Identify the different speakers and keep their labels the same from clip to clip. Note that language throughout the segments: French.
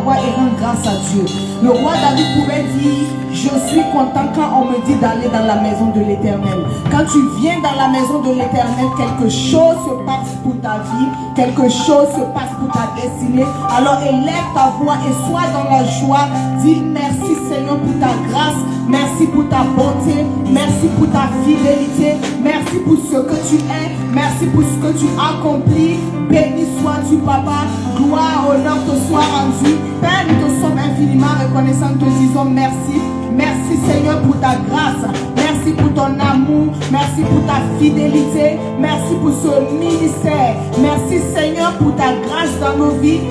Speaker 1: voix et rends grâce à Dieu. Le roi David pouvait dire, je suis content quand on me dit d'aller dans la maison de l'Éternel. Quand tu viens dans la maison de l'Éternel, quelque chose se passe pour ta vie, quelque chose se passe pour ta destinée. Alors élève ta voix et sois dans la joie. Dis merci Seigneur pour ta grâce, merci pour ta bonté, merci pour ta fidélité, merci pour ce que tu es, merci pour ce que tu accomplis. Béni sois-tu Papa, gloire, honneur te soit rendu. Père, nous te sommes infiniment reconnaissants, nous te disons merci. Merci Seigneur pour ta grâce, merci pour ton amour, merci pour ta fidélité, merci pour ce ministère, merci Seigneur pour ta grâce dans nos vies.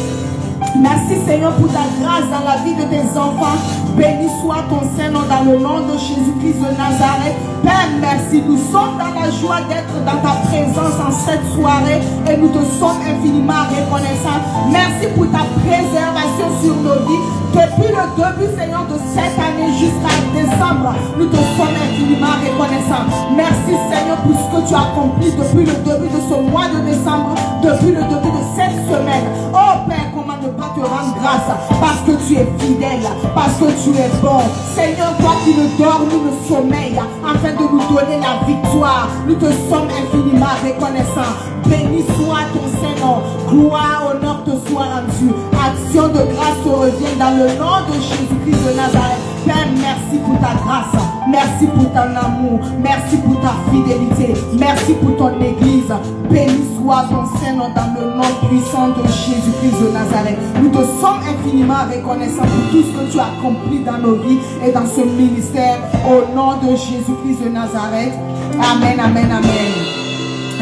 Speaker 1: Merci Seigneur pour ta grâce dans la vie de tes enfants. Béni soit ton Saint-Nom dans le nom de Jésus-Christ de Nazareth. Père, merci. Nous sommes dans la joie d'être dans ta présence en cette soirée et nous te sommes infiniment reconnaissants. Merci pour ta préservation sur nos vies. Depuis le début, Seigneur, de cette année jusqu'à décembre, nous te sommes infiniment reconnaissants. Merci Seigneur pour ce que tu as accompli depuis le début de ce mois de décembre, depuis le début de cette semaine. Oh Père, comment ne pas te rendre grâce parce que tu es fidèle, parce que tu es bon. Seigneur, toi qui ne dors ni ne sommeille afin de nous donner la victoire, nous te sommes infiniment reconnaissants. Béni soit ton Saint-Nom, gloire, honneur te soit rendu. Action de grâce te revient dans le nom de Jésus-Christ de Nazareth. Père, merci pour ta grâce, merci pour ton amour, merci pour ta fidélité, merci pour ton église. Béni soit ton Saint-Nom dans le nom puissant de Jésus-Christ de Nazareth. Nous te sommes infiniment reconnaissants pour tout ce que tu as accompli dans nos vies et dans ce ministère. Au nom de Jésus-Christ de Nazareth. Amen, amen, amen.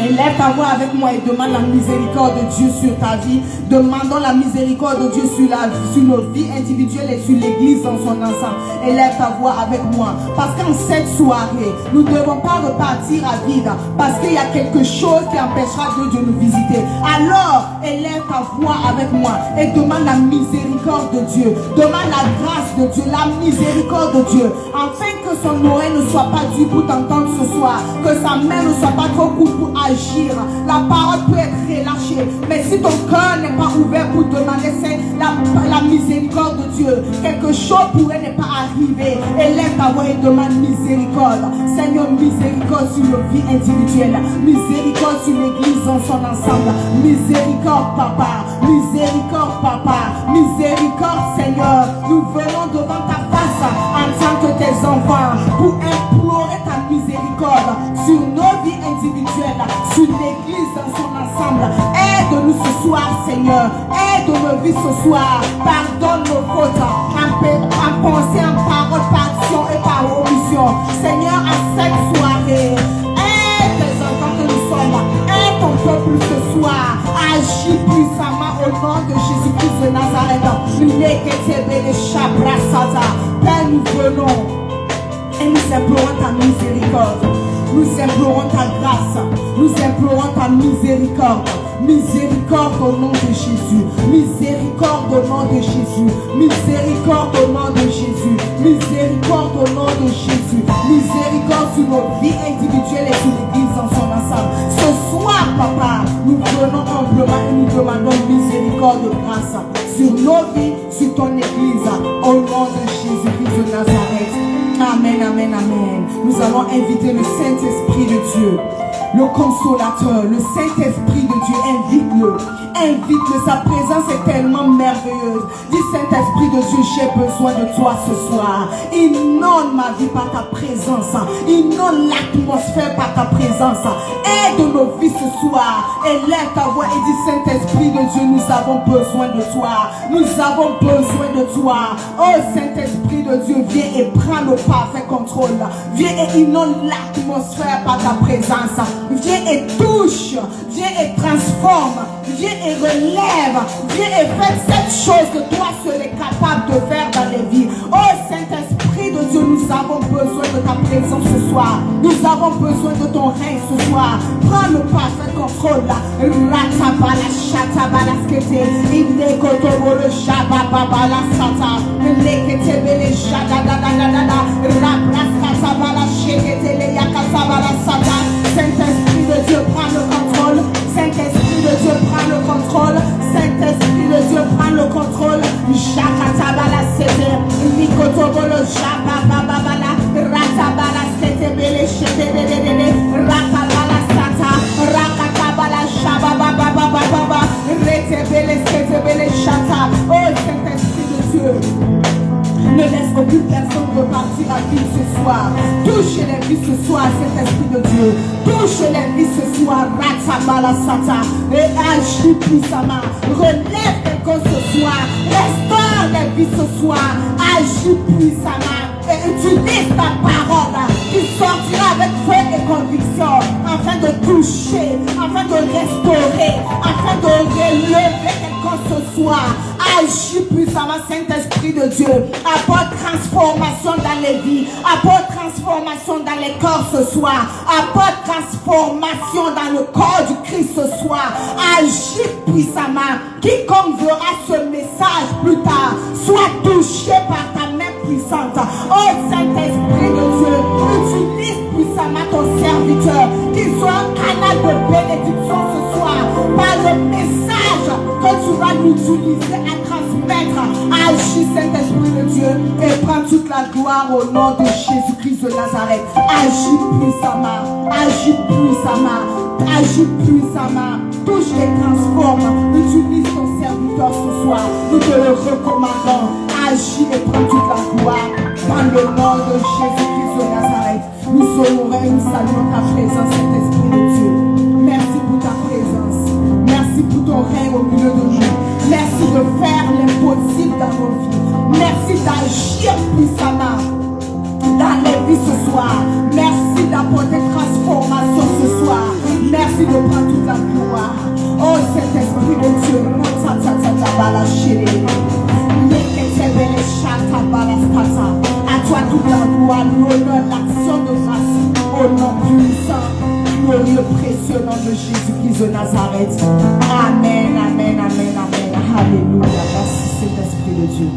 Speaker 1: Élève ta voix avec moi et demande la miséricorde de Dieu sur ta vie. Demandons la miséricorde de Dieu sur nos vies individuelles et sur l'église dans son ensemble. Élève ta voix avec moi. Parce qu'en cette soirée, nous ne devons pas repartir à vide. Parce qu'il y a quelque chose qui empêchera Dieu de nous visiter. Alors, élève ta voix avec moi et demande la miséricorde de Dieu. Demande la grâce de Dieu, la miséricorde de Dieu. Afin que son oreille ne soit pas due pour t'entendre ce soir. Que sa main ne soit pas trop courte pour agir. La parole peut être relâchée, mais si ton cœur n'est pas ouvert pour demander la miséricorde de Dieu, quelque chose pourrait ne pas arriver. Élève ta voix et demande miséricorde. Seigneur, miséricorde sur nos vies individuelles, miséricorde sur l'église dans son ensemble, miséricorde Papa, miséricorde Papa, miséricorde Seigneur. Nous venons devant ta face en tant que tes enfants pour implorer ta miséricorde sur nos vies individuelles, sur l'église dans son ensemble. Aide-nous ce soir Seigneur, aide nos vies ce soir, pardonne nos fautes en pensée, en parole, par action et par omission. Seigneur, à cette soirée, aide tes enfants que nous sommes, aide ton peuple ce soir, agis puissamment au nom de Jésus-Christ de Nazareth. Père, nous venons et nous implorons ta miséricorde. Nous implorons ta grâce. Nous implorons ta miséricorde. Miséricorde au nom de Jésus. Miséricorde au nom de Jésus. Miséricorde au nom de Jésus. Miséricorde au nom de Jésus. Miséricorde sur nos vies individuelles et sur l'église dans son ensemble. Ce soir, Papa, nous venons humblement et nous demandons miséricorde de grâce sur nos vies, sur ton église, au nom de Jésus-Christ de Nazareth. Amen, amen, amen. Nous allons inviter le Saint-Esprit de Dieu, le Consolateur, le Saint-Esprit de Dieu. Invite-le. Invite-le. Sa présence est tellement merveilleuse. Dis Saint-Esprit de Dieu, j'ai besoin de toi ce soir. Inonde ma vie par ta présence. Inonde l'atmosphère par ta présence. Aide nos vies ce soir. Élève ta voix et dis Saint-Esprit de Dieu, nous avons besoin de toi. Nous avons besoin de toi. Oh Saint-Esprit de Dieu, viens et prends le parfait contrôle. Viens et inonde l'atmosphère par ta présence. Viens et touche. Viens et transforme. Viens et relève. Viens et fais cette chose que toi seul es capable de faire dans les vies. Oh Saint-Esprit de Dieu, nous avons besoin de ta présence ce soir. Nous avons besoin de ton règne ce soir. Prends le parfait contrôle. Ratabala chatabala skete. Indekotobolo shababala sata. Leketebele shadadadadada. Rabraskatabala sheketele yakatabala sata. Saint-Esprit de Dieu, prends le contrôle. Saint-Esprit de Dieu, prends le contrôle. Saint-Esprit de Dieu, prends le contrôle. Shakatabala Sete, Nikotobolo Shabababala, Ratabala Sete Bele Shete, Rakabala Sata, Rakatabala Shabababababa, Retebele Sete Bele Shata. Oh Saint-Esprit de Dieu, ne laisse aucune personne repartir à vide ce soir. Touche les vies ce soir, Saint-Esprit de Dieu. Touche les vies ce soir, Ratabala Sata, et agis puissamment. Relève quelqu'un ce soir, restaure les vies ce soir, agis puissamment. Et utilise ta parole qui sortira avec foi et conviction afin de toucher, afin de restaurer, afin de relever quelqu'un ce soir. Agis puissamment, Saint-Esprit de Dieu. Apporte transformation dans les vies, apporte transformation dans les corps ce soir, apporte transformation dans le corps du Christ ce soir. Agis puissamment. Quiconque verra ce message plus tard soit touché par ta main puissante. Oh Saint-Esprit de Dieu, utilise puissamment ton serviteur, qu'il soit un canal de bénédiction ce soir par le message que tu vas nous utiliser à transmettre. Agis Saint-Esprit de Dieu et prends toute la gloire au nom de Jésus-Christ de Nazareth. Agis puissamment, agis puissamment, agis puissamment. Touche et transforme. Utilise ton serviteur ce soir. Nous te le recommandons. Agis et prends toute la gloire. Dans le nom de Jésus-Christ de Nazareth. Nous honorons et nous saluons ta présence, Saint-Esprit de Dieu. Merci pour ta présence. Merci pour ton règne au milieu de nous. Merci de faire l'impossible dans nos vies. Merci d'agir puissamment dans les vies ce soir. Merci d'apporter transformation ce soir. Merci de prendre toute la gloire. Oh Saint-Esprit de Dieu, à toi toute la gloire, l'honneur, l'action de grâce, au nom puissant, glorieux, précieux nom de Jésus-Christ de Nazareth. Amen, amen, amen, amen. Alléluia. Merci Saint-Esprit de Dieu.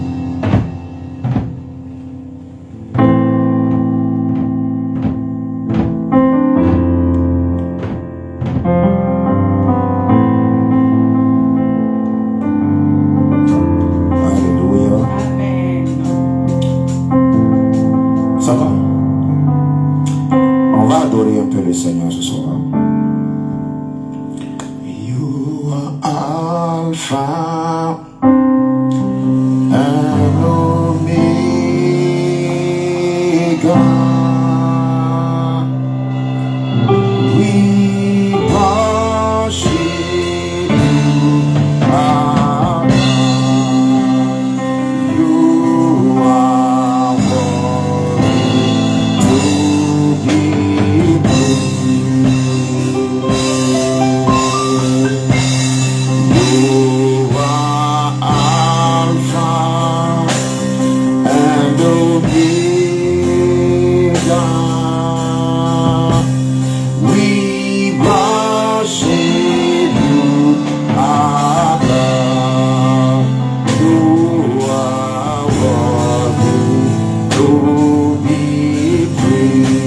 Speaker 2: Seigneur ce soir. You are Alpha and Omega. We worship you, our God. You are worthy to be praised.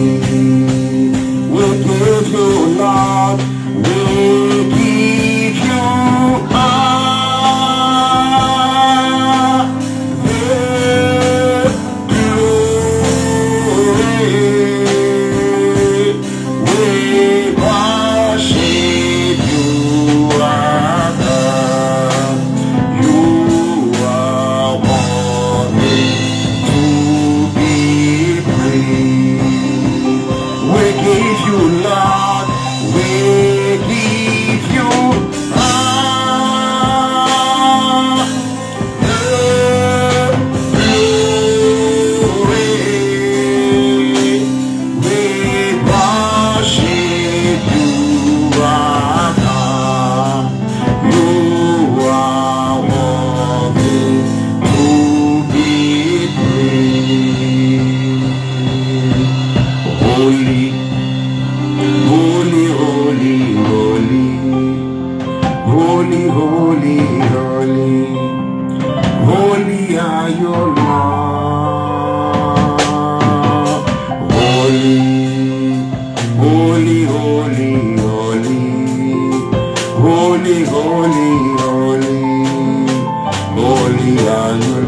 Speaker 2: Holy are you,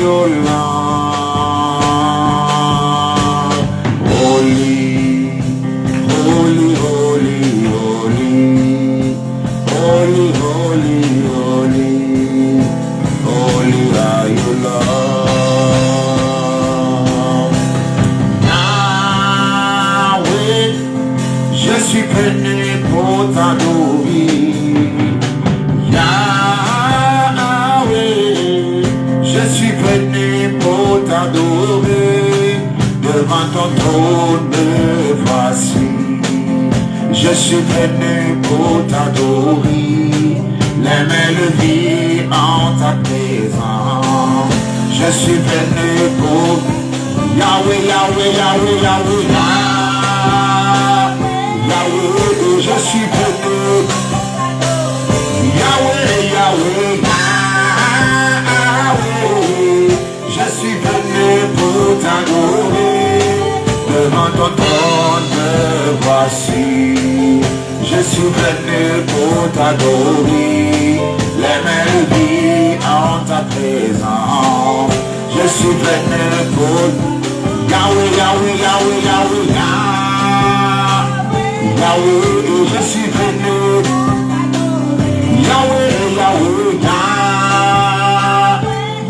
Speaker 2: your love. Holy, holy, holy, holy. Holy, holy, holy. Holy are you, Lord. Yahweh, je suis venu pour t'adorer. Yahweh, je suis venu pour t'adorer. Devant ton trône me voici. Je suis venu pour t'adorer. Les mains levées en ta présence. Je suis venu pour Yahweh, Yahweh, Yahweh, Yahweh, Yahweh, je suis venu. Yahweh, Yahweh, Yahweh, je suis venu pour t'adorer. Devant ton trône me voici. Je suis venu pour t'adorer. Les mains levées en ta présence. Je suis venu pour Yahweh, Yahweh, Yahweh, Yahweh, Yahweh, je suis venu. Yahweh, Yahweh,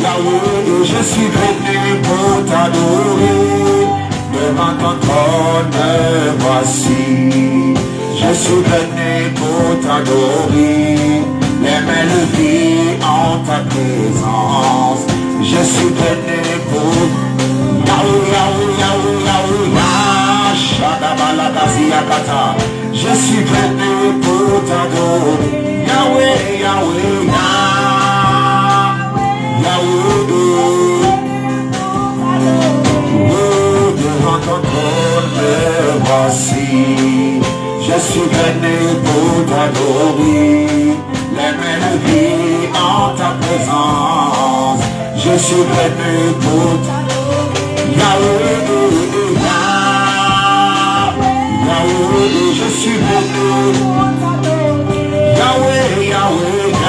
Speaker 2: Yahweh, je suis venu pour t'adorer. Devant ton trône me voici. Je suis venu pour t'adorer. Les mains levées en ta présence. Je suis venu pour Yahweh, Yahweh, Yahweh, Yahweh, Shadabalakaziyakata. Je suis venu pour t'adorer. Yahweh, Yahweh, Yahweh. Oh, devant ton trône me voici. Je suis venu pour t'adorer. Les mains levées en ta présence. Je suis venu pour Yahweh, Yahweh, je suis venu. Yahweh, Yahweh,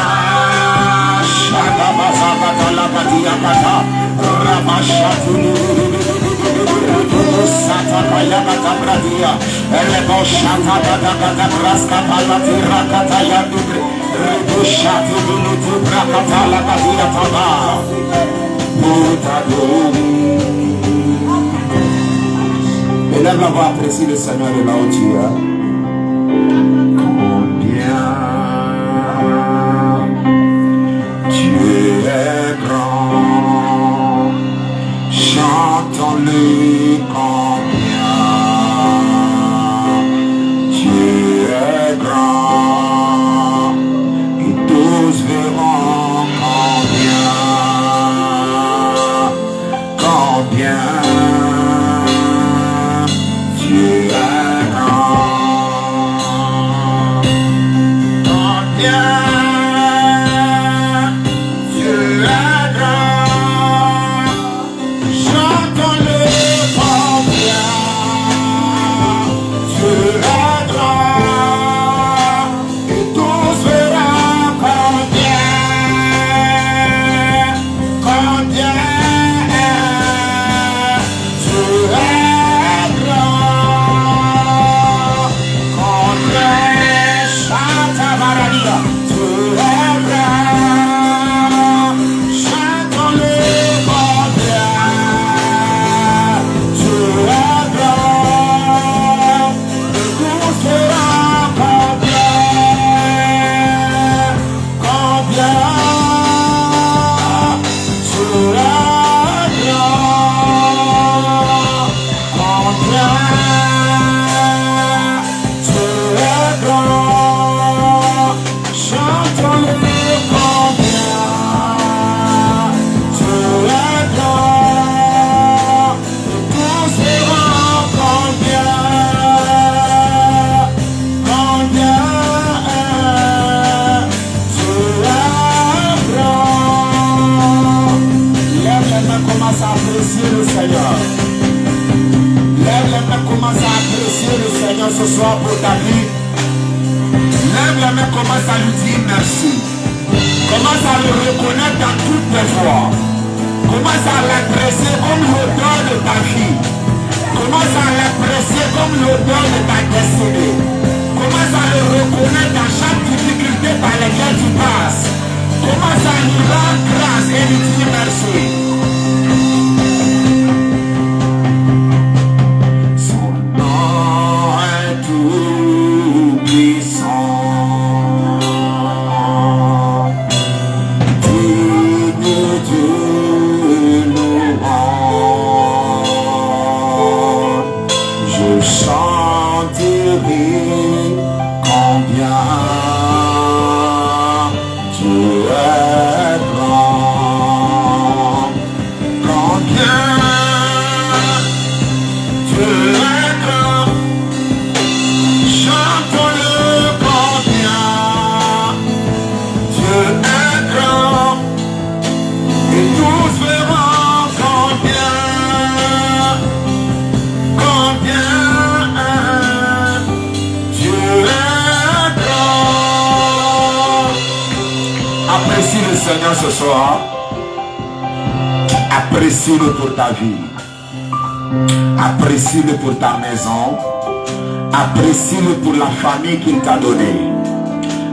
Speaker 2: Shadabazakata Lakatiyakata Ramashatu Satakayakata Bradia Elebo Shatakata Braska Palatira Katayandubre Rebushatu Dulutu Brakata Lakatiyataba Élève la voix, apprécie le Seigneur de là où tu es. Combien tu es grand, chantons-le combien tu es grand, et tous verront combien tu es grand, combien tu es grand, chantons-le combien tu es grand, et tous verront combien tu es grand, combien chante Baradia, tu es grand, chantons-le combien tu es grand, et tous verront combien tu es grand, combien tu es grand, chantons-le combien tu es grand, et tous verront combien tu es grand. Lève les mains, commence à apprécier le Seigneur. Lève les mains, commence à apprécier le Seigneur ce soir pour ta vie. Lève les mains, commence à lui dire merci. Commence à le reconnaître dans toutes tes voies. Commence à l'apprécier comme l'odeur de ta vie. Commence à l'apprécier comme l'odeur de ta destinée. Commence à le reconnaître dans chaque difficulté par laquelle tu passes. Commence à lui rendre grâce et lui dire merci. Son nom est tout puissant. Seigneur, ce soir, apprécie-le pour ta vie, apprécie-le pour ta maison, apprécie-le pour la famille qu'il t'a donnée,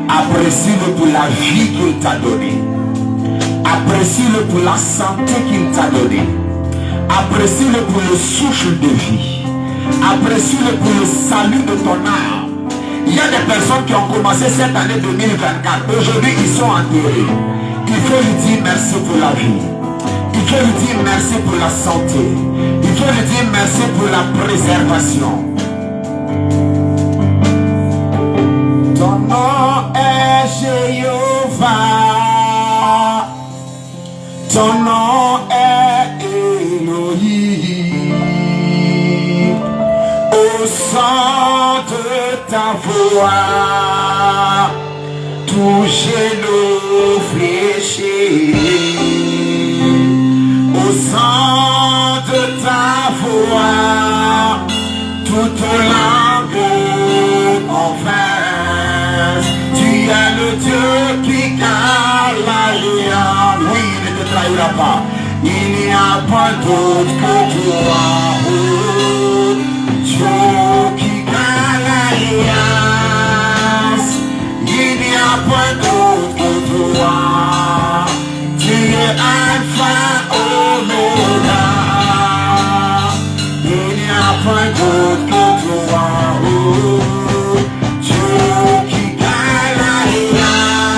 Speaker 2: apprécie-le pour la vie qu'il t'a donnée, apprécie-le pour la santé qu'il t'a donnée, apprécie-le pour le souffle de vie, apprécie-le pour le salut de ton âme. Il y a des personnes qui ont commencé cette année 2024, aujourd'hui ils sont enterrés. Il faut lui dire merci pour la vie. Il faut lui dire merci pour la santé. Il faut lui dire merci pour la préservation. Ton nom est Jéhovah. Ton nom est Elohim. Au son de ta voix, tout genou fléchit. Au son de ta voix, toute langue confesse. Tu es le Dieu qui garde l'alliance. Oui, il ne te trahira pas. Il n'y a pas d'autre que toi. Oh, Dieu qui garde l'alliance. Il n'y a pas d'autre que toi. Tu es Alpha, Omega. Il n'y a pas d'autre que toi. Oh, Dieu qui garde l'alliance.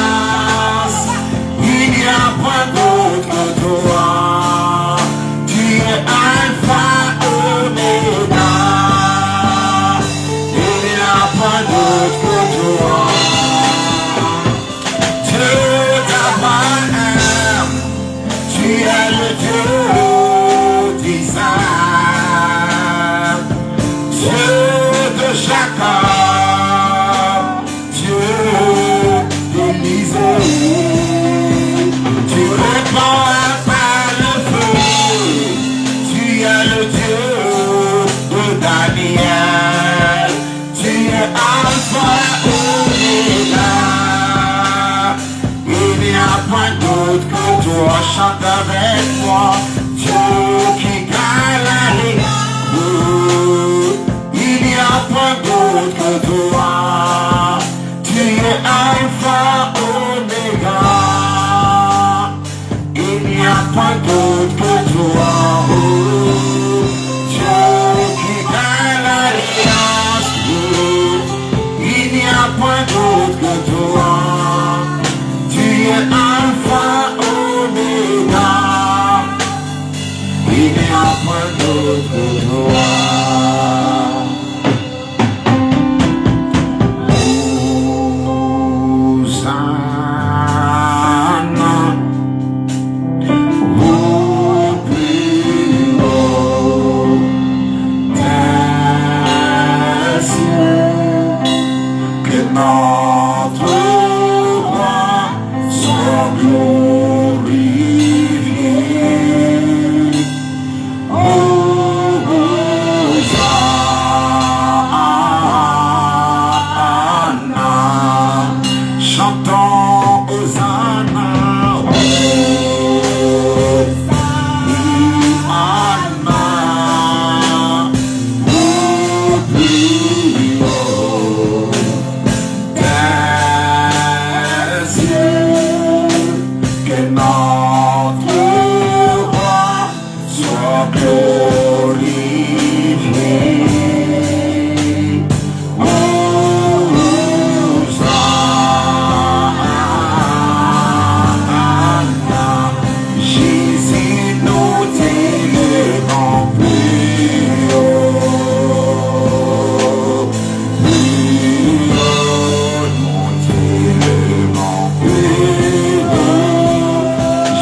Speaker 2: Il n'y a pas d'autre que toi. Tu es Alpha, Omega. Il n'y a pas d'autre que toi. Tu es le Dieu d'Isaac, Dieu de Jacob, Dieu d'Élisée. Tu répands par le feu. Tu es le Dieu de Daniel. Tu es Alpha Omega. Il n'y a pas d'autre que toi. Chante avec moi. Dieu qui garde l'alliance. Il n'y a pas d'autre que toi. Tu es Alpha Omega. Il n'y a pas d'autre que toi. Oh, Dieu qui garde l'alliance. Il n'y a pas d'autre que toi. Tu es Alpha Omega. Il n'y a pas d'autre que toi. Hosanna au plus haut des cieux. Que notre roi soit glorifié. Oh, Hosanna. sois glorifié. Jésus, nous t'élevons plus haut, plus haut, nous t'élevons plus haut.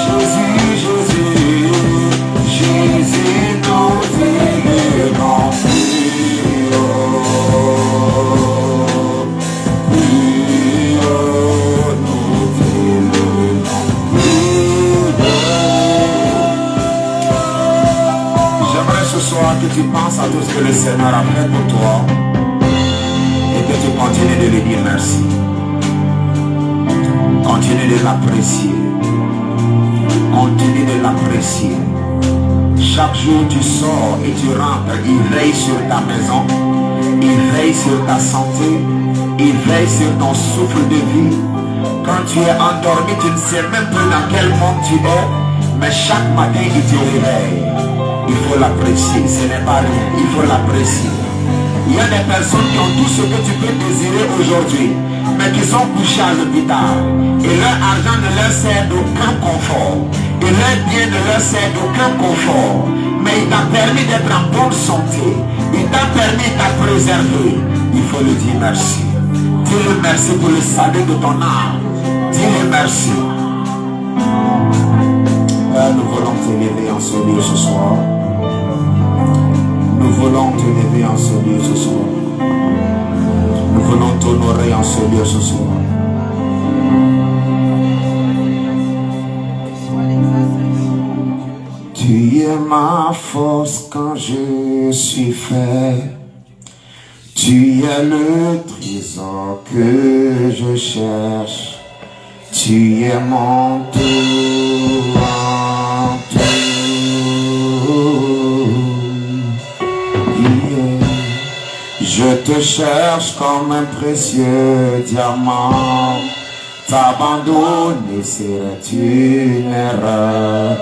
Speaker 2: Jésus, Jésus, Jésus, nous t'élevons plus haut, plus haut, nous t'élevons plus haut. J'aimerais ce soir que tu penses à tout ce que le Seigneur a fait pour toi et que tu continues de lui dire merci. Continue de l'apprécier. Continue de l'apprécier. Chaque jour tu sors et tu rentres, il veille sur ta maison, il veille sur ta santé, il veille sur ton souffle de vie. Quand tu es endormi, tu ne sais même plus dans quel monde tu es, mais chaque matin il te réveille. Il faut l'apprécier, ce n'est pas rien, il faut l'apprécier. Il y a des personnes qui ont tout ce que tu peux désirer aujourd'hui, mais qui sont couchés à l'hôpital. Et leur argent ne leur sert d'aucun confort. Et leur bien ne leur sert d'aucun confort. Mais il t'a permis d'être en bonne santé. Il t'a permis, il t'a préservé. Il faut lui dire merci. Dis-le merci pour le salut de ton âme. Dis-le merci. Nous voulons t'élever en ce lieu ce soir. Nous voulons t'élever en ce lieu ce soir. Nous voulons t'honorer en ce lieu ce soir. Tu es ma force quand je suis faible. Tu es le trésor que je cherche. Tu es mon tout en tout. Yeah. Je te cherche comme un précieux diamant. T'abandonner serait une erreur.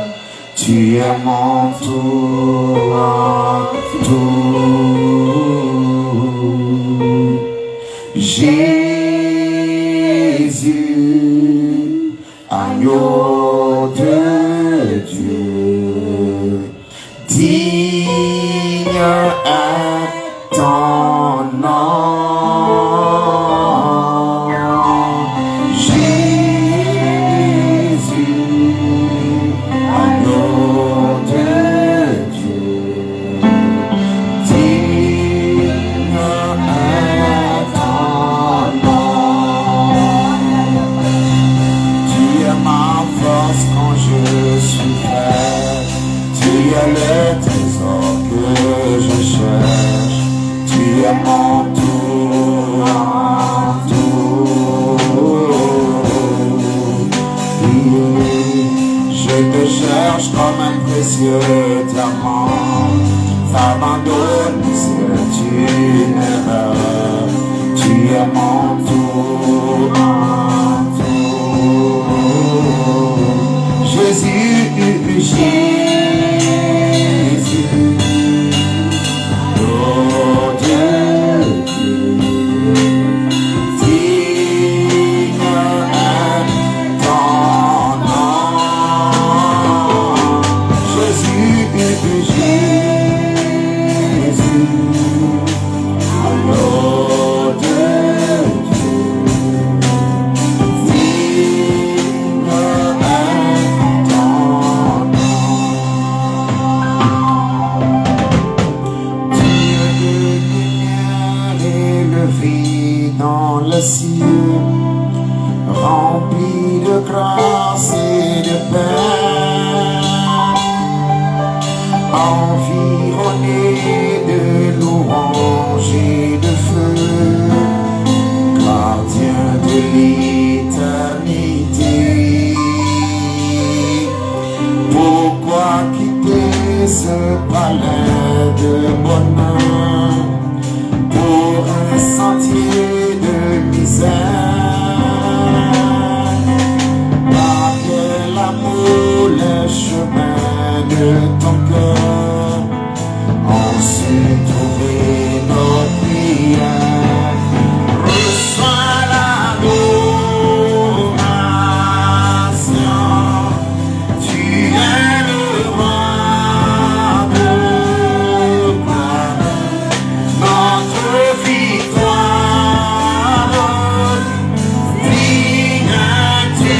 Speaker 2: Tu es mon tout en tout. Jésus, agneau de Dieu, digne est ton nom. Jésus, agneau de Dieu, digne est ton nom. Tu es ma force quand je suis faible. Tu es le trésor que je cherche. Tu es mon tout en tout. Je te cherche comme un précieux diamant. T'abandonner serait une erreur. Tu es mon tout en tout. Jésus, Jésus, oh Dieu, digne est ton nom. Jésus, Jésus, oh Dieu, digne est ton nom. Dieu de lumière élevé dans le ciel, rempli de grâce et de paix, environné de louanges et de feu, gardien de l'éternité. Pourquoi quitter ce palais de bonheur pour un sentier de misère? Par quel amour les chemins de ton cœur trouver nos prières. Reçois l'adoration. Tu es le roi de gloire. Notre victoire, digne du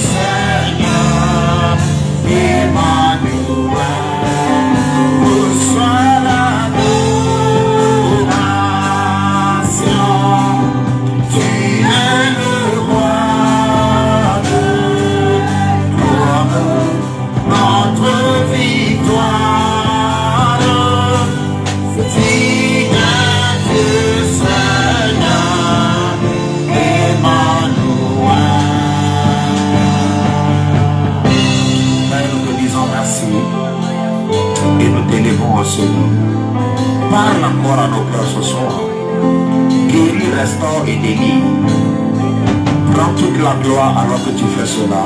Speaker 2: Seigneur, Emmanuel. Reçois l'adoration. Tu es le roi de gloire. Notre victoire, digne du Seigneur, Emmanuel. Père, nous te disons merci et nous t'élevons en ce nom. Parle encore à nos cœurs ce soir. Guéris, restaure et délivre. Prends toute la gloire alors que tu fais cela.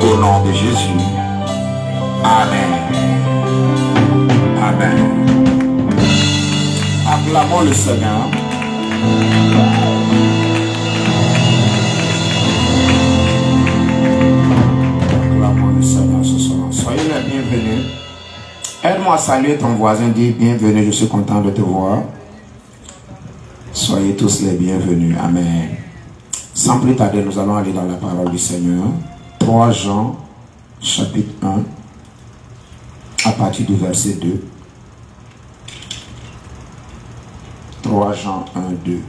Speaker 2: Au nom de Jésus. Amen. Amen. Acclamons le Seigneur. Acclamons le Seigneur ce soir. Soyez les bienvenus. Aide-moi à saluer ton voisin. Dis bienvenue, je suis content de te voir. Soyez tous les bienvenus. Amen. Sans plus tarder, nous allons aller dans la parole du Seigneur. 3 Jean, chapitre 1, à partir du verset 2. 3 Jean 1, 2.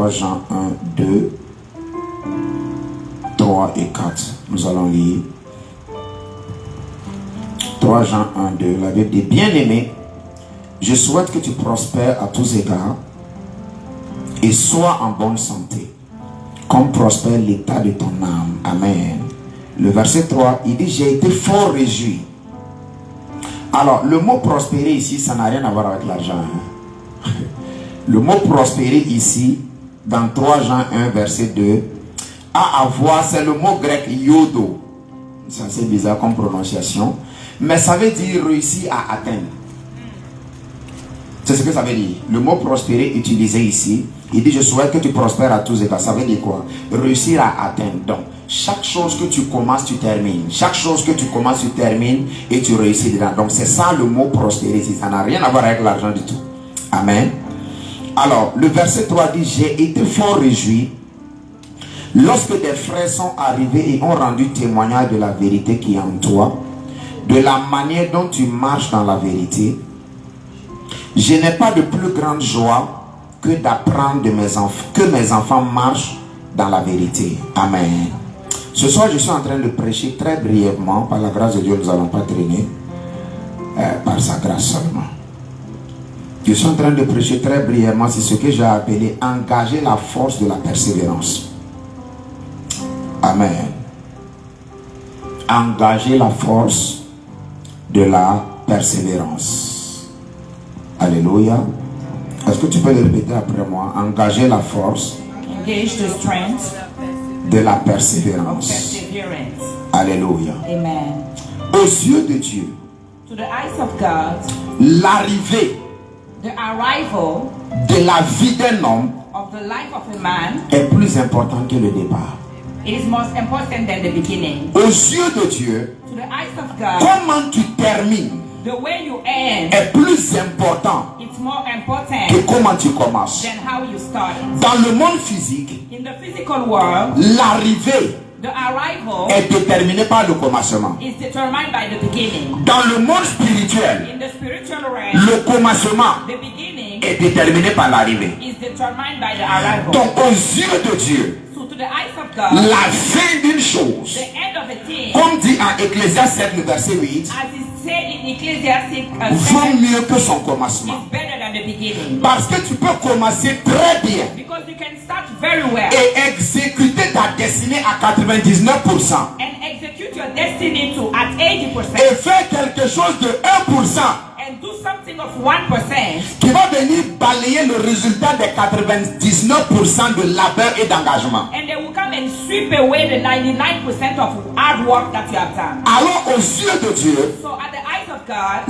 Speaker 2: Jean 1, 2, 3 et 4. Nous allons lire. 3 Jean 1, 2. La Bible dit: bien-aimé, je souhaite que tu prospères à tous égards et sois en bonne santé, comme prospère l'état de ton âme. Amen. Le verset 3, il dit: j'ai été fort réjoui. Alors, le mot prospérer ici, ça n'a rien à voir avec l'argent. Le mot prospérer ici, dans 3 Jean 1, verset 2, a à voir, c'est le mot grec yodo. C'est assez bizarre comme prononciation, mais ça veut dire réussir à atteindre. C'est ce que ça veut dire. Le mot prospérer utilisé ici, il dit: je souhaite que tu prospères à tous égards. Ça veut dire quoi? Réussir à atteindre. Donc, chaque chose que tu commences, tu termines. Chaque chose que tu commences, tu termines et tu réussis dedans. Donc, c'est ça le mot prospérer ici. Ça n'a rien à voir avec l'argent du tout. Amen. Alors, le verset 3 dit: j'ai été fort réjoui lorsque des frères sont arrivés et ont rendu témoignage de la vérité qui est en toi, de la manière dont tu marches dans la vérité. Je n'ai pas de plus grande joie que d'apprendre de mes enfants, que mes enfants marchent dans la vérité. Amen. Ce soir, je suis en train de prêcher très brièvement. Par la grâce de Dieu, nous n'allons pas traîner. Par sa grâce seulement. Je suis en train de prêcher très brièvement. C'est ce que j'ai appelé engager la force de la persévérance. Amen. Engager la force de la persévérance. Alléluia. Est-ce que tu peux le répéter après moi? Engager la force.
Speaker 1: Engage the strength
Speaker 2: de la
Speaker 1: of
Speaker 2: persévérance.
Speaker 1: perseverance.
Speaker 2: Alléluia.
Speaker 1: Amen.
Speaker 2: Aux yeux de Dieu,
Speaker 1: To the eyes of God,
Speaker 2: l'arrivée
Speaker 1: the arrival
Speaker 2: de la vie d'un homme
Speaker 1: of the life of a man
Speaker 2: est plus importante que le départ.
Speaker 1: is most important than the beginning.
Speaker 2: Aux yeux de Dieu,
Speaker 1: To the eyes of God,
Speaker 2: comment tu termines
Speaker 1: the way you end
Speaker 2: est plus important
Speaker 1: it's more
Speaker 2: que
Speaker 1: important
Speaker 2: comment tu commences.
Speaker 1: than how you started.
Speaker 2: Dans le monde physique,
Speaker 1: In the physical world,
Speaker 2: l'arrivée
Speaker 1: the arrival
Speaker 2: est déterminée par le commencement.
Speaker 1: is determined by the beginning.
Speaker 2: Dans le monde spirituel,
Speaker 1: In the spiritual realm,
Speaker 2: le commencement
Speaker 1: the beginning
Speaker 2: est déterminé par l'arrivée.
Speaker 1: is determined by the arrival.
Speaker 2: Donc aux yeux de Dieu,
Speaker 1: So to the eyes of God,
Speaker 2: la fin d'une chose,
Speaker 1: the end of a thing,
Speaker 2: comme dit en Ecclésiaste 7, le verset 8,
Speaker 1: as is said in Ecclesiastes
Speaker 2: vaut
Speaker 1: 7,
Speaker 2: mieux que son commencement.
Speaker 1: is better than the beginning.
Speaker 2: Parce que tu peux commencer très bien
Speaker 1: Because you can start very well
Speaker 2: et exécuter ta destinée à 99%
Speaker 1: and execute your destiny to at 80%
Speaker 2: et faire quelque chose de 1%
Speaker 1: and do something
Speaker 3: of 1%,
Speaker 2: qui va venir balayer le résultat des 99% de labeur et d'engagement.
Speaker 3: and they will come and sweep away the 99% of hard work that you have done.
Speaker 2: Alors aux yeux de Dieu,
Speaker 3: So at the eyes of God,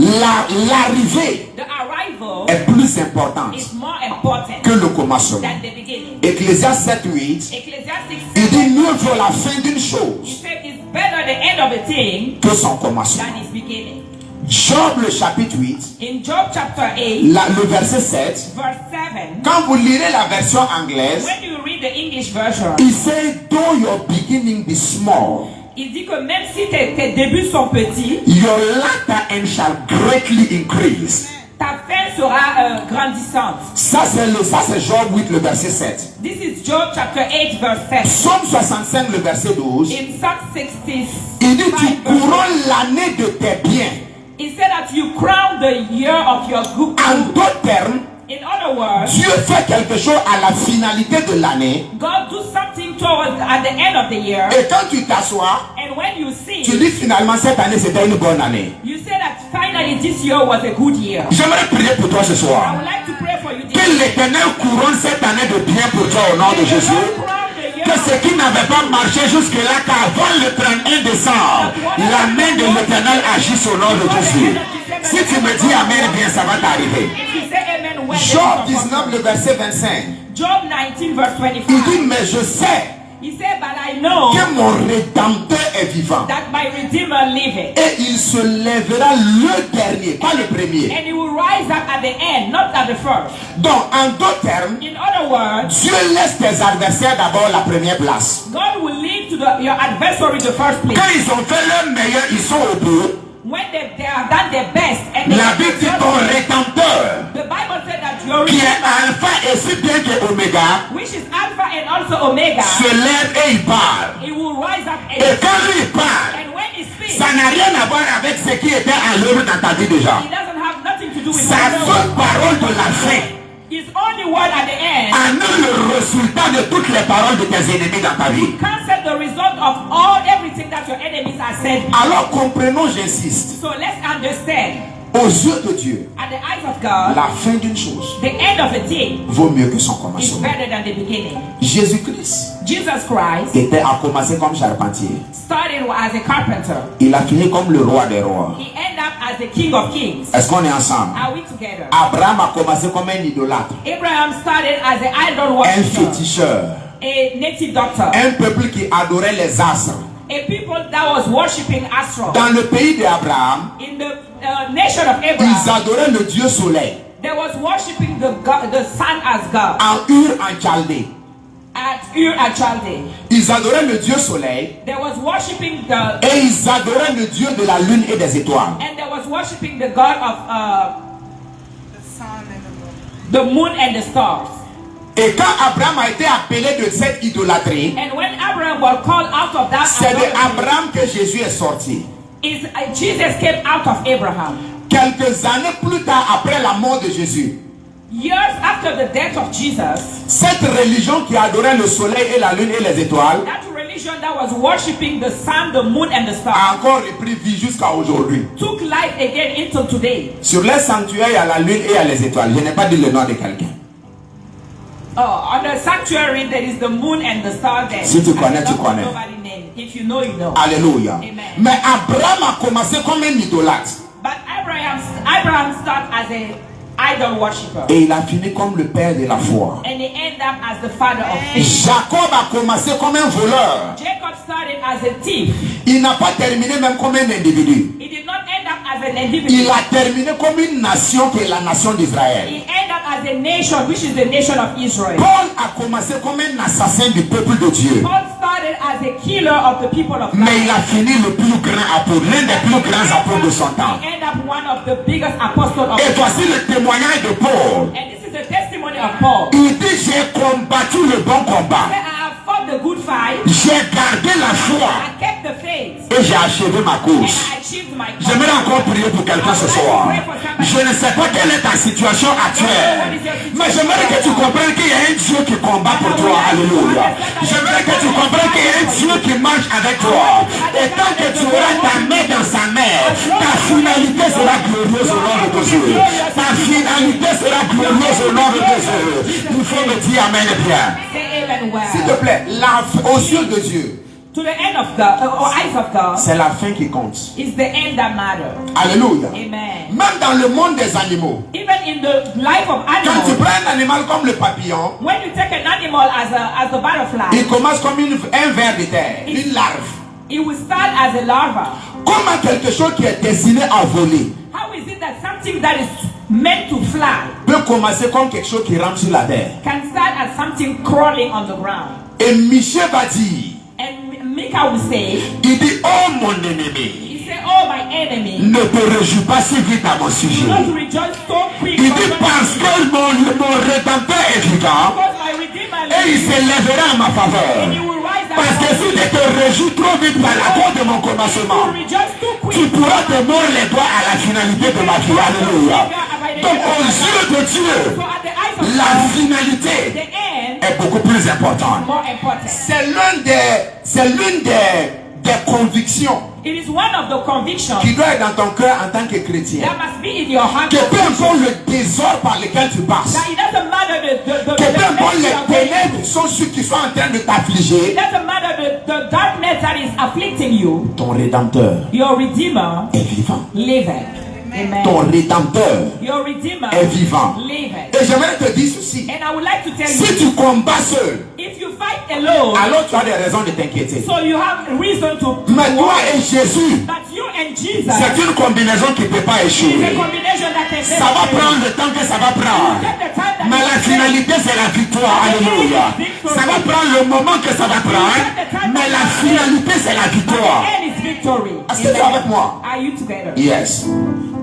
Speaker 2: l'arrivée
Speaker 3: the arrival
Speaker 2: est plus importante
Speaker 3: is more important
Speaker 2: que le commencement.
Speaker 3: than the beginning.
Speaker 2: Ecclésiaste 7:8,
Speaker 3: Ecclesiastes
Speaker 2: il
Speaker 3: 7,
Speaker 2: dit mieux vaut la fin d'une
Speaker 3: he
Speaker 2: chose
Speaker 3: said it's better the end of a thing
Speaker 2: que son commencement.
Speaker 3: than its beginning.
Speaker 2: Job le chapitre 8,
Speaker 3: In Job chapter 8,
Speaker 2: le verset 7,
Speaker 3: verse 7,
Speaker 2: quand vous lirez la version anglaise,
Speaker 3: when you read the English version,
Speaker 2: il dit though your beginning be small,
Speaker 3: il dit que même si tes débuts sont petits,
Speaker 2: your latter end shall greatly increase.
Speaker 3: ta fin sera grandissante.
Speaker 2: Ça c'est Job 8 le verset 7.
Speaker 3: This is Job chapter 8 verse 7.
Speaker 2: Psaume 65 le verset 12,
Speaker 3: In Psalm 65,
Speaker 2: il dit tu couronnes l'année de tes biens.
Speaker 3: he said that you crown the year of your good.
Speaker 2: En d'autres termes,
Speaker 3: In other words,
Speaker 2: Dieu fait quelque chose à la finalité de l'année.
Speaker 3: God do something towards at the end of the year,
Speaker 2: Et quand tu t'assois,
Speaker 3: and when you see,
Speaker 2: tu dis finalement cette année c'était une bonne année.
Speaker 3: you say that finally this year was a good year.
Speaker 2: J'aimerais prier pour toi ce
Speaker 3: I
Speaker 2: soir.
Speaker 3: would like to pray for you.
Speaker 2: Que l'Éternel couronne cette année de bien pour toi au nom de Jésus. Que ce qui n'avait pas marché jusque-là, qu'avant le 31 décembre, la main de l'Éternel agisse au nom de Jésus. Si tu me dis Amen, bien ça va t'arriver.
Speaker 3: If you say amen, when
Speaker 2: Job 19, le verset 25.
Speaker 3: Job 19 verse
Speaker 2: Il dit,
Speaker 3: 25.
Speaker 2: mais je sais
Speaker 3: He said, but I know
Speaker 2: que mon Rédempteur est vivant.
Speaker 3: that my Redeemer liveth,
Speaker 2: Et il se lèvera le dernier, pas le premier.
Speaker 3: and he will rise up at the end, not at the first.
Speaker 2: Donc, en d'autres termes,
Speaker 3: In other words,
Speaker 2: Dieu laisse tes adversaires d'abord la première place.
Speaker 3: God will leave to your adversary the first place.
Speaker 2: Quand ils ont fait leur meilleur, ils sont au bout.
Speaker 3: When they have done their best, and
Speaker 2: La Bible dit ton Rédempteur,
Speaker 3: the Bible said that your
Speaker 2: qui est
Speaker 3: Redeemer,
Speaker 2: alpha et si bien que oméga,
Speaker 3: which is Alpha and also Omega,
Speaker 2: se lève et il parle.
Speaker 3: he will rise up
Speaker 2: Et
Speaker 3: and,
Speaker 2: quand lui il parle,
Speaker 3: and when he speaks,
Speaker 2: ça n'a rien à voir avec ce qui était à l'œuvre dans ta vie déjà.
Speaker 3: it doesn't have nothing to do with
Speaker 2: Sa seule parole de la fin
Speaker 3: his only word at the end.
Speaker 2: annule le résultat de toutes les paroles de tes ennemis dans ta vie.
Speaker 3: Cancel the result of everything that your enemies are said.
Speaker 2: Alors comprenons, j'insiste,
Speaker 3: So let's understand,
Speaker 2: aux yeux de Dieu,
Speaker 3: at the eyes of God,
Speaker 2: la fin d'une chose
Speaker 3: the end of a thing
Speaker 2: vaut mieux que son
Speaker 3: is
Speaker 2: commencement.
Speaker 3: better than the beginning.
Speaker 2: Jésus-Christ
Speaker 3: Jesus Christ
Speaker 2: a commencé comme charpentier.
Speaker 3: started as a carpenter.
Speaker 2: Il a fini comme le roi des rois.
Speaker 3: He ended up as the King of Kings.
Speaker 2: Est-ce qu'on est ensemble?
Speaker 3: Are we together?
Speaker 2: Abraham a commencé comme un idolâtre,
Speaker 3: Abraham started as an idol
Speaker 2: un
Speaker 3: worshiper,
Speaker 2: féticheur,
Speaker 3: a native doctor,
Speaker 2: un peuple qui adorait les astres.
Speaker 3: a people that was worshipping Astro.
Speaker 2: Dans le pays d'Abraham,
Speaker 3: In the nation of
Speaker 2: ils
Speaker 3: Abraham,
Speaker 2: adoraient le dieu soleil.
Speaker 3: they was worshipping the sun as God.
Speaker 2: En Ur, en Chaldée,
Speaker 3: At Ur and Chaldee,
Speaker 2: ils adoraient le dieu soleil
Speaker 3: they was worshipping the
Speaker 2: et ils adoraient le dieu de la lune et des étoiles.
Speaker 3: and they was worshipping the God of the moon and the stars.
Speaker 2: Et quand Abraham a été appelé de cette idolâtrie,
Speaker 3: And when Abraham was called out of that,
Speaker 2: c'est de
Speaker 3: idolatry,
Speaker 2: Abraham que Jésus est sorti.
Speaker 3: Jesus came out of Abraham.
Speaker 2: Quelques années plus tard, après la mort de Jésus,
Speaker 3: Years after the death of Jesus,
Speaker 2: cette religion qui adorait le soleil et la lune et les étoiles
Speaker 3: that religion that was worshipping the sun, the moon, and the
Speaker 2: a
Speaker 3: stars
Speaker 2: encore repris vie jusqu'à aujourd'hui.
Speaker 3: took life again into today.
Speaker 2: Sur les sanctuaires, il y a la lune et il y a les étoiles. Je n'ai pas dit le nom de quelqu'un.
Speaker 3: On the sanctuary, there is the moon and the stars there.
Speaker 2: Si tu connais, tu connais.
Speaker 3: Nobody name. If you know, you know.
Speaker 2: Alléluia.
Speaker 3: Amen.
Speaker 2: Mais Abraham a commencé comme un idolâtre.
Speaker 3: But Abraham started as a idol worshipper,
Speaker 2: Et il a fini comme le père de la foi.
Speaker 3: and he ended up as the father of faith.
Speaker 2: Jacob a commencé comme un voleur.
Speaker 3: Jacob started as a thief.
Speaker 2: Il n'a pas terminé même comme un individu.
Speaker 3: He did not end up as an
Speaker 2: Il
Speaker 3: individual.
Speaker 2: a terminé comme une nation qui est la nation d'Israël.
Speaker 3: He ended up as a nation, which is the nation of Israel.
Speaker 2: Paul a commencé comme un assassin du peuple de Dieu.
Speaker 3: Paul started as a killer of the people of God.
Speaker 2: Mais il a fini le plus grand apôtre, l'un des plus grands apôtres de son temps.
Speaker 3: He ended up one of the biggest apostles of
Speaker 2: Et
Speaker 3: God.
Speaker 2: voici le témoignage de Paul.
Speaker 3: And this is a testimony of Paul.
Speaker 2: Il dit, j'ai combattu le bon combat.
Speaker 3: I have fought the good fight.
Speaker 2: J'ai gardé la foi.
Speaker 3: I kept the faith.
Speaker 2: Et et j'ai achevé ma
Speaker 3: and
Speaker 2: course.
Speaker 3: I achieved my goal.
Speaker 2: J'aimerais encore prier pour quelqu'un ce soir. Je ne sais pas quelle est ta situation actuelle, mais j'aimerais que tu comprennes qu'il y a un Dieu qui combat pour toi. Alléluia. J'aimerais que tu comprennes qu'il y a un Dieu qui marche avec toi. Et tant que tu auras ta main dans sa main, ta finalité sera glorieuse au nom de Dieu. Ta finalité sera glorieuse au nom de Dieu. Il faut me dire amen et bien.
Speaker 3: Say amen well.
Speaker 2: S'il te plaît, aux yeux de Dieu,
Speaker 3: To the end of God, or eyes of God,
Speaker 2: c'est la fin qui compte.
Speaker 3: is the end that matters.
Speaker 2: Alléluia.
Speaker 3: Amen.
Speaker 2: Même dans le monde des animaux,
Speaker 3: Even in the life of
Speaker 2: quand tu
Speaker 3: animals,
Speaker 2: prends un animal comme le papillon,
Speaker 3: when you take an animal as a butterfly,
Speaker 2: il commence comme un ver de terre, une larve.
Speaker 3: it will start as a larva.
Speaker 2: Comment quelque chose qui est destiné à voler
Speaker 3: How is it that something that is meant to fly
Speaker 2: peut commencer comme quelque chose qui rampe sur la terre?
Speaker 3: can start as something crawling on the ground?
Speaker 2: Et Michel va dire,
Speaker 3: And Micah will say,
Speaker 2: il dit, oh mon ennemi,
Speaker 3: he said, oh my enemy,
Speaker 2: ne te réjouis pas si vite à mon sujet.
Speaker 3: do not rejoice so quick,
Speaker 2: Il dit
Speaker 3: concerning
Speaker 2: parce
Speaker 3: me,
Speaker 2: que mon rédempteur est vivant
Speaker 3: because my Redeemer
Speaker 2: et il
Speaker 3: lives,
Speaker 2: s'élèvera en ma faveur.
Speaker 3: and you will rise
Speaker 2: Parce que
Speaker 3: up.
Speaker 2: si tu te réjouis trop vite par la cause de mon
Speaker 3: You
Speaker 2: commencement,
Speaker 3: will rejoice too
Speaker 2: tu
Speaker 3: quick.
Speaker 2: pourras te mordre les doigts à la finalité de ma vie. Alléluia. Donc aux yeux de Dieu,
Speaker 3: So at the eyes of
Speaker 2: la
Speaker 3: God,
Speaker 2: finalité
Speaker 3: the end
Speaker 2: est beaucoup plus
Speaker 3: is
Speaker 2: importante.
Speaker 3: more important.
Speaker 2: C'est l'une des convictions
Speaker 3: It is one of the convictions
Speaker 2: qui doit être dans ton cœur en tant que chrétien.
Speaker 3: that must be in your heart.
Speaker 2: Que peu importe le désordre par lequel tu passes,
Speaker 3: That it doesn't matter the
Speaker 2: que peu importe
Speaker 3: mess you
Speaker 2: les
Speaker 3: are going
Speaker 2: ténèbres
Speaker 3: through.
Speaker 2: sont ceux qui sont en train de t'affliger,
Speaker 3: It doesn't matter the darkness that is afflicting you.
Speaker 2: ton rédempteur
Speaker 3: Your Redeemer
Speaker 2: est vivant.
Speaker 3: liveth. Amen.
Speaker 2: Ton rédempteur
Speaker 3: Your Redeemer
Speaker 2: est vivant.
Speaker 3: liveth.
Speaker 2: Et j'aimerais te dire ceci.
Speaker 3: And I would like to tell
Speaker 2: Si
Speaker 3: you,
Speaker 2: tu combats seul,
Speaker 3: if you fight alone,
Speaker 2: alors tu as des raisons de t'inquiéter.
Speaker 3: so you have reason to
Speaker 2: Mais toi
Speaker 3: worry.
Speaker 2: et Jésus,
Speaker 3: But you and Jesus,
Speaker 2: c'est une combinaison qui ne peut pas
Speaker 3: is a
Speaker 2: échouer.
Speaker 3: combination that can
Speaker 2: Ça va prendre le temps que ça va prendre.
Speaker 3: take the time that
Speaker 2: Mais la
Speaker 3: it takes.
Speaker 2: finalité, c'est la victoire. Alléluia. Ça va prendre le moment que ça va prendre. Mais la finalité, c'est la
Speaker 3: But
Speaker 2: victoire.
Speaker 3: the end is victory.
Speaker 2: Est-ce que tu es avec moi?
Speaker 3: Are you together?
Speaker 2: Yes.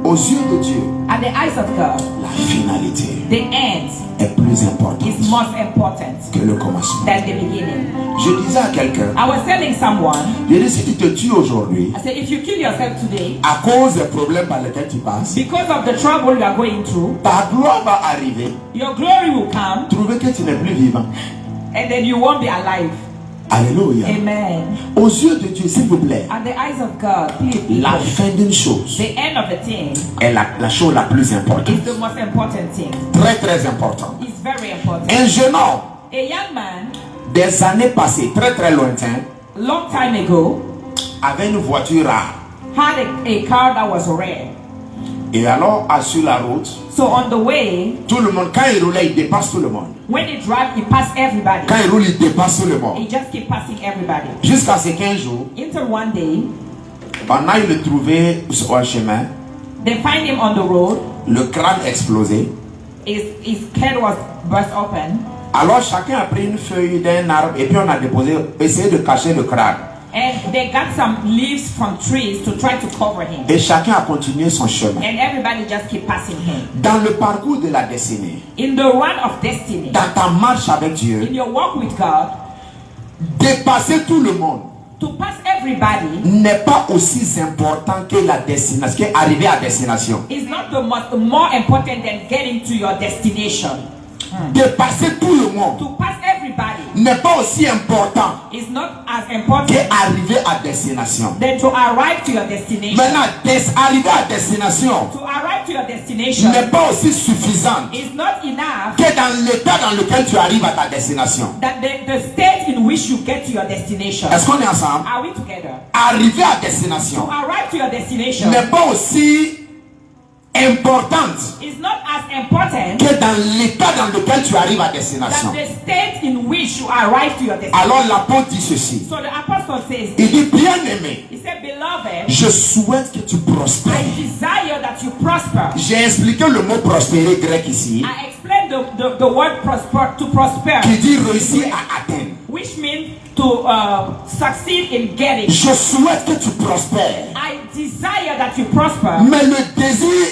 Speaker 2: Aux yeux de Dieu,
Speaker 3: At the eyes of God,
Speaker 2: la finalité
Speaker 3: the end
Speaker 2: est plus importante
Speaker 3: is most important
Speaker 2: que le commencement.
Speaker 3: than the beginning.
Speaker 2: Je disais à quelqu'un,
Speaker 3: I was telling someone,
Speaker 2: je dis si tu te tues aujourd'hui
Speaker 3: I said, if you kill yourself today
Speaker 2: à cause des problèmes par lesquels tu passes,
Speaker 3: because of the trouble you are going through,
Speaker 2: ta gloire va arriver,
Speaker 3: your glory will come,
Speaker 2: trouver que tu n'es plus vivant.
Speaker 3: and then you won't be alive.
Speaker 2: Alléluia.
Speaker 3: Amen.
Speaker 2: Aux yeux de Dieu, s'il vous plaît,
Speaker 3: At the eyes of God, please,
Speaker 2: la
Speaker 3: people,
Speaker 2: fin d'une chose
Speaker 3: the end of the thing
Speaker 2: est la chose la plus importante.
Speaker 3: is the most important thing.
Speaker 2: Très très importante.
Speaker 3: It's very important.
Speaker 2: Un jeune homme,
Speaker 3: A young man,
Speaker 2: des années passées, très très lointain,
Speaker 3: long time ago,
Speaker 2: avait une voiture rare.
Speaker 3: had a car that was rare.
Speaker 2: Et alors, sur la route,
Speaker 3: So on the way,
Speaker 2: tout le monde, quand il roulait, il dépasse tout le monde.
Speaker 3: when he drive, he pass everybody.
Speaker 2: Quand il roule, il dépasse tout le monde.
Speaker 3: He just keep passing everybody.
Speaker 2: Jusqu'à ces 15 jours,
Speaker 3: Until one day,
Speaker 2: on a eu le trouvé sur un chemin,
Speaker 3: they find him on the road.
Speaker 2: le crâne explosé.
Speaker 3: His head was burst open.
Speaker 2: Alors chacun a pris une feuille d'un arbre et puis on a déposé, essayé de cacher le crâne.
Speaker 3: And they got some leaves from trees to try to cover him.
Speaker 2: Et chacun a continué son chemin.
Speaker 3: And everybody just keep passing him.
Speaker 2: Dans le parcours de la destinée,
Speaker 3: In the run of destiny,
Speaker 2: dans ta marche avec
Speaker 3: in
Speaker 2: Dieu,
Speaker 3: your walk with God,
Speaker 2: dépasser tout le monde
Speaker 3: to pass everybody
Speaker 2: n'est pas aussi important que la destination, qu'arriver à destination.
Speaker 3: is not the more important than getting to your destination.
Speaker 2: Dépasser tout le monde
Speaker 3: To pass everybody
Speaker 2: n'est pas aussi important
Speaker 3: is not as important
Speaker 2: qu'arriver à destination.
Speaker 3: than to arrive to your destination.
Speaker 2: Maintenant, arriver à destination
Speaker 3: To arrive to your destination
Speaker 2: n'est pas aussi suffisant
Speaker 3: is not enough
Speaker 2: que dans l'état dans lequel tu arrives à ta destination.
Speaker 3: that the state in which you get to your destination.
Speaker 2: Est-ce qu'on est ensemble?
Speaker 3: Are we together?
Speaker 2: Arriver à
Speaker 3: To
Speaker 2: destination
Speaker 3: arrive to your destination
Speaker 2: n'est pas aussi importante
Speaker 3: is not as important
Speaker 2: que dans l'état dans lequel tu arrives à destination.
Speaker 3: than the state in which you arrive to your destination.
Speaker 2: Alors l'apôtre dit ceci.
Speaker 3: So the apostle says,
Speaker 2: Il dit, bien-aimé,
Speaker 3: he said, beloved,
Speaker 2: je souhaite que tu prospères.
Speaker 3: I desire that you prosper.
Speaker 2: J'ai expliqué le mot prospérer grec ici,
Speaker 3: I explained the word prosper, to prosper,
Speaker 2: qui dit réussir à atteindre.
Speaker 3: which means to succeed in getting.
Speaker 2: Je souhaite que tu prospères.
Speaker 3: I desire that you prosper.
Speaker 2: Mais le désir,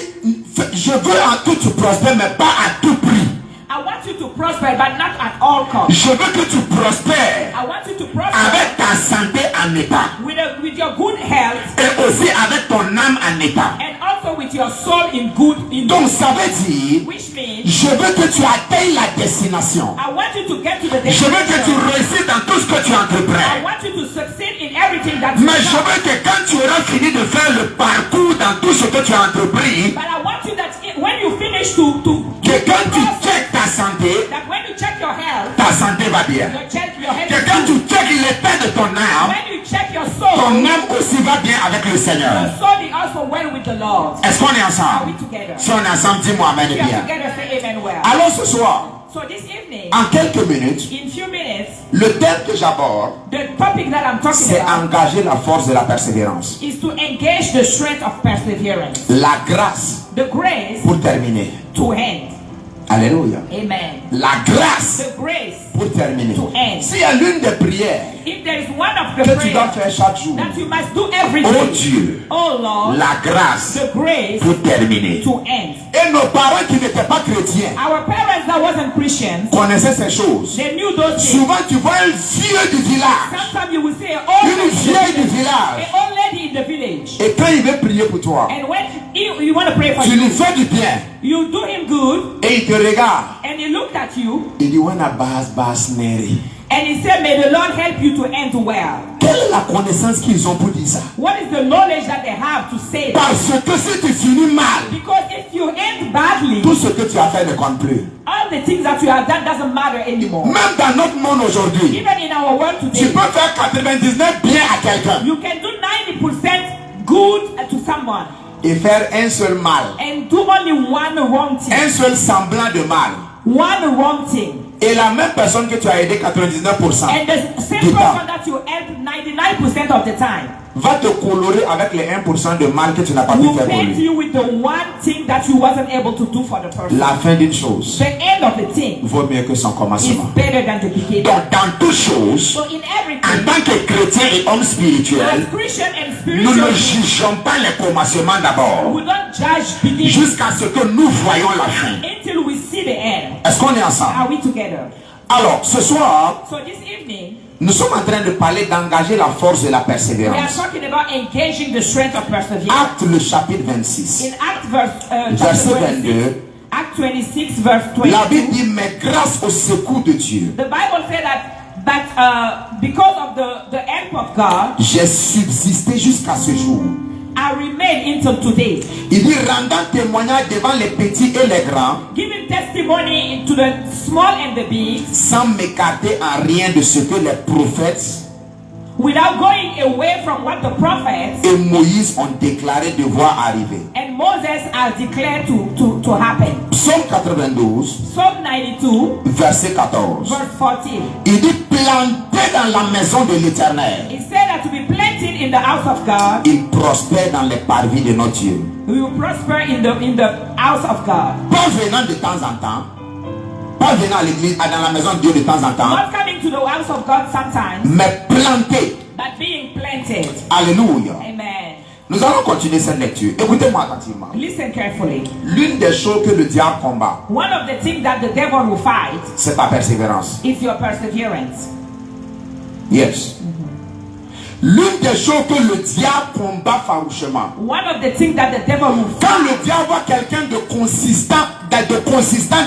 Speaker 2: je veux en que tu prospères, mais pas à tout prix.
Speaker 3: I want you to prosper, but not at all costs.
Speaker 2: Je veux que tu prospères
Speaker 3: I want you to prosper
Speaker 2: avec ta santé en état.
Speaker 3: with with your good health,
Speaker 2: et aussi avec ton âme en état.
Speaker 3: and also with your soul in good.
Speaker 2: Donc ça veut dire,
Speaker 3: Which means
Speaker 2: je veux que tu atteignes la destination.
Speaker 3: I want you to get to the
Speaker 2: Je veux que tu
Speaker 3: destination.
Speaker 2: réussisses dans tout ce que tu
Speaker 3: I
Speaker 2: entreprends.
Speaker 3: want you to succeed in everything that you
Speaker 2: Mais je
Speaker 3: do.
Speaker 2: veux que quand tu auras fini de faire le parcours dans tout ce que tu as entrepris,
Speaker 3: But I want you that when you finish to
Speaker 2: que quand tu checkes ta santé,
Speaker 3: that when you check your health,
Speaker 2: ta santé va bien.
Speaker 3: your health
Speaker 2: Que
Speaker 3: is
Speaker 2: quand
Speaker 3: good.
Speaker 2: tu checkes l'état de ton âme,
Speaker 3: When you check your
Speaker 2: ton
Speaker 3: soul,
Speaker 2: âme aussi va bien avec le
Speaker 3: your
Speaker 2: Seigneur.
Speaker 3: soul is also well with the Lord.
Speaker 2: Est-ce qu'on est
Speaker 3: Are
Speaker 2: ensemble?
Speaker 3: we together?
Speaker 2: Si on est ensemble, dis-moi Amen
Speaker 3: We
Speaker 2: et
Speaker 3: are
Speaker 2: bien.
Speaker 3: together, say amen well.
Speaker 2: Alors ce soir,
Speaker 3: So this evening,
Speaker 2: en quelques minutes,
Speaker 3: in few minutes,
Speaker 2: le thème que j'aborde,
Speaker 3: the topic that I'm talking
Speaker 2: c'est
Speaker 3: about
Speaker 2: engager la force de la persévérance.
Speaker 3: is to engage the strength of perseverance,
Speaker 2: La grâce
Speaker 3: the grace
Speaker 2: pour terminer.
Speaker 3: to end.
Speaker 2: Alléluia.
Speaker 3: Amen.
Speaker 2: La grâce
Speaker 3: The grace
Speaker 2: pour terminer.
Speaker 3: to end.
Speaker 2: S'il y a l'une des prières
Speaker 3: If there is one of the
Speaker 2: que tu dois
Speaker 3: prayers
Speaker 2: faire chaque jour,
Speaker 3: that you must do every
Speaker 2: oh
Speaker 3: day,
Speaker 2: Dieu,
Speaker 3: oh Lord,
Speaker 2: la grâce
Speaker 3: the grace
Speaker 2: pour terminer.
Speaker 3: to end.
Speaker 2: Et nos parents qui n'étaient pas chrétiens
Speaker 3: Our parents that wasn't Christians,
Speaker 2: connaissaient ces choses.
Speaker 3: they knew those things.
Speaker 2: Souvent tu vois un vieux du village,
Speaker 3: Sometimes you will see an old
Speaker 2: une vieille du
Speaker 3: lady,
Speaker 2: village,
Speaker 3: an old lady in the village,
Speaker 2: et quand il veut prier pour toi,
Speaker 3: and when you want to pray for
Speaker 2: tu
Speaker 3: you,
Speaker 2: lui fais du bien
Speaker 3: you do him good,
Speaker 2: et il te regarde.
Speaker 3: and he looked at you,
Speaker 2: Il dit Wana bas neri.
Speaker 3: and he said, "May the Lord help you to end well."
Speaker 2: Quelle est la connaissance qu'ils ont pour dire ça?
Speaker 3: What is the knowledge that they have to say that?
Speaker 2: Parce que si tu finis mal,
Speaker 3: Because if you end badly,
Speaker 2: tout ce que tu as fait ne compte plus.
Speaker 3: all the things that you have done doesn't matter anymore.
Speaker 2: Même dans notre monde aujourd'hui,
Speaker 3: Even in our world
Speaker 2: tu
Speaker 3: today,
Speaker 2: peux faire 99 bien à quelqu'un
Speaker 3: you can do 90% good to someone
Speaker 2: et faire un seul mal,
Speaker 3: and do only one wrong thing.
Speaker 2: un seul semblant de mal.
Speaker 3: One wrong thing.
Speaker 2: Et la même personne que tu as aidé 99%
Speaker 3: And the same
Speaker 2: du temps
Speaker 3: person that you help 99% of the time
Speaker 2: va te colorer avec les 1% de mal que tu n'as pas pu
Speaker 3: will
Speaker 2: faire pour
Speaker 3: paint
Speaker 2: lui.
Speaker 3: you with the one thing that you wasn't able to do for the person.
Speaker 2: La fin d'une chose
Speaker 3: The end of the thing
Speaker 2: vaut mieux que son
Speaker 3: is
Speaker 2: commencement.
Speaker 3: better than the beginning.
Speaker 2: Donc dans toute chose,
Speaker 3: So in
Speaker 2: en
Speaker 3: everything,
Speaker 2: tant que chrétien et homme spirituel,
Speaker 3: as Christian and
Speaker 2: nous ne
Speaker 3: spiritual,
Speaker 2: jugeons pas les commencements d'abord,
Speaker 3: we don't judge beginning
Speaker 2: jusqu'à ce que nous voyons la fin.
Speaker 3: until we see the end.
Speaker 2: Est-ce qu'on est ensemble?
Speaker 3: Are we together?
Speaker 2: Alors, ce soir,
Speaker 3: So this evening,
Speaker 2: nous sommes en train de parler d'engager la force de la
Speaker 3: we are
Speaker 2: persévérance.
Speaker 3: talking about engaging the strength of perseverance.
Speaker 2: Acte le chapitre 26,
Speaker 3: In Acts chapter
Speaker 2: verset
Speaker 3: 26,
Speaker 2: 22,
Speaker 3: Act 26 verse
Speaker 2: la
Speaker 3: 22,
Speaker 2: Bible dit, mais grâce au secours de Dieu,
Speaker 3: the Bible said that because of the help of God,
Speaker 2: j'ai subsisté jusqu'à ce jour.
Speaker 3: I remain until today,
Speaker 2: Il dit, rendant témoignage devant les petits et les grands,
Speaker 3: giving testimony to the small and the big,
Speaker 2: sans m'écarter en rien de ce que les prophètes
Speaker 3: without going away from what the prophets
Speaker 2: et Moïse ont déclaré devoir arriver.
Speaker 3: and Moses has declared to happen.
Speaker 2: Psaume 92,
Speaker 3: Psalm 92,
Speaker 2: verset 14.
Speaker 3: verse 14.
Speaker 2: Il dit, planté dans la maison de l'Éternel,
Speaker 3: It said that to be planted in the house of God,
Speaker 2: il prospère dans les parvis de notre Dieu.
Speaker 3: we will prosper in the house of God.
Speaker 2: Pas venant de temps en temps, pas venant à l'église, dans la maison de Dieu de temps en temps,
Speaker 3: Not coming to the house of God sometimes,
Speaker 2: mais planté.
Speaker 3: but being planted.
Speaker 2: Alléluia.
Speaker 3: Amen.
Speaker 2: Nous allons continuer cette lecture. Écoutez-moi attentivement.
Speaker 3: Listen carefully.
Speaker 2: L'une des choses que le diable combat,
Speaker 3: One of the things that the devil will fight
Speaker 2: c'est ta persévérance.
Speaker 3: is your perseverance.
Speaker 2: Yes. L'une des choses que le diable combat farouchement.
Speaker 3: One of the things that the devil will
Speaker 2: Quand
Speaker 3: fight,
Speaker 2: le diable voit quelqu'un de consistant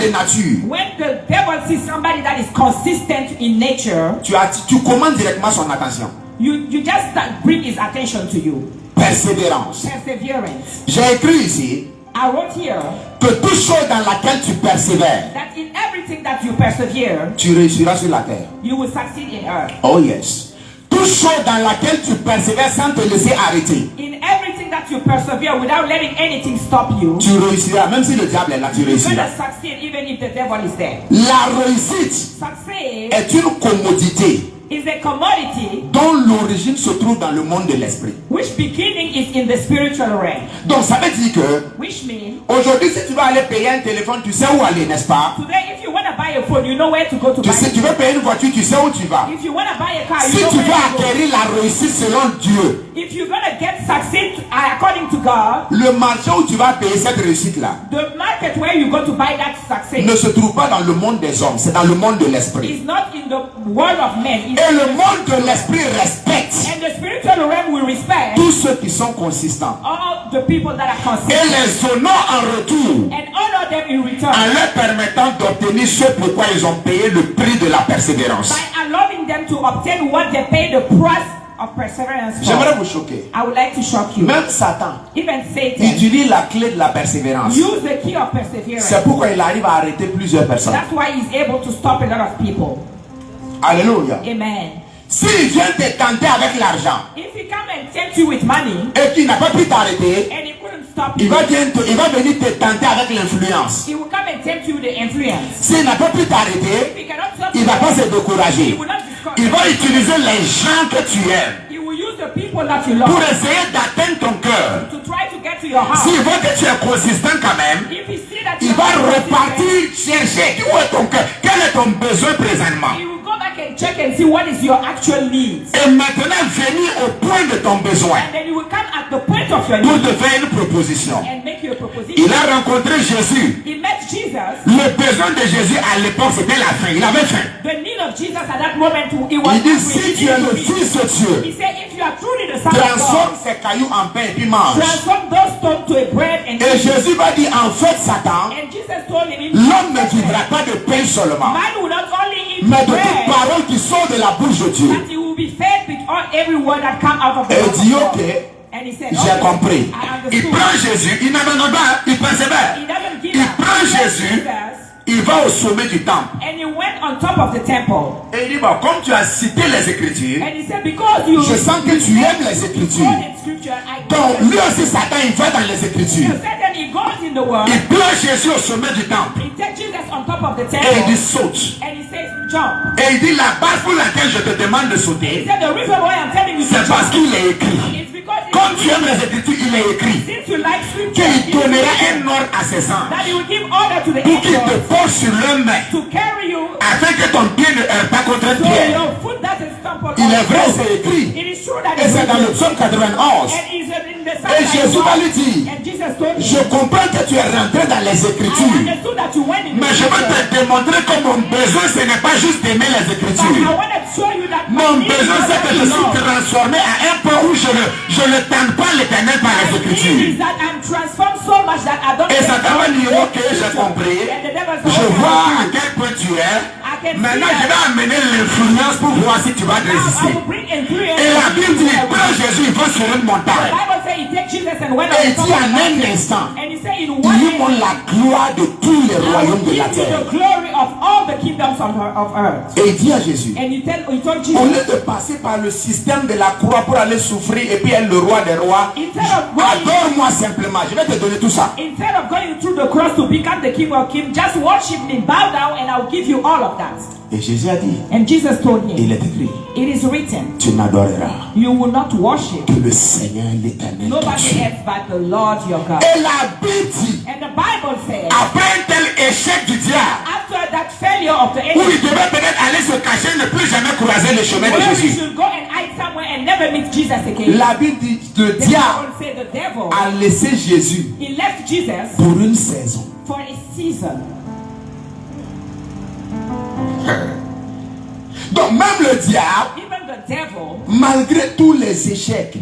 Speaker 2: de nature,
Speaker 3: when the devil sees somebody that is consistent in nature,
Speaker 2: tu commandes directement son attention.
Speaker 3: you just bring his attention to you.
Speaker 2: Persévérance.
Speaker 3: Perseverance.
Speaker 2: J'ai écrit ici
Speaker 3: I wrote here
Speaker 2: que toute chose dans laquelle tu persévères,
Speaker 3: that in everything that you persevere,
Speaker 2: tu réussiras sur la terre.
Speaker 3: you will succeed in earth.
Speaker 2: Oh yes. Toute chose dans laquelle tu persévères sans te laisser arrêter,
Speaker 3: In everything that you persevere without letting anything stop you,
Speaker 2: tu réussiras. Même si le diable est là, tu
Speaker 3: you're going
Speaker 2: réussiras.
Speaker 3: to succeed even if the devil is there.
Speaker 2: La réussite
Speaker 3: Succeed
Speaker 2: est une commodité
Speaker 3: is a commodity
Speaker 2: dont l'origine se trouve dans le monde de l'esprit.
Speaker 3: which beginning is in the spiritual realm.
Speaker 2: Donc ça veut dire que
Speaker 3: Which means
Speaker 2: aujourd'hui, si tu vas aller payer un téléphone, tu sais où aller, n'est-ce pas?
Speaker 3: today if you want to buy buy a phone, you know where to go to
Speaker 2: Tu
Speaker 3: buy
Speaker 2: sais,
Speaker 3: it.
Speaker 2: tu veux payer une voiture, tu sais où tu vas.
Speaker 3: If you want to buy a car,
Speaker 2: Si
Speaker 3: you know
Speaker 2: tu veux
Speaker 3: where to go.
Speaker 2: acquérir la réussite selon Dieu,
Speaker 3: If you're going to get succeed according to God,
Speaker 2: le marché où tu vas payer cette réussite-là
Speaker 3: the market where you go to buy that success
Speaker 2: ne se trouve pas dans le monde des hommes, c'est dans le monde de l'esprit.
Speaker 3: is not in the world of men. It's
Speaker 2: Et le monde de l'esprit respecte
Speaker 3: and the spiritual realm will respect
Speaker 2: tous ceux qui sont consistants
Speaker 3: all the people that are
Speaker 2: et
Speaker 3: consistent
Speaker 2: les honore en retour
Speaker 3: and honor them in return
Speaker 2: en leur permettant d'obtenir ce pourquoi ils ont payé le prix de la persévérance.
Speaker 3: by allowing them to obtain what they pay the price of perseverance
Speaker 2: J'aimerais
Speaker 3: for.
Speaker 2: vous choquer.
Speaker 3: I would like to shock you.
Speaker 2: Même Satan
Speaker 3: Even Satan
Speaker 2: utilise la clé de la persévérance.
Speaker 3: use the key of perseverance.
Speaker 2: C'est pourquoi il arrive à arrêter plusieurs personnes.
Speaker 3: That's why he's able to stop a lot of people.
Speaker 2: Alléluia.
Speaker 3: Amen.
Speaker 2: S'il vient te tenter avec l'argent
Speaker 3: If he come and tempt you with money
Speaker 2: et qu'il n'a pas pu t'arrêter,
Speaker 3: and he couldn't stop
Speaker 2: il
Speaker 3: you,
Speaker 2: va venir te tenter avec l'influence.
Speaker 3: he will come and tempt you with the influence.
Speaker 2: S'il n'a pas pu
Speaker 3: If
Speaker 2: t'arrêter,
Speaker 3: he cannot stop
Speaker 2: il
Speaker 3: you,
Speaker 2: ne va pas se
Speaker 3: he
Speaker 2: décourager.
Speaker 3: will not discourage.
Speaker 2: Il va utiliser les gens que tu aimes
Speaker 3: He will use the people that you
Speaker 2: pour
Speaker 3: love
Speaker 2: essayer d'atteindre ton cœur.
Speaker 3: to try to get to your heart.
Speaker 2: S'il voit que tu es consistant quand même,
Speaker 3: If he see that
Speaker 2: il
Speaker 3: you
Speaker 2: va
Speaker 3: are consistent,
Speaker 2: repartir chercher où est ton cœur, quel est ton besoin présentement.
Speaker 3: he will go back and check and see what is your actual needs.
Speaker 2: Et maintenant venir au point de ton besoin
Speaker 3: And then he will come at the point of your
Speaker 2: pour
Speaker 3: need
Speaker 2: te faire une proposition.
Speaker 3: and make you a proposition.
Speaker 2: Il a rencontré Jésus.
Speaker 3: He met Jesus.
Speaker 2: Le besoin de Jésus à l'époque c'était la faim. Il avait faim.
Speaker 3: The need of Jesus at that moment, he was
Speaker 2: Il dit
Speaker 3: hungry.
Speaker 2: si tu es le Fils de Dieu,
Speaker 3: He said, if you are truly the Son of
Speaker 2: transforme
Speaker 3: God,
Speaker 2: ces cailloux en pain et puis mange.
Speaker 3: transform those stones to a bread and
Speaker 2: Et
Speaker 3: eat.
Speaker 2: Jésus va dire en fait Satan,
Speaker 3: And Jesus told him,
Speaker 2: l'homme ne vivra pas de pain seulement,
Speaker 3: man will not only eat
Speaker 2: mais de toute
Speaker 3: bread,
Speaker 2: parole qui sort de la bouche de Dieu.
Speaker 3: but he will be fed with all every word that come out of the
Speaker 2: Et il
Speaker 3: mouth
Speaker 2: dit
Speaker 3: of God.
Speaker 2: ok,
Speaker 3: And he said,
Speaker 2: j'ai
Speaker 3: okay,
Speaker 2: compris.
Speaker 3: I
Speaker 2: Il
Speaker 3: understood.
Speaker 2: prend Jésus, il n'abandonne pas, il persévère.
Speaker 3: He doesn't give
Speaker 2: Il
Speaker 3: up.
Speaker 2: prend
Speaker 3: He takes
Speaker 2: Jésus,
Speaker 3: Jesus,
Speaker 2: il va au sommet du temple.
Speaker 3: and he went on top of the temple.
Speaker 2: Et il dit bon, comme tu as cité les Écritures,
Speaker 3: And he said, because you
Speaker 2: je sens que tu aimes les
Speaker 3: quote
Speaker 2: Écritures.
Speaker 3: in scripture, I
Speaker 2: Donc lui aussi Satan il va dans les Écritures.
Speaker 3: Satan, he goes in the word.
Speaker 2: Il plonge Jésus au sommet du temple.
Speaker 3: He takes Jesus on top of the
Speaker 2: Et il
Speaker 3: temple.
Speaker 2: dit saute.
Speaker 3: And he says, jump.
Speaker 2: Et il dit la base pour laquelle je te demande de
Speaker 3: He
Speaker 2: sauter,
Speaker 3: said, the reason why I'm telling you to
Speaker 2: c'est parce
Speaker 3: jump
Speaker 2: qu'il est écrit.
Speaker 3: is because
Speaker 2: Comme tu
Speaker 3: it's
Speaker 2: aimes les Écritures, il est écrit
Speaker 3: since you like scripture,
Speaker 2: qu'il
Speaker 3: it is
Speaker 2: donnera
Speaker 3: written
Speaker 2: un ordre à ses anges
Speaker 3: that he will give order to the
Speaker 2: pour qu'ils te
Speaker 3: angels
Speaker 2: portent sur leurs mains
Speaker 3: to carry you
Speaker 2: afin que ton pied ne heurte pas contre une
Speaker 3: so
Speaker 2: pierre.
Speaker 3: your foot doesn't stumble
Speaker 2: Il est vrai,
Speaker 3: on
Speaker 2: c'est écrit.
Speaker 3: It is true that
Speaker 2: Et
Speaker 3: it's
Speaker 2: c'est dans le
Speaker 3: written.
Speaker 2: psaume 91.
Speaker 3: And it's in the
Speaker 2: Et Jésus va lui dire,
Speaker 3: And Jesus told him,
Speaker 2: je comprends que tu es rentré dans les
Speaker 3: I
Speaker 2: Écritures.
Speaker 3: understood that you went in the
Speaker 2: Mais je veux
Speaker 3: scripture,
Speaker 2: te démontrer que mon besoin, ce n'est pas juste d'aimer les
Speaker 3: but I
Speaker 2: Écritures.
Speaker 3: want to show you that
Speaker 2: Mon
Speaker 3: my need is
Speaker 2: besoin,
Speaker 3: not
Speaker 2: c'est que
Speaker 3: that
Speaker 2: je
Speaker 3: you
Speaker 2: suis
Speaker 3: love.
Speaker 2: transformé à un point où je ne tente pas l'éternel par les
Speaker 3: My need
Speaker 2: Écritures.
Speaker 3: is that I'm transformed so much that I don't
Speaker 2: Et
Speaker 3: get
Speaker 2: Satan va
Speaker 3: down
Speaker 2: dire,
Speaker 3: to
Speaker 2: ok, j'ai compris.
Speaker 3: And the devil
Speaker 2: Je
Speaker 3: said,
Speaker 2: vois à
Speaker 3: okay,
Speaker 2: quel point tu es.
Speaker 3: I can see
Speaker 2: Maintenant, je
Speaker 3: that.
Speaker 2: vais amener l'influence pour voir si tu vas
Speaker 3: Now I
Speaker 2: résister.
Speaker 3: will bring influence.
Speaker 2: Et la Bible dit,
Speaker 3: The
Speaker 2: prends Jésus, il va sur une montagne.
Speaker 3: Bible says he takes Jesus and went
Speaker 2: Et il
Speaker 3: on top
Speaker 2: dit
Speaker 3: of
Speaker 2: en
Speaker 3: the
Speaker 2: un
Speaker 3: mountain.
Speaker 2: instant,
Speaker 3: And he said in
Speaker 2: il
Speaker 3: one
Speaker 2: lui montre
Speaker 3: minute,
Speaker 2: la gloire de tous les
Speaker 3: I will
Speaker 2: royaumes de
Speaker 3: give
Speaker 2: la
Speaker 3: you
Speaker 2: terre.
Speaker 3: the glory of all the kingdoms of earth.
Speaker 2: Et il dit à Jésus,
Speaker 3: And he told
Speaker 2: au
Speaker 3: Jesus,
Speaker 2: lieu de passer par le système de la croix pour aller souffrir et puis être le roi des rois, adore-moi simplement, je vais te donner tout ça.
Speaker 3: instead of going through the cross to become the king of kings, just worship me, bow down, and I'll give you all of that.
Speaker 2: Et Jésus a dit,
Speaker 3: And Jesus told
Speaker 2: il
Speaker 3: him,
Speaker 2: est écrit,
Speaker 3: it is written,
Speaker 2: tu n'adoreras
Speaker 3: you will not worship
Speaker 2: que le Seigneur l'Éternel. ton
Speaker 3: nobody
Speaker 2: Dieu.
Speaker 3: else but the Lord your God.
Speaker 2: Et la Bible dit,
Speaker 3: And the Bible says,
Speaker 2: après un tel échec du diable,
Speaker 3: after that failure of the
Speaker 2: où
Speaker 3: enemy,
Speaker 2: il devait peut-être aller se cacher, ne plus jamais croiser le chemin de
Speaker 3: where we
Speaker 2: Jésus.
Speaker 3: should go and hide somewhere and never meet Jesus again.
Speaker 2: La Bible dit, le
Speaker 3: The
Speaker 2: diable
Speaker 3: Bible said the devil,
Speaker 2: a laissé Jésus
Speaker 3: he left Jesus
Speaker 2: pour une saison.
Speaker 3: for a season.
Speaker 2: Donc même le diable,
Speaker 3: Even the devil,
Speaker 2: malgré tous les échecs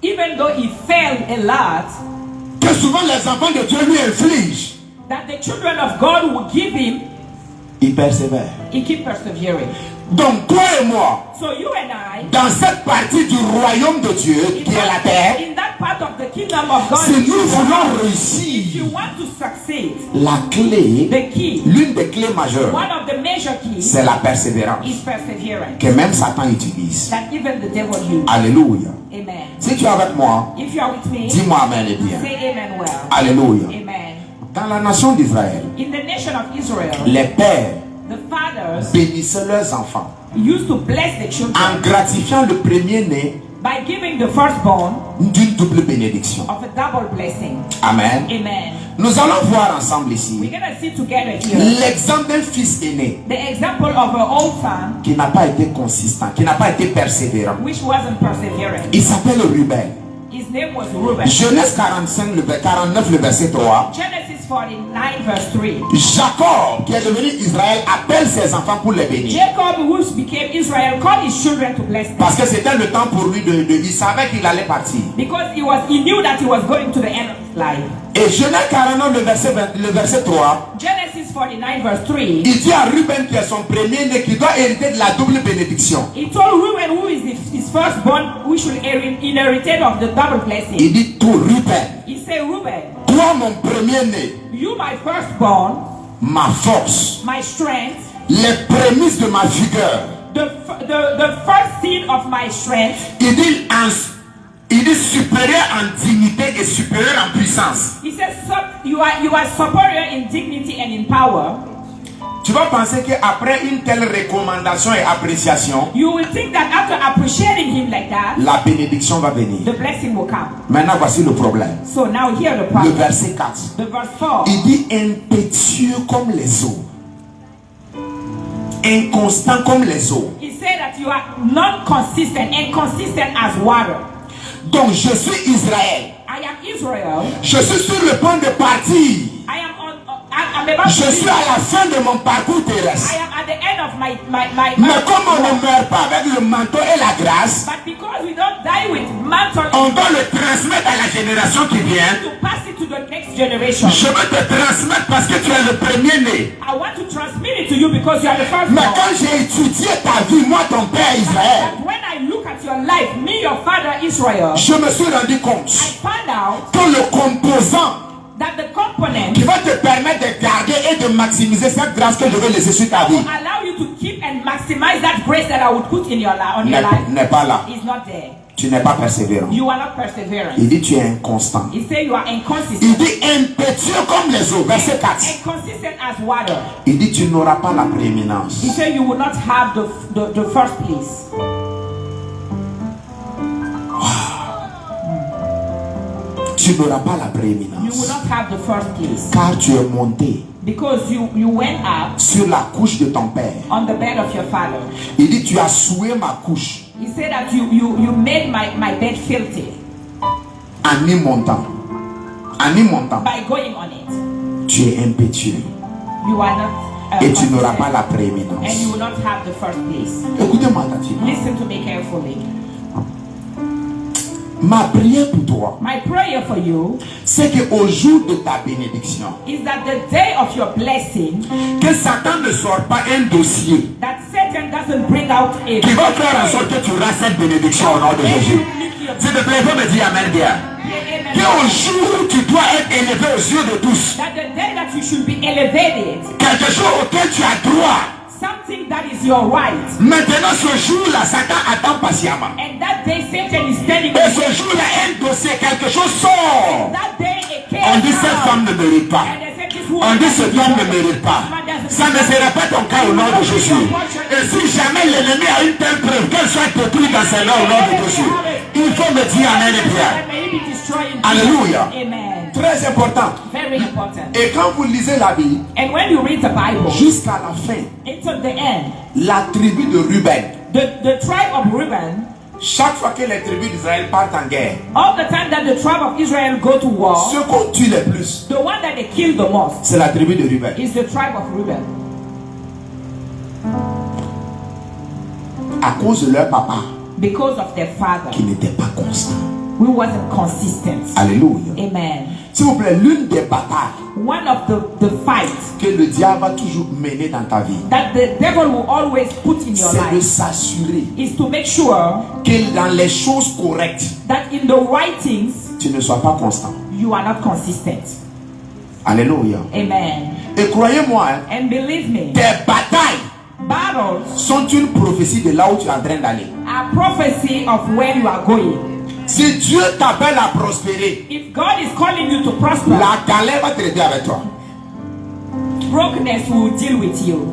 Speaker 3: even though he failed a lot,
Speaker 2: que souvent les enfants de Dieu lui infligent,
Speaker 3: that the children of God will give him,
Speaker 2: il persévère.
Speaker 3: he keep persevering.
Speaker 2: Donc toi et moi,
Speaker 3: So you and I,
Speaker 2: dans cette partie du royaume de Dieu qui est la terre,
Speaker 3: in that part of the kingdom of God,
Speaker 2: si nous voulons
Speaker 3: if
Speaker 2: réussir,
Speaker 3: you want to succeed,
Speaker 2: la clé,
Speaker 3: the key,
Speaker 2: l'une des clés majeures,
Speaker 3: one of the major keys
Speaker 2: c'est la persévérance
Speaker 3: is perseverance.
Speaker 2: que même Satan utilise.
Speaker 3: That even the devil uses.
Speaker 2: Alléluia.
Speaker 3: Amen.
Speaker 2: Si tu es avec moi,
Speaker 3: If you are with me,
Speaker 2: dis-moi Amen et bien.
Speaker 3: say amen well.
Speaker 2: Alléluia.
Speaker 3: Amen.
Speaker 2: Dans la nation d'Israël,
Speaker 3: In the nation of Israel,
Speaker 2: les pères
Speaker 3: the fathers
Speaker 2: bénissaient leurs enfants
Speaker 3: used to bless the children
Speaker 2: en gratifiant le premier-né
Speaker 3: by giving the firstborn
Speaker 2: d'une double bénédiction.
Speaker 3: of a double blessing.
Speaker 2: Amen.
Speaker 3: Amen.
Speaker 2: Nous allons voir ensemble
Speaker 3: We're
Speaker 2: ici
Speaker 3: going to see together here
Speaker 2: l'exemple d'un fils aîné
Speaker 3: the example of an old son
Speaker 2: qui n'a pas été consistant, qui n'a pas été persévérant.
Speaker 3: which wasn't persevering.
Speaker 2: Il s'appelle Ruben.
Speaker 3: His name was Reuben.
Speaker 2: Genèse 45, 49, le verset 3.
Speaker 3: Genesis 49 verse 3.
Speaker 2: Jacob, qui est devenu Israël, appelle ses enfants pour les bénir.
Speaker 3: Jacob, who became Israel, called his children to bless them.
Speaker 2: Parce que c'était le temps pour lui il savait qu'il allait partir.
Speaker 3: Because he knew that he was going to the end of his life.
Speaker 2: Et Genèse 49, le verset 3,
Speaker 3: Genesis 49 verse 3.
Speaker 2: il dit à Ruben qui est son premier-né, qui doit hériter de la double bénédiction.
Speaker 3: He told Reuben, who is his firstborn, who should inherit of the double blessing.
Speaker 2: Il dit tout, Ruben,
Speaker 3: He said, Reuben,
Speaker 2: toi mon premier-né,
Speaker 3: you my firstborn,
Speaker 2: ma force,
Speaker 3: my strength,
Speaker 2: les prémices de ma vigueur.
Speaker 3: the first seed of my strength.
Speaker 2: Il dit supérieur en dignité et supérieur en puissance.
Speaker 3: He says, you are superior in dignity and in power.
Speaker 2: Tu vas penser qu'après une telle recommandation et appréciation,
Speaker 3: You will think that after appreciating him like that,
Speaker 2: la bénédiction va venir.
Speaker 3: the blessing will come.
Speaker 2: Maintenant, voici le problème.
Speaker 3: So now hear the
Speaker 2: Le
Speaker 3: problem.
Speaker 2: verset 4.
Speaker 3: The verse 4.
Speaker 2: Il dit impétueux comme les eaux, inconstant comme les eaux.
Speaker 3: He said that you are non-consistent, inconsistent as water.
Speaker 2: Donc je suis Israël.
Speaker 3: I am Israel.
Speaker 2: Je suis sur le point de partir.
Speaker 3: I'm about
Speaker 2: Je
Speaker 3: to
Speaker 2: suis à la fin de mon parcours terrestre.
Speaker 3: I am at the end of my
Speaker 2: Mais comme on ne meurt pas avec le manteau et la grâce,
Speaker 3: But because we don't die with mantle,
Speaker 2: on doit le transmettre à la génération qui vient.
Speaker 3: to pass it to the next generation.
Speaker 2: Je veux te transmettre parce que tu es le premier-né.
Speaker 3: I want to transmit it to you because you are the first
Speaker 2: Mais
Speaker 3: one.
Speaker 2: quand j'ai étudié ta vie, moi ton père Israël,
Speaker 3: But when I look at your life, me, your father Israel,
Speaker 2: je me suis rendu compte
Speaker 3: I found out
Speaker 2: que le composant
Speaker 3: that the component
Speaker 2: qui va te permettre de garder et de maximiser cette grâce que je vais laisser sur ta vie
Speaker 3: will allow you to keep and maximize that grace that I would put in your on your life
Speaker 2: n'est pas là.
Speaker 3: is not there.
Speaker 2: Tu n'es pas persévérant.
Speaker 3: You are not perseverant.
Speaker 2: Il dit tu es inconstant.
Speaker 3: He said you are
Speaker 2: Il
Speaker 3: inconsistent.
Speaker 2: dit impétueux comme les eaux. Verset 4.
Speaker 3: Inconsistent as water.
Speaker 2: Il dit tu n'auras pas la prééminence.
Speaker 3: He said you will not have the first place.
Speaker 2: Tu n'auras pas la
Speaker 3: You will
Speaker 2: prééminence.
Speaker 3: not have the first place.
Speaker 2: Car tu es monté
Speaker 3: Because you went up
Speaker 2: sur la couche de ton père.
Speaker 3: on the bed of your father.
Speaker 2: Il dit tu as souillé ma couche
Speaker 3: He said that you made my bed filthy
Speaker 2: en y montant. En y montant.
Speaker 3: by going on it.
Speaker 2: Tu es impétueux.
Speaker 3: You are not
Speaker 2: Et tu n'auras
Speaker 3: consistent.
Speaker 2: pas la
Speaker 3: And you
Speaker 2: prééminence.
Speaker 3: will not have the first place.
Speaker 2: Écoutez-moi attentivement.
Speaker 3: Listen to me carefully.
Speaker 2: Ma prière pour toi,
Speaker 3: My prayer for you
Speaker 2: c'est qu'au jour de ta bénédiction,
Speaker 3: is that the day of your blessing,
Speaker 2: que Satan ne sort pas un dossier
Speaker 3: that Satan doesn't bring out a
Speaker 2: qui va faire en sorte que tu auras cette bénédiction au nom de Jésus. S'il te plaît, faut me dire Amen bien. Qu'au jour où tu dois être élevé aux yeux de tous,
Speaker 3: that the day that you should be elevated,
Speaker 2: quelque chose auquel tu as droit.
Speaker 3: something that is your right.
Speaker 2: Maintenant, ce jour-là, Satan attend patiemment.
Speaker 3: And that day Satan is standing
Speaker 2: Et ce jour-là, un dossier, quelque chose sort.
Speaker 3: that day a case
Speaker 2: On dit cette femme ne mérite pas.
Speaker 3: and they said this
Speaker 2: On
Speaker 3: woman
Speaker 2: dit cet homme ne mérite pas. Ça ne sera pas ton cas au nom de Jésus. Et si jamais l'ennemi a une telle preuve, qu'elle soit détruite dans ses mains au nom de Jésus, il faut me dire Amen et bien.
Speaker 3: may he be destroyed in
Speaker 2: Alléluia.
Speaker 3: Jesus' name. Amen.
Speaker 2: Très important.
Speaker 3: Very important.
Speaker 2: Et quand vous lisez la Bible,
Speaker 3: And when you read the Bible,
Speaker 2: jusqu'à la fin,
Speaker 3: until the end,
Speaker 2: la tribu de Ruben,
Speaker 3: the tribe of Reuben,
Speaker 2: chaque fois que les tribus d'Israël partent en guerre,
Speaker 3: all the time that the tribe of Israel go to war,
Speaker 2: ceux qu'on tue le plus,
Speaker 3: the one that they kill the most
Speaker 2: c'est la tribu de Ruben.
Speaker 3: is the tribe of Reuben.
Speaker 2: À cause de leur papa,
Speaker 3: Because of their father,
Speaker 2: qui n'était pas constant.
Speaker 3: who wasn't consistent.
Speaker 2: Alléluia.
Speaker 3: Amen.
Speaker 2: S'il vous plaît, l'une des batailles
Speaker 3: One of the fights
Speaker 2: que le diable va toujours mener dans ta vie,
Speaker 3: that the devil will always put in your
Speaker 2: c'est de
Speaker 3: life
Speaker 2: s'assurer
Speaker 3: is to make sure
Speaker 2: que dans les choses correctes,
Speaker 3: that in the right things
Speaker 2: tu ne sois pas constant.
Speaker 3: you are not consistent.
Speaker 2: Alléluia.
Speaker 3: Amen.
Speaker 2: Et croyez-moi, hein,
Speaker 3: And believe me,
Speaker 2: tes batailles
Speaker 3: battles
Speaker 2: sont une prophétie de là où tu es en train d'aller.
Speaker 3: are prophecy of where you are going.
Speaker 2: Si Dieu t'appelle à prospérer,
Speaker 3: If God is calling you to prosper,
Speaker 2: la galère va traiter avec toi.
Speaker 3: brokenness will deal with you.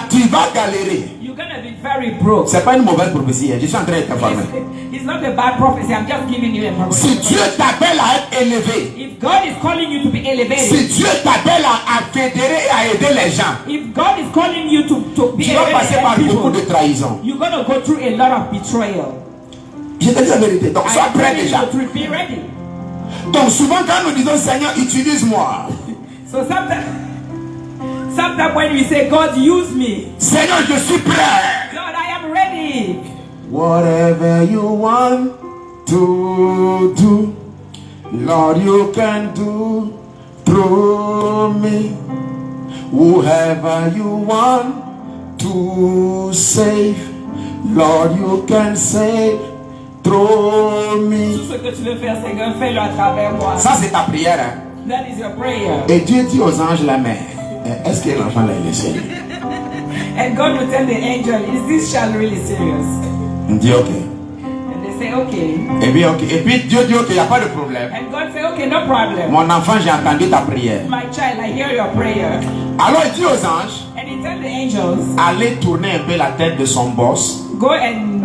Speaker 2: Tu vas galérer.
Speaker 3: You're gonna be very broke.
Speaker 2: C'est pas une mauvaise prophétie, je suis en train de t'informer.
Speaker 3: It's not a bad prophecy. I'm just giving you information.
Speaker 2: Si Dieu t'appelle à être élevé,
Speaker 3: If God is calling you to be elevated,
Speaker 2: si Dieu t'appelle à fédérer et à aider les gens,
Speaker 3: if God is calling you to be
Speaker 2: tu vas passer
Speaker 3: elevated
Speaker 2: par beaucoup
Speaker 3: people,
Speaker 2: de trahison.
Speaker 3: you're going to go through a lot of betrayal.
Speaker 2: Je te dis la vérité, donc sois
Speaker 3: I'm
Speaker 2: prêt
Speaker 3: telling
Speaker 2: déjà.
Speaker 3: you to be ready.
Speaker 2: Donc souvent quand nous disons Seigneur, utilise-moi.
Speaker 3: So sometimes when we say, God, use me,
Speaker 2: Seigneur, je suis prêt.
Speaker 3: God, I am ready.
Speaker 2: Whatever you want to do, Lord, you can do through me. Whoever you want to save, Lord, you can save through me.
Speaker 3: Tout ce que tu veux faire, Seigneur, fais-le à travers moi.
Speaker 2: Ça, c'est ta prière. Hein?
Speaker 3: That is your prayer.
Speaker 2: Et Dieu dit aux anges la main, est-ce que l'enfant l'a laissé?
Speaker 3: And God will tell the angel, is this child really serious?
Speaker 2: On dit ok.
Speaker 3: And they say, okay.
Speaker 2: Et puis Dieu dit ok, il n'y a pas de problème.
Speaker 3: And God say, okay, no problem.
Speaker 2: Mon enfant, j'ai entendu ta prière.
Speaker 3: My child, I hear your prayer.
Speaker 2: Alors il dit aux anges,
Speaker 3: And he tell the angels,
Speaker 2: allez tourner un peu la tête de son boss.
Speaker 3: go and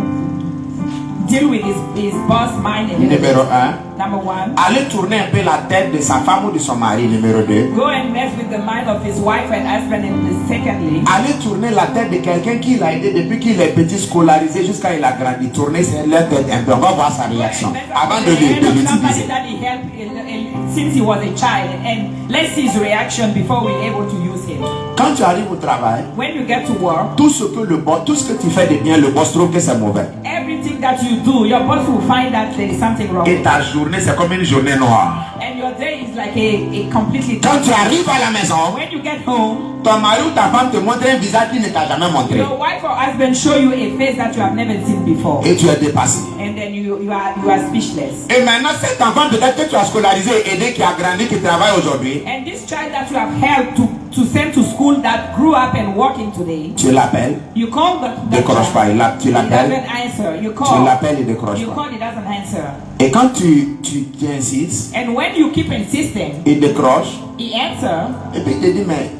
Speaker 3: deal with his boss mind.
Speaker 2: Numéro 1.
Speaker 3: Number 1.
Speaker 2: Allez tourner un peu la tête de sa femme ou de son mari. Numéro 2.
Speaker 3: Go and mess with the mind of his wife and husband. And secondly,
Speaker 2: Allez tourner la tête de quelqu'un qui l'a aidé depuis qu'il est petit, scolarisé jusqu'à il a grandi. Tourner leur tête un peu. On va voir sa réaction. Avant de l'utiliser.
Speaker 3: that he helped since he was a child, and let's see his reaction before we're able to use him.
Speaker 2: Quand tu arrives au travail,
Speaker 3: When you get to work,
Speaker 2: tout ce que tu fais de bien, le boss trouve que c'est mauvais.
Speaker 3: everything that you do, your boss will find that there is something wrong.
Speaker 2: Et ta journée, c'est comme une journée noire.
Speaker 3: And your day is like a completely
Speaker 2: Quand tu arrives à la maison,
Speaker 3: When you get home,
Speaker 2: ton mari ou ta femme te montre un visage qu'il ne t'a jamais montré.
Speaker 3: your wife or husband show you a face that you have never seen before.
Speaker 2: Et tu es dépassé.
Speaker 3: And then you are speechless.
Speaker 2: Et maintenant, cet enfant peut-être que tu as scolarisé, aidé, qui a grandi, qui travaille aujourd'hui,
Speaker 3: And this child that you have helped to send to school that grew up and working today,
Speaker 2: tu l'appelles,
Speaker 3: you call the
Speaker 2: décroche pas, tu
Speaker 3: he
Speaker 2: l'appelles,
Speaker 3: doesn't answer. You
Speaker 2: tu
Speaker 3: call,
Speaker 2: l'appelles, il décroche
Speaker 3: you
Speaker 2: pas.
Speaker 3: call, he doesn't answer.
Speaker 2: Et quand tu insistes,
Speaker 3: And when you keep insisting,
Speaker 2: il décroche,
Speaker 3: he answer.
Speaker 2: et puis il te dit, mais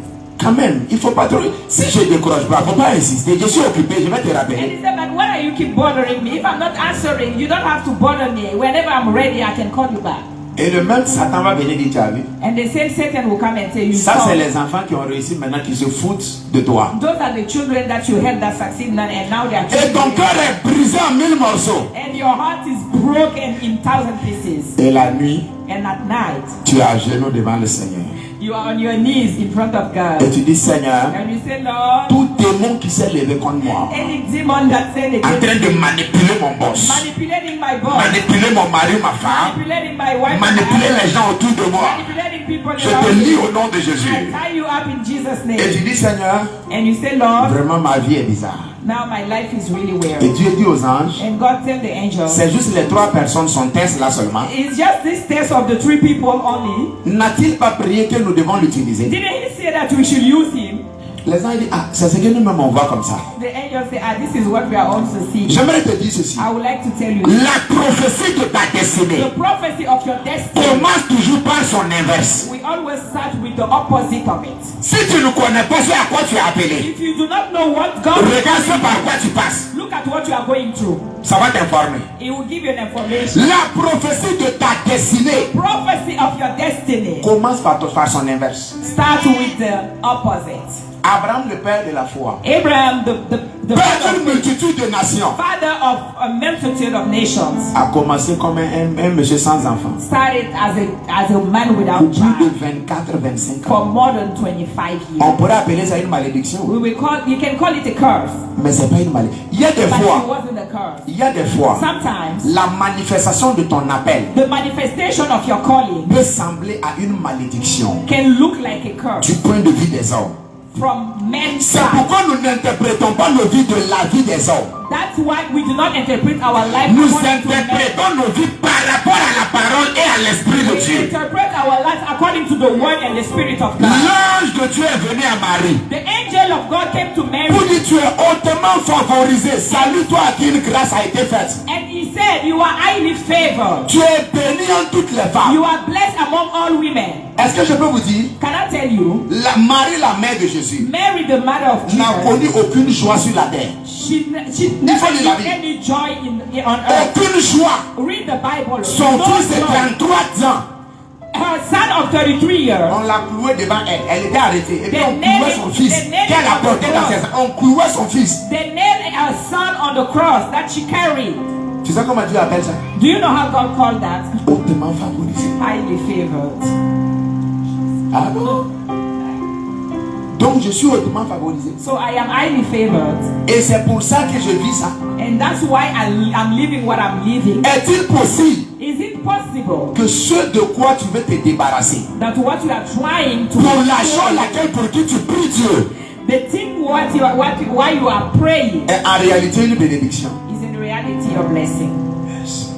Speaker 2: quand même, il faut pas trop. Si je décroche pas, faut pas insister, je suis occupé, je vais te
Speaker 3: And
Speaker 2: rappeler.
Speaker 3: he said, but why are you keep bothering me? If I'm not answering, you don't have to bother me. Whenever I'm ready, I can call you back.
Speaker 2: Et le même Satan va venir dire, tu as vu?
Speaker 3: And the same Satan will come and say, you
Speaker 2: Ça,
Speaker 3: saw.
Speaker 2: c'est les enfants qui ont réussi maintenant, qui se foutent de toi.
Speaker 3: Those are the children that you had that succeed now, and now they are
Speaker 2: Et ton cœur est brisé en 1000 morceaux.
Speaker 3: and your heart is broken in 1,000 pieces.
Speaker 2: Et la nuit,
Speaker 3: And at night,
Speaker 2: tu es à genoux devant le Seigneur.
Speaker 3: you are on your knees in front of God.
Speaker 2: Et tu dis, Seigneur,
Speaker 3: And you say, Lord,
Speaker 2: tout démon qui s'est levé contre moi,
Speaker 3: any demon that said
Speaker 2: en
Speaker 3: against
Speaker 2: train de
Speaker 3: me,
Speaker 2: manipuler mon boss,
Speaker 3: manipulating my boss,
Speaker 2: manipuler mon mari, ma femme,
Speaker 3: manipulating my wife,
Speaker 2: manipuler les gens autour de moi,
Speaker 3: manipulating people
Speaker 2: je
Speaker 3: around
Speaker 2: te lis
Speaker 3: you.
Speaker 2: au nom de
Speaker 3: I
Speaker 2: Jésus.
Speaker 3: tie you up in Jesus'
Speaker 2: Et
Speaker 3: name.
Speaker 2: tu dis, Seigneur,
Speaker 3: And you say, Lord,
Speaker 2: vraiment ma vie est bizarre.
Speaker 3: now my life is really weird.
Speaker 2: Et Dieu dit aux anges,
Speaker 3: And God tell the angel,
Speaker 2: c'est juste les 3 personnes sont tests là seulement.
Speaker 3: it's just this test of the 3 people only.
Speaker 2: N'a-t-il pas prié que nous devons l'utiliser?
Speaker 3: Didn't he say that we should use him?
Speaker 2: Les anges disent, ah, c'est ce que nous-mêmes on voit comme ça.
Speaker 3: The angel say, this is what we are also seeing.
Speaker 2: J'aimerais te dire ceci.
Speaker 3: I would like to tell you,
Speaker 2: La prophétie de ta destinée
Speaker 3: the prophecy of your destiny,
Speaker 2: commence toujours par son inverse.
Speaker 3: we always start with the opposite of it.
Speaker 2: Si tu ne connais pas ce à quoi tu es appelé,
Speaker 3: If you do not know what God is
Speaker 2: regarde ce
Speaker 3: doing,
Speaker 2: par quoi tu passes.
Speaker 3: look at what you are going through.
Speaker 2: Ça va t'informer.
Speaker 3: It will give you an information.
Speaker 2: La prophétie de ta destinée
Speaker 3: Prophecy of your destiny
Speaker 2: commence par son inverse.
Speaker 3: start with the opposite.
Speaker 2: Abraham, le père de la foi,
Speaker 3: Abraham, the
Speaker 2: père
Speaker 3: father,
Speaker 2: d'une multitude de nations,
Speaker 3: father of a multitude of nations,
Speaker 2: a commencé comme un monsieur sans enfant.
Speaker 3: started as a man without
Speaker 2: Pour plus
Speaker 3: child
Speaker 2: de 24-25 ans.
Speaker 3: for more than 25
Speaker 2: On
Speaker 3: years.
Speaker 2: pourrait appeler ça une malédiction,
Speaker 3: You can call it a curse,
Speaker 2: mais c'est pas une malédiction. Il y a des
Speaker 3: but it
Speaker 2: fois,
Speaker 3: wasn't a curse.
Speaker 2: il y a des fois,
Speaker 3: Sometimes
Speaker 2: la manifestation de ton appel
Speaker 3: the manifestation of your calling
Speaker 2: peut sembler à une malédiction
Speaker 3: can look like a curse
Speaker 2: du point de vue des hommes.
Speaker 3: from men's
Speaker 2: C'est
Speaker 3: side.
Speaker 2: pourquoi nous n'interprétons pas nos vies de la vie des hommes.
Speaker 3: That's why we do not interpret our life
Speaker 2: Nous
Speaker 3: according to men.
Speaker 2: interprétons nos vies par rapport à la parole et à l'Esprit de
Speaker 3: We
Speaker 2: Dieu.
Speaker 3: interpret our life according to the word and the spirit of God.
Speaker 2: L'ange de Dieu est venu à Marie.
Speaker 3: The angel angel of God came to Mary.
Speaker 2: Pour dire tu es hautement favorisé. Salue-toi à qui une grâce a été faite.
Speaker 3: And he said, you are highly favored.
Speaker 2: Tu es béni en toutes les femmes.
Speaker 3: You are blessed among all women.
Speaker 2: Est-ce que je peux vous dire,
Speaker 3: Can I tell you?
Speaker 2: Marie, la mère de Jésus,
Speaker 3: Mary, the mother of
Speaker 2: n'a
Speaker 3: Jesus,
Speaker 2: connu aucune joie sur la terre.
Speaker 3: she
Speaker 2: faut
Speaker 3: never
Speaker 2: lire la
Speaker 3: knew
Speaker 2: Bible.
Speaker 3: any joy on earth.
Speaker 2: Aucune joie.
Speaker 3: Read the Bible.
Speaker 2: Son
Speaker 3: No
Speaker 2: fils de
Speaker 3: joy.
Speaker 2: 33 ans.
Speaker 3: Her son of 33 years.
Speaker 2: On l'a cloué devant elle. Elle était arrêtée. Et puis
Speaker 3: They
Speaker 2: on clouait
Speaker 3: nailed
Speaker 2: son
Speaker 3: it-
Speaker 2: fils
Speaker 3: they nailed
Speaker 2: qu'elle
Speaker 3: it
Speaker 2: a
Speaker 3: on the
Speaker 2: porté dans
Speaker 3: cross.
Speaker 2: ses mains. On clouait son fils.
Speaker 3: They nailed her son on the cross that she carried.
Speaker 2: Tu sais comment Dieu appelle ça?
Speaker 3: Do you know how God called that?
Speaker 2: Hautement favorisé.
Speaker 3: Highly favored.
Speaker 2: Ah bon? Donc je suis hautement favorisé.
Speaker 3: So I am highly favored.
Speaker 2: Et c'est pour ça que je vis ça.
Speaker 3: And that's why I'm living what I'm living.
Speaker 2: Est-il possible
Speaker 3: Is it possible
Speaker 2: que ce de quoi tu veux te débarrasser,
Speaker 3: that what you are trying to
Speaker 2: pour la chose laquelle pour qui tu pries Dieu,
Speaker 3: the thing why you are praying
Speaker 2: est en réalité une bénédiction?
Speaker 3: is in reality your blessing?
Speaker 2: Yes.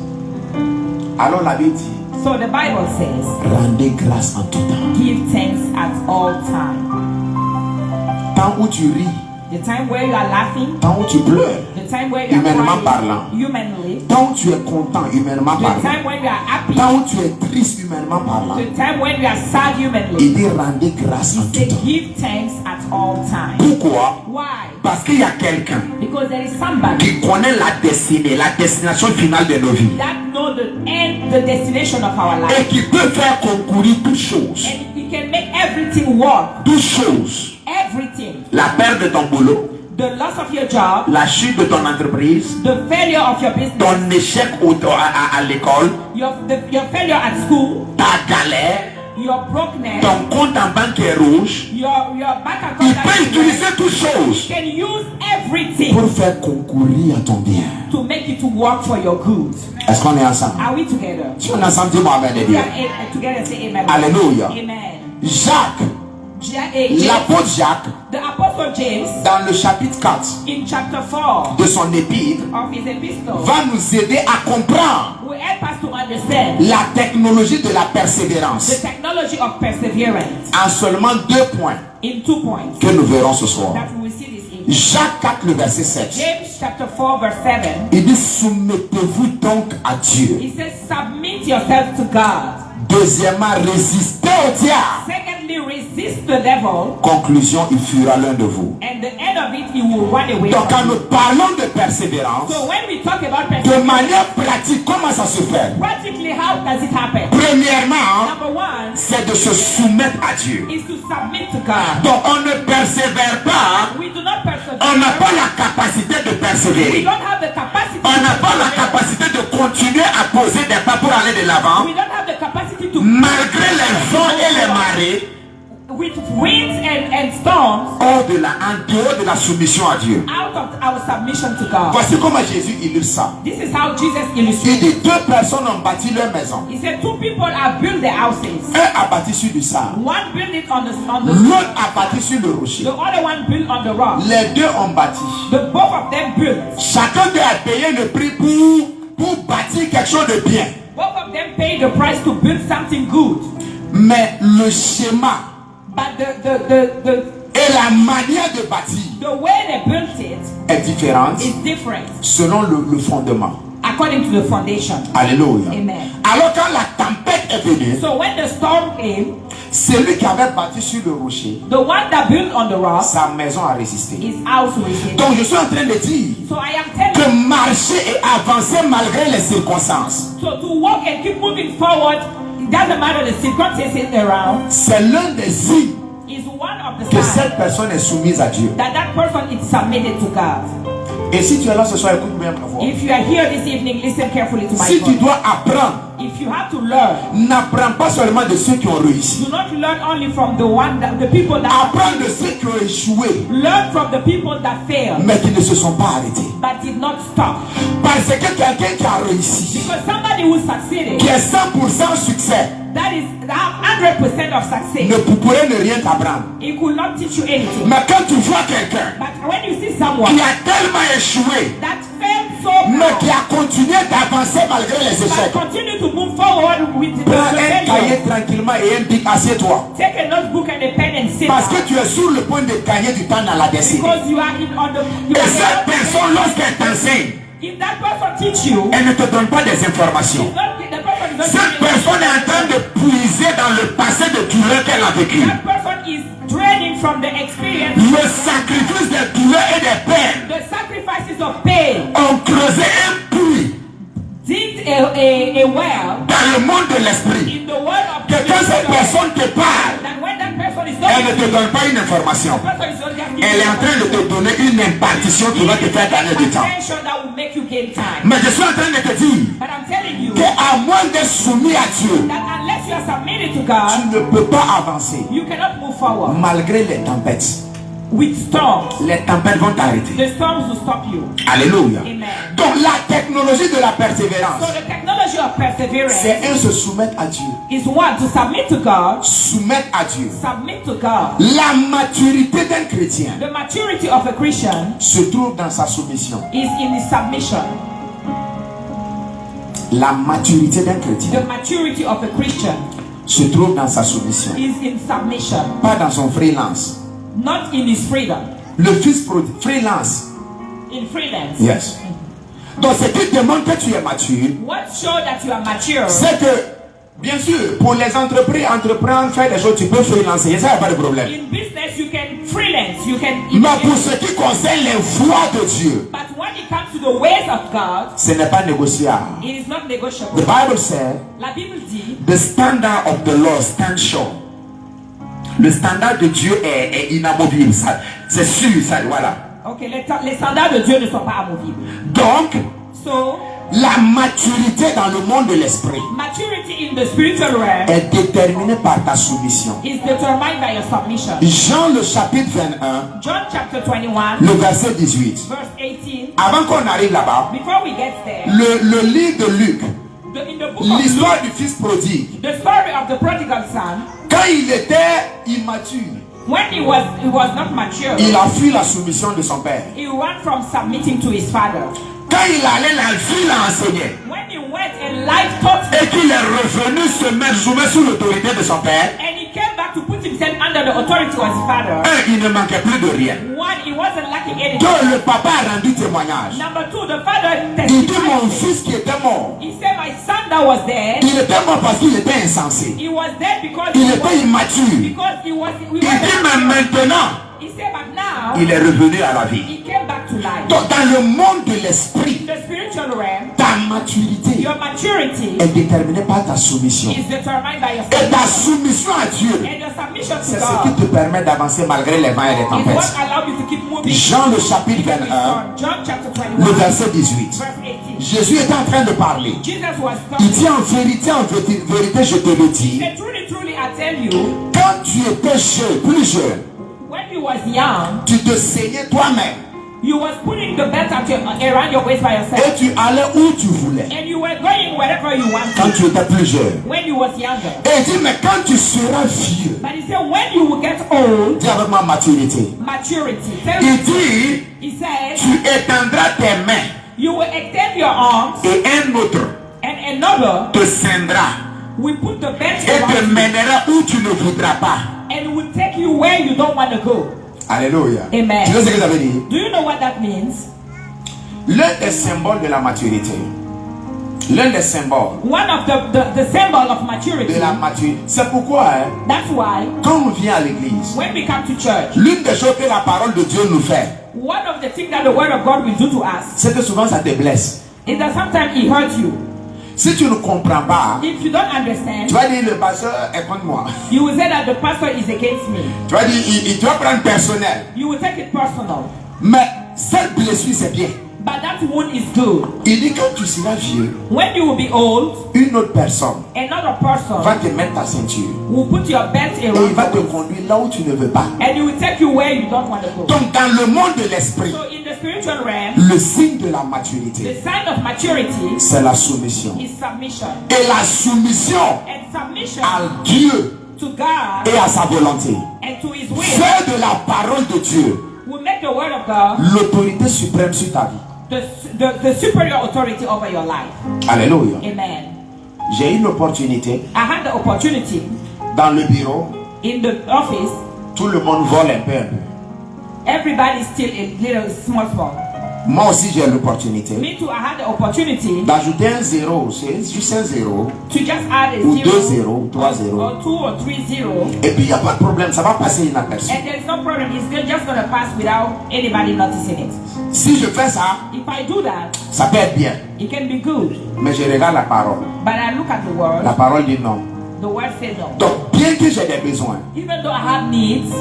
Speaker 2: Alors la Bible dit,
Speaker 3: So the Bible says,
Speaker 2: rendez grâce en tout temps.
Speaker 3: give thanks at all time.
Speaker 2: Tant où tu ris,
Speaker 3: The time where you are laughing,
Speaker 2: tant où tu pleures,
Speaker 3: the time where you are
Speaker 2: Humainement
Speaker 3: crying,
Speaker 2: parlant.
Speaker 3: humanly,
Speaker 2: tant où tu es content humainement
Speaker 3: the
Speaker 2: parlant,
Speaker 3: time when you are happy,
Speaker 2: tant où tu es triste humainement parlant,
Speaker 3: the time when you are sad humanly.
Speaker 2: il dit rendez grâce en
Speaker 3: He
Speaker 2: tout
Speaker 3: said,
Speaker 2: temps.
Speaker 3: give thanks at all time.
Speaker 2: Pourquoi?
Speaker 3: Why?
Speaker 2: Parce qu'il y a quelqu'un
Speaker 3: Because there is somebody
Speaker 2: qui connaît la destinée, la destination finale de nos vies,
Speaker 3: that knows the end, the destination of our life.
Speaker 2: et qui peut faire concourir toutes choses.
Speaker 3: And he can make everything work.
Speaker 2: Toutes choses.
Speaker 3: Everything.
Speaker 2: La perte de ton boulot,
Speaker 3: The loss of your job,
Speaker 2: la chute de ton entreprise,
Speaker 3: the failure of your business,
Speaker 2: ton échec à l'école,
Speaker 3: your failure at school,
Speaker 2: ta galère,
Speaker 3: your brokenness,
Speaker 2: ton compte en banque est rouge.
Speaker 3: your bank account.
Speaker 2: Il
Speaker 3: that
Speaker 2: peut
Speaker 3: is
Speaker 2: utiliser
Speaker 3: red.
Speaker 2: toutes choses
Speaker 3: Can use everything
Speaker 2: pour faire concourir à ton bien.
Speaker 3: to make it to work for your good.
Speaker 2: Est-ce qu'on est ensemble?
Speaker 3: Are we together?
Speaker 2: Si on est ensemble, dis-moi amen et
Speaker 3: We
Speaker 2: Dieu.
Speaker 3: are together. Say amen.
Speaker 2: Alléluia.
Speaker 3: Amen.
Speaker 2: Jacques,
Speaker 3: James,
Speaker 2: l'apôtre Jacques,
Speaker 3: the apostle James,
Speaker 2: dans le chapitre 4
Speaker 3: in chapter 4
Speaker 2: de son épître,
Speaker 3: of his epistle,
Speaker 2: va nous aider à comprendre
Speaker 3: will help us to understand
Speaker 2: la technologie de la
Speaker 3: the
Speaker 2: persévérance
Speaker 3: technology of perseverance
Speaker 2: en seulement 2 points
Speaker 3: in 2 points
Speaker 2: que nous verrons ce soir.
Speaker 3: that we will see this evening.
Speaker 2: Jacques 4, le verset 7.
Speaker 3: James chapter 4 verse 7.
Speaker 2: Il dit soumettez-vous donc à Dieu.
Speaker 3: He says, submit yourself to God.
Speaker 2: Deuxièmement, résistez au diable.
Speaker 3: Secondly, resist the devil,
Speaker 2: Conclusion, il fuira l'un de vous.
Speaker 3: and the end of it, he will run away
Speaker 2: Donc quand
Speaker 3: from
Speaker 2: nous
Speaker 3: you.
Speaker 2: parlons de persévérance,
Speaker 3: So when we talk about
Speaker 2: de
Speaker 3: perseverance,
Speaker 2: manière pratique, comment ça se fait?
Speaker 3: practically how does it happen?
Speaker 2: Premièrement,
Speaker 3: Number one
Speaker 2: c'est de se soumettre à Dieu.
Speaker 3: is to submit to God.
Speaker 2: Donc on ne persévère pas,
Speaker 3: We do not persevere.
Speaker 2: on n'a pas la capacité de
Speaker 3: We
Speaker 2: persévérer.
Speaker 3: don't have the capacity.
Speaker 2: On n'a
Speaker 3: to
Speaker 2: pas la
Speaker 3: persevere.
Speaker 2: capacité de continuer à poser des pas pour aller de l'avant,
Speaker 3: We don't have the capacity to
Speaker 2: malgré les vents et les marées,
Speaker 3: with winds and storms
Speaker 2: en dehors de la soumission à Dieu.
Speaker 3: out of our submission to God.
Speaker 2: Voici comment Jésus illustre ça.
Speaker 3: This is how Jesus
Speaker 2: Il
Speaker 3: illustrated.
Speaker 2: dit 2 personnes ont bâti leur maison.
Speaker 3: He said 2 people have built their houses.
Speaker 2: Un a bâti sur du sable,
Speaker 3: One built it on the
Speaker 2: l'autre a bâti sur le rocher.
Speaker 3: the other one built on the rock.
Speaker 2: Les deux ont bâti.
Speaker 3: The both of them built.
Speaker 2: Chacun d'eux a payé le prix pour bâtir quelque chose de bien.
Speaker 3: Both of them paid the price to build something good.
Speaker 2: Mais le schéma
Speaker 3: But the
Speaker 2: et la manière de bâtir
Speaker 3: way they built it
Speaker 2: est différente
Speaker 3: is different
Speaker 2: selon le fondement.
Speaker 3: according to the foundation.
Speaker 2: Alléluia.
Speaker 3: Amen.
Speaker 2: Alors quand la tempête est venue,
Speaker 3: So when the storm came,
Speaker 2: celui qui avait bâti sur le rocher,
Speaker 3: the one that built on the rock,
Speaker 2: sa maison a résisté.
Speaker 3: his house resisted.
Speaker 2: Donc je suis en train de dire
Speaker 3: So I am telling
Speaker 2: que
Speaker 3: you,
Speaker 2: marcher et avancer malgré les circonstances,
Speaker 3: so to walk and keep moving forward, it doesn't matter the circumstances around,
Speaker 2: c'est l'un des signes
Speaker 3: is one of the
Speaker 2: que
Speaker 3: signs
Speaker 2: cette personne est soumise à Dieu.
Speaker 3: that person is submitted to God.
Speaker 2: Et si tu es là ce soir, écoute bien ma voix.
Speaker 3: If you are here this evening, listen carefully to my
Speaker 2: Si tu
Speaker 3: voice.
Speaker 2: dois apprendre,
Speaker 3: If you have to learn,
Speaker 2: n'apprends pas seulement de ceux qui ont réussi.
Speaker 3: do not learn only from the people that
Speaker 2: Apprends de ceux qui ont échoué,
Speaker 3: learn from the people that failed
Speaker 2: mais qui ne se sont pas arrêtés.
Speaker 3: but did not stop.
Speaker 2: Parce que quelqu'un qui a réussi,
Speaker 3: Because somebody who succeeded,
Speaker 2: qui est 100% succès,
Speaker 3: that is have 100% of success,
Speaker 2: ne pourrait ne rien t'apprendre.
Speaker 3: it could not teach you anything.
Speaker 2: Mais quand tu vois quelqu'un
Speaker 3: But when you see someone
Speaker 2: qui a tellement échoué,
Speaker 3: that failed so
Speaker 2: mais qui
Speaker 3: bad,
Speaker 2: a continué d'avancer malgré les
Speaker 3: but
Speaker 2: échecs,
Speaker 3: continue to move forward with the
Speaker 2: prends un
Speaker 3: failure,
Speaker 2: cahier tranquillement et un bic, assieds-toi.
Speaker 3: take a notebook and a pen and sit
Speaker 2: Parce
Speaker 3: down.
Speaker 2: que tu es sur le point de gagner du temps dans la destinée.
Speaker 3: Because you are on the. You
Speaker 2: Et
Speaker 3: are
Speaker 2: cette personne, lorsqu'elle t'enseigne,
Speaker 3: if that person teach you,
Speaker 2: elle ne te donne pas des informations.
Speaker 3: it's not, the person is not
Speaker 2: Cette
Speaker 3: giving you
Speaker 2: personne est en train de puiser dans le passé de douleur qu'elle a vécu.
Speaker 3: that person is draining from the experience,
Speaker 2: Le sacrifice des douleurs et des peines
Speaker 3: the sacrifices of pain.
Speaker 2: ont creusé un puits
Speaker 3: Dig a well
Speaker 2: dans le monde de l'esprit.
Speaker 3: in the world of
Speaker 2: Que quand cette personne te parle,
Speaker 3: that when that person is
Speaker 2: elle ne
Speaker 3: not
Speaker 2: te donne pas une information.
Speaker 3: the person is not just
Speaker 2: Elle est en train de te donner une impartition qui va te faire gagner du temps.
Speaker 3: attention that will make you gain time.
Speaker 2: Mais je suis en train de te dire
Speaker 3: But I'm telling you
Speaker 2: qu'à moins d'être soumis à Dieu,
Speaker 3: that unless you are submitted to
Speaker 2: tu
Speaker 3: God,
Speaker 2: ne peux pas avancer
Speaker 3: you cannot move forward.
Speaker 2: malgré les tempêtes.
Speaker 3: With storms,
Speaker 2: Les tempêtes vont t'arrêter.
Speaker 3: the storms will stop you.
Speaker 2: Alléluia.
Speaker 3: Amen.
Speaker 2: Donc la technologie de la
Speaker 3: So
Speaker 2: persévérance,
Speaker 3: the technology of perseverance
Speaker 2: c'est un se soumettre à Dieu.
Speaker 3: is one, to submit to God,
Speaker 2: Soumettre à Dieu.
Speaker 3: submit to God.
Speaker 2: La maturité d'un chrétien
Speaker 3: The maturity of a Christian
Speaker 2: se trouve dans sa soumission.
Speaker 3: is in the submission.
Speaker 2: La maturité d'un
Speaker 3: The
Speaker 2: chrétien
Speaker 3: maturity of a Christian
Speaker 2: se trouve dans sa soumission.
Speaker 3: is in submission,
Speaker 2: Pas dans son freelance.
Speaker 3: not in his freedom.
Speaker 2: Le fils prodigue. Freelance.
Speaker 3: In freelance.
Speaker 2: Yes. Donc ce qui demande que tu es mature,
Speaker 3: What show that you are mature?
Speaker 2: c'est que, bien sûr, pour les entreprendre, faire des choses, tu peux freelancer. Ça, il n'y a pas de problème.
Speaker 3: In business, you can freelance. You can.
Speaker 2: Mais pour ce qui concerne les voies de Dieu,
Speaker 3: But when it comes to the ways of God,
Speaker 2: ce n'est pas négociable.
Speaker 3: it is not
Speaker 2: The
Speaker 3: negotiable.
Speaker 2: Bible says,
Speaker 3: La Bible dit,
Speaker 2: the standard of the Lord stands sure. Le standard de Dieu est inamovible. Ça, c'est sûr, ça, voilà.
Speaker 3: okay, les standards de Dieu ne sont pas amovibles.
Speaker 2: Donc,
Speaker 3: So,
Speaker 2: la maturité dans le monde de l'esprit
Speaker 3: maturity in the spiritual realm
Speaker 2: est déterminée par ta soumission.
Speaker 3: is determined by your submission.
Speaker 2: Jean le chapitre 21,
Speaker 3: John chapter 21,
Speaker 2: le verset 18.
Speaker 3: verse 18.
Speaker 2: Avant qu'on arrive là-bas,
Speaker 3: Before we get there,
Speaker 2: le livre de Luc,
Speaker 3: in the book of Luke,
Speaker 2: l'histoire du fils prodigue,
Speaker 3: the story of the prodigal son,
Speaker 2: quand il était immature,
Speaker 3: when he was not mature,
Speaker 2: il a fui la soumission de son père.
Speaker 3: he ran from submitting to his father.
Speaker 2: Quand il allait, la vie l'a enseigné.
Speaker 3: When he went and life taught him,
Speaker 2: Et qu'il est revenu se mettre soumis sous l'autorité de son père,
Speaker 3: and he came back to put himself under the authority of his father.
Speaker 2: il ne manquait plus de rien.
Speaker 3: One, he wasn't lacking anything.
Speaker 2: Donc le papa a rendu témoignage.
Speaker 3: Number two, the father
Speaker 2: Il dit mon
Speaker 3: testified.
Speaker 2: fils qui était mort,
Speaker 3: He said, my son that was dead,
Speaker 2: il était mort parce qu'il était insensé.
Speaker 3: he was dead because
Speaker 2: Il
Speaker 3: he
Speaker 2: était
Speaker 3: was,
Speaker 2: immature.
Speaker 3: because he was.
Speaker 2: Il dit mais maintenant,
Speaker 3: He said, but now
Speaker 2: il est revenu à la vie.
Speaker 3: he came back to life.
Speaker 2: Donc dans le monde de l'esprit,
Speaker 3: The spiritual realm,
Speaker 2: ta maturité
Speaker 3: your maturity
Speaker 2: est déterminée par ta soumission.
Speaker 3: is determined by your
Speaker 2: Et ta
Speaker 3: submission.
Speaker 2: soumission à Dieu,
Speaker 3: And your submission to
Speaker 2: c'est ce qui
Speaker 3: God
Speaker 2: te permet d'avancer malgré les vents et les
Speaker 3: is what
Speaker 2: tempêtes.
Speaker 3: allows you to keep moving.
Speaker 2: Jean le chapitre 21,
Speaker 3: John chapter
Speaker 2: le
Speaker 3: 21,
Speaker 2: verset 18.
Speaker 3: verse 18.
Speaker 2: Jésus était en train de parler.
Speaker 3: Jesus was
Speaker 2: Il
Speaker 3: talking.
Speaker 2: dit en vérité, je te le
Speaker 3: He
Speaker 2: dis,
Speaker 3: said, truly, truly, I tell you,
Speaker 2: quand tu étais jeune, plus jeune,
Speaker 3: when you was young,
Speaker 2: tu te saignais toi-même
Speaker 3: you was putting the belt around your waist by yourself.
Speaker 2: et tu allais où tu voulais
Speaker 3: And you were going wherever you
Speaker 2: quand
Speaker 3: wanted
Speaker 2: tu étais plus jeune.
Speaker 3: when you was younger.
Speaker 2: Et il dit, mais quand tu seras vieux,
Speaker 3: But he said, when you will get old,
Speaker 2: dis avec ma maturité,
Speaker 3: maturity. Tell
Speaker 2: il
Speaker 3: you,
Speaker 2: dit,
Speaker 3: he said,
Speaker 2: tu étendras tes mains
Speaker 3: you will extend your arms
Speaker 2: et un autre
Speaker 3: and another
Speaker 2: te scindra
Speaker 3: will put the belt
Speaker 2: et te
Speaker 3: around you
Speaker 2: mènera où tu ne voudras pas.
Speaker 3: and will take you where you don't want to go.
Speaker 2: Alléluia.
Speaker 3: Amen.
Speaker 2: Tu sais ce que ça veut dire?
Speaker 3: Do you know what that means?
Speaker 2: L'un des symboles de la maturité, l'un des symboles
Speaker 3: One of the symbol of maturity.
Speaker 2: de la maturité, c'est pourquoi
Speaker 3: That's why
Speaker 2: quand on vient à l'église,
Speaker 3: when we come to church,
Speaker 2: l'une des choses que la parole de Dieu nous fait,
Speaker 3: one of the things that the word of God will do to us
Speaker 2: c'est que souvent ça te blesse.
Speaker 3: is that sometimes it hurts you.
Speaker 2: Si tu ne comprends pas,
Speaker 3: If you don't understand,
Speaker 2: tu vas dire le pasteur est contre moi.
Speaker 3: you will say that the pastor is against me.
Speaker 2: Tu vas dire, tu vas prendre personnel.
Speaker 3: You will take it personal.
Speaker 2: Mais cette blessure, c'est bien.
Speaker 3: But that wound is good.
Speaker 2: Il dit quand tu seras vieux,
Speaker 3: When you will be old,
Speaker 2: une autre personne
Speaker 3: another person
Speaker 2: va te mettre ta ceinture
Speaker 3: will put your belt
Speaker 2: et il
Speaker 3: around
Speaker 2: va te
Speaker 3: your waist,
Speaker 2: conduire là où tu ne veux pas.
Speaker 3: and he will take you where you don't want to go.
Speaker 2: Donc dans le monde de l'esprit,
Speaker 3: So in the spiritual realm,
Speaker 2: le signe de la
Speaker 3: the
Speaker 2: maturité,
Speaker 3: sign of maturity
Speaker 2: c'est la soumission.
Speaker 3: is submission.
Speaker 2: Et la soumission
Speaker 3: And submission
Speaker 2: à Dieu
Speaker 3: to God
Speaker 2: et à sa volonté.
Speaker 3: and to his will
Speaker 2: Faire de la parole de Dieu
Speaker 3: will make the word of God
Speaker 2: l'autorité suprême sur ta vie.
Speaker 3: the superior authority over your life.
Speaker 2: Alléluia.
Speaker 3: Amen.
Speaker 2: J'ai eu une opportunité
Speaker 3: I had the opportunity
Speaker 2: dans le bureau
Speaker 3: in the office
Speaker 2: Tout le monde vole un peu.
Speaker 3: Everybody still a little small.
Speaker 2: Moi aussi j'ai l'opportunité
Speaker 3: Me too, I had the opportunity
Speaker 2: d'ajouter un zéro. C'est juste un zéro.
Speaker 3: to just add a
Speaker 2: Ou
Speaker 3: zero,
Speaker 2: 2 zéros, ou 3 zéros.
Speaker 3: or 2 or 3 zero,
Speaker 2: Et puis il n'y a pas de problème, ça va passer inaperçu.
Speaker 3: and there's no problem. It's just going to pass without anybody noticing it.
Speaker 2: Si je fais ça,
Speaker 3: If I do that,
Speaker 2: ça peut être bien.
Speaker 3: it can be good.
Speaker 2: Mais je regarde la parole.
Speaker 3: But I look at the word.
Speaker 2: La parole dit non.
Speaker 3: The word says no.
Speaker 2: Donc, bien que j'ai des besoins,
Speaker 3: Even though I have needs,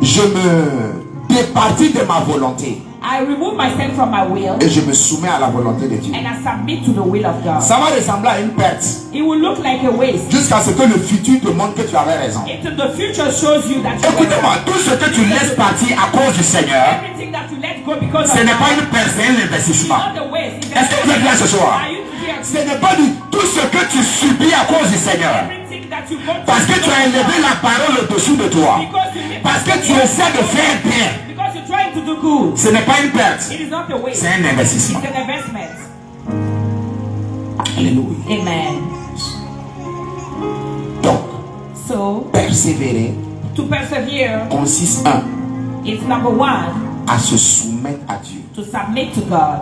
Speaker 2: je me départis de ma volonté
Speaker 3: I remove myself from my will
Speaker 2: et je me soumets à la volonté de Dieu.
Speaker 3: and I submit to the will of God.
Speaker 2: Ça va ressembler à une perte
Speaker 3: It will look like a waste.
Speaker 2: jusqu'à ce que le futur te montre que tu avais raison.
Speaker 3: Until the future shows you that you were
Speaker 2: Écoutez-moi,
Speaker 3: right.
Speaker 2: tout ce que tu laisses partir à cause du Seigneur,
Speaker 3: Everything that you let go because
Speaker 2: ce
Speaker 3: of
Speaker 2: n'est pas
Speaker 3: God
Speaker 2: une perte, c'est un
Speaker 3: is
Speaker 2: investissement.
Speaker 3: not a waste. It's
Speaker 2: Est-ce que tu es bien ce soir?
Speaker 3: Are you here?
Speaker 2: Ce n'est pas du tout ce que tu subis à cause du Seigneur.
Speaker 3: Everything that you go
Speaker 2: Parce que tu as élevé la parole au-dessus de toi.
Speaker 3: because you live
Speaker 2: Parce que tu essaies de faire bien.
Speaker 3: because you're trying to do good.
Speaker 2: Ce n'est pas une perte,
Speaker 3: It is not a waste.
Speaker 2: c'est un investissement.
Speaker 3: It's an investment.
Speaker 2: Alléluia.
Speaker 3: Amen.
Speaker 2: Donc,
Speaker 3: So
Speaker 2: persévérer
Speaker 3: to persevere,
Speaker 2: consiste, un,
Speaker 3: it's number one
Speaker 2: à se soumettre à Dieu.
Speaker 3: to submit to God.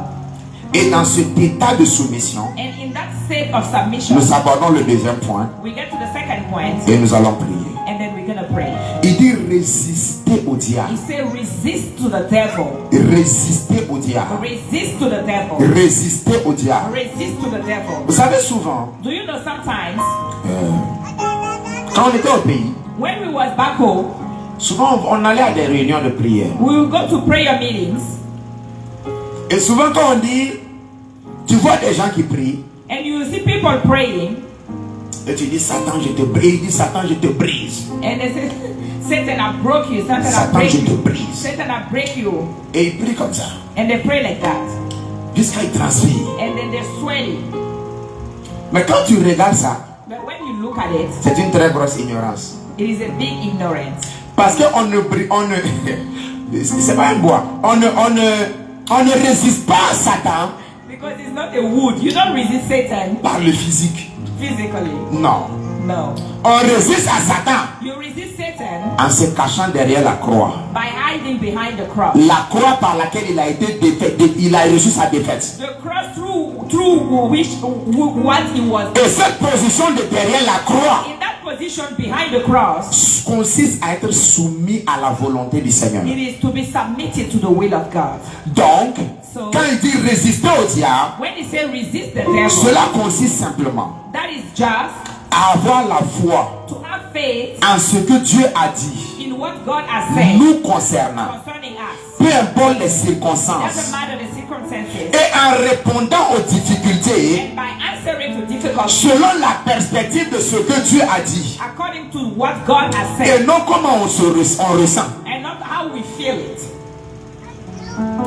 Speaker 2: Et dans cet état de soumission,
Speaker 3: And in that state of submission,
Speaker 2: nous abordons le deuxième point
Speaker 3: we get to the second point,
Speaker 2: et nous allons prier.
Speaker 3: and then we're gonna pray.
Speaker 2: Il dit résister au
Speaker 3: He
Speaker 2: diable.
Speaker 3: said, resist to the devil.
Speaker 2: Résister au diable.
Speaker 3: Resist to the devil.
Speaker 2: Résister au diable.
Speaker 3: Resist to the devil.
Speaker 2: Vous savez, souvent,
Speaker 3: Do you know sometimes
Speaker 2: quand on était au pays,
Speaker 3: when we was back home,
Speaker 2: souvent on allait à des réunions de prière.
Speaker 3: we would go to prayer meetings,
Speaker 2: Et souvent quand on dit, tu vois des gens qui prient,
Speaker 3: and you see people praying,
Speaker 2: et tu dis, Satan, je te brise. Il dit, Satan, je te brise.
Speaker 3: and they say, Satan, I broke you. Satan, I
Speaker 2: Satan,
Speaker 3: break
Speaker 2: je te
Speaker 3: you.
Speaker 2: brise.
Speaker 3: Satan, I break you.
Speaker 2: Et il prie comme ça,
Speaker 3: And they pray like that,
Speaker 2: jusqu'à il transpire.
Speaker 3: and then they're sweating.
Speaker 2: Mais quand tu regardes ça,
Speaker 3: But when you look at it,
Speaker 2: c'est une très grosse ignorance.
Speaker 3: it is a big ignorance.
Speaker 2: Parce qu'on ne brille, on ne, c'est pas un bois. On ne résiste pas à Satan
Speaker 3: Because it's not a wood. You don't resist Satan
Speaker 2: par le physique.
Speaker 3: physically.
Speaker 2: Non.
Speaker 3: No.
Speaker 2: On résiste à Satan
Speaker 3: You resist Satan
Speaker 2: en se cachant derrière la croix.
Speaker 3: by hiding behind the cross.
Speaker 2: La croix par laquelle il a été défait, il a reçu sa défaite.
Speaker 3: The cross through which what he was.
Speaker 2: Et cette position de derrière la croix
Speaker 3: In that position behind the cross,
Speaker 2: consiste à être soumis à la volonté du Seigneur.
Speaker 3: it is to be submitted to the will of God.
Speaker 2: Donc,
Speaker 3: So-
Speaker 2: quand il dit résister au diable,
Speaker 3: When he says resist the devil,
Speaker 2: cela consiste simplement
Speaker 3: that is just
Speaker 2: à avoir la foi
Speaker 3: to have faith
Speaker 2: en ce que Dieu a dit
Speaker 3: in what God has said
Speaker 2: nous concernant,
Speaker 3: concerning us.
Speaker 2: peu importe les
Speaker 3: Doesn't
Speaker 2: circonstances,
Speaker 3: matter the circumstances.
Speaker 2: et en répondant aux difficultés
Speaker 3: And by answering to difficulties
Speaker 2: selon la perspective de ce que Dieu a dit
Speaker 3: according to what God has
Speaker 2: et
Speaker 3: said,
Speaker 2: non comment on ressent.
Speaker 3: and not how we feel it.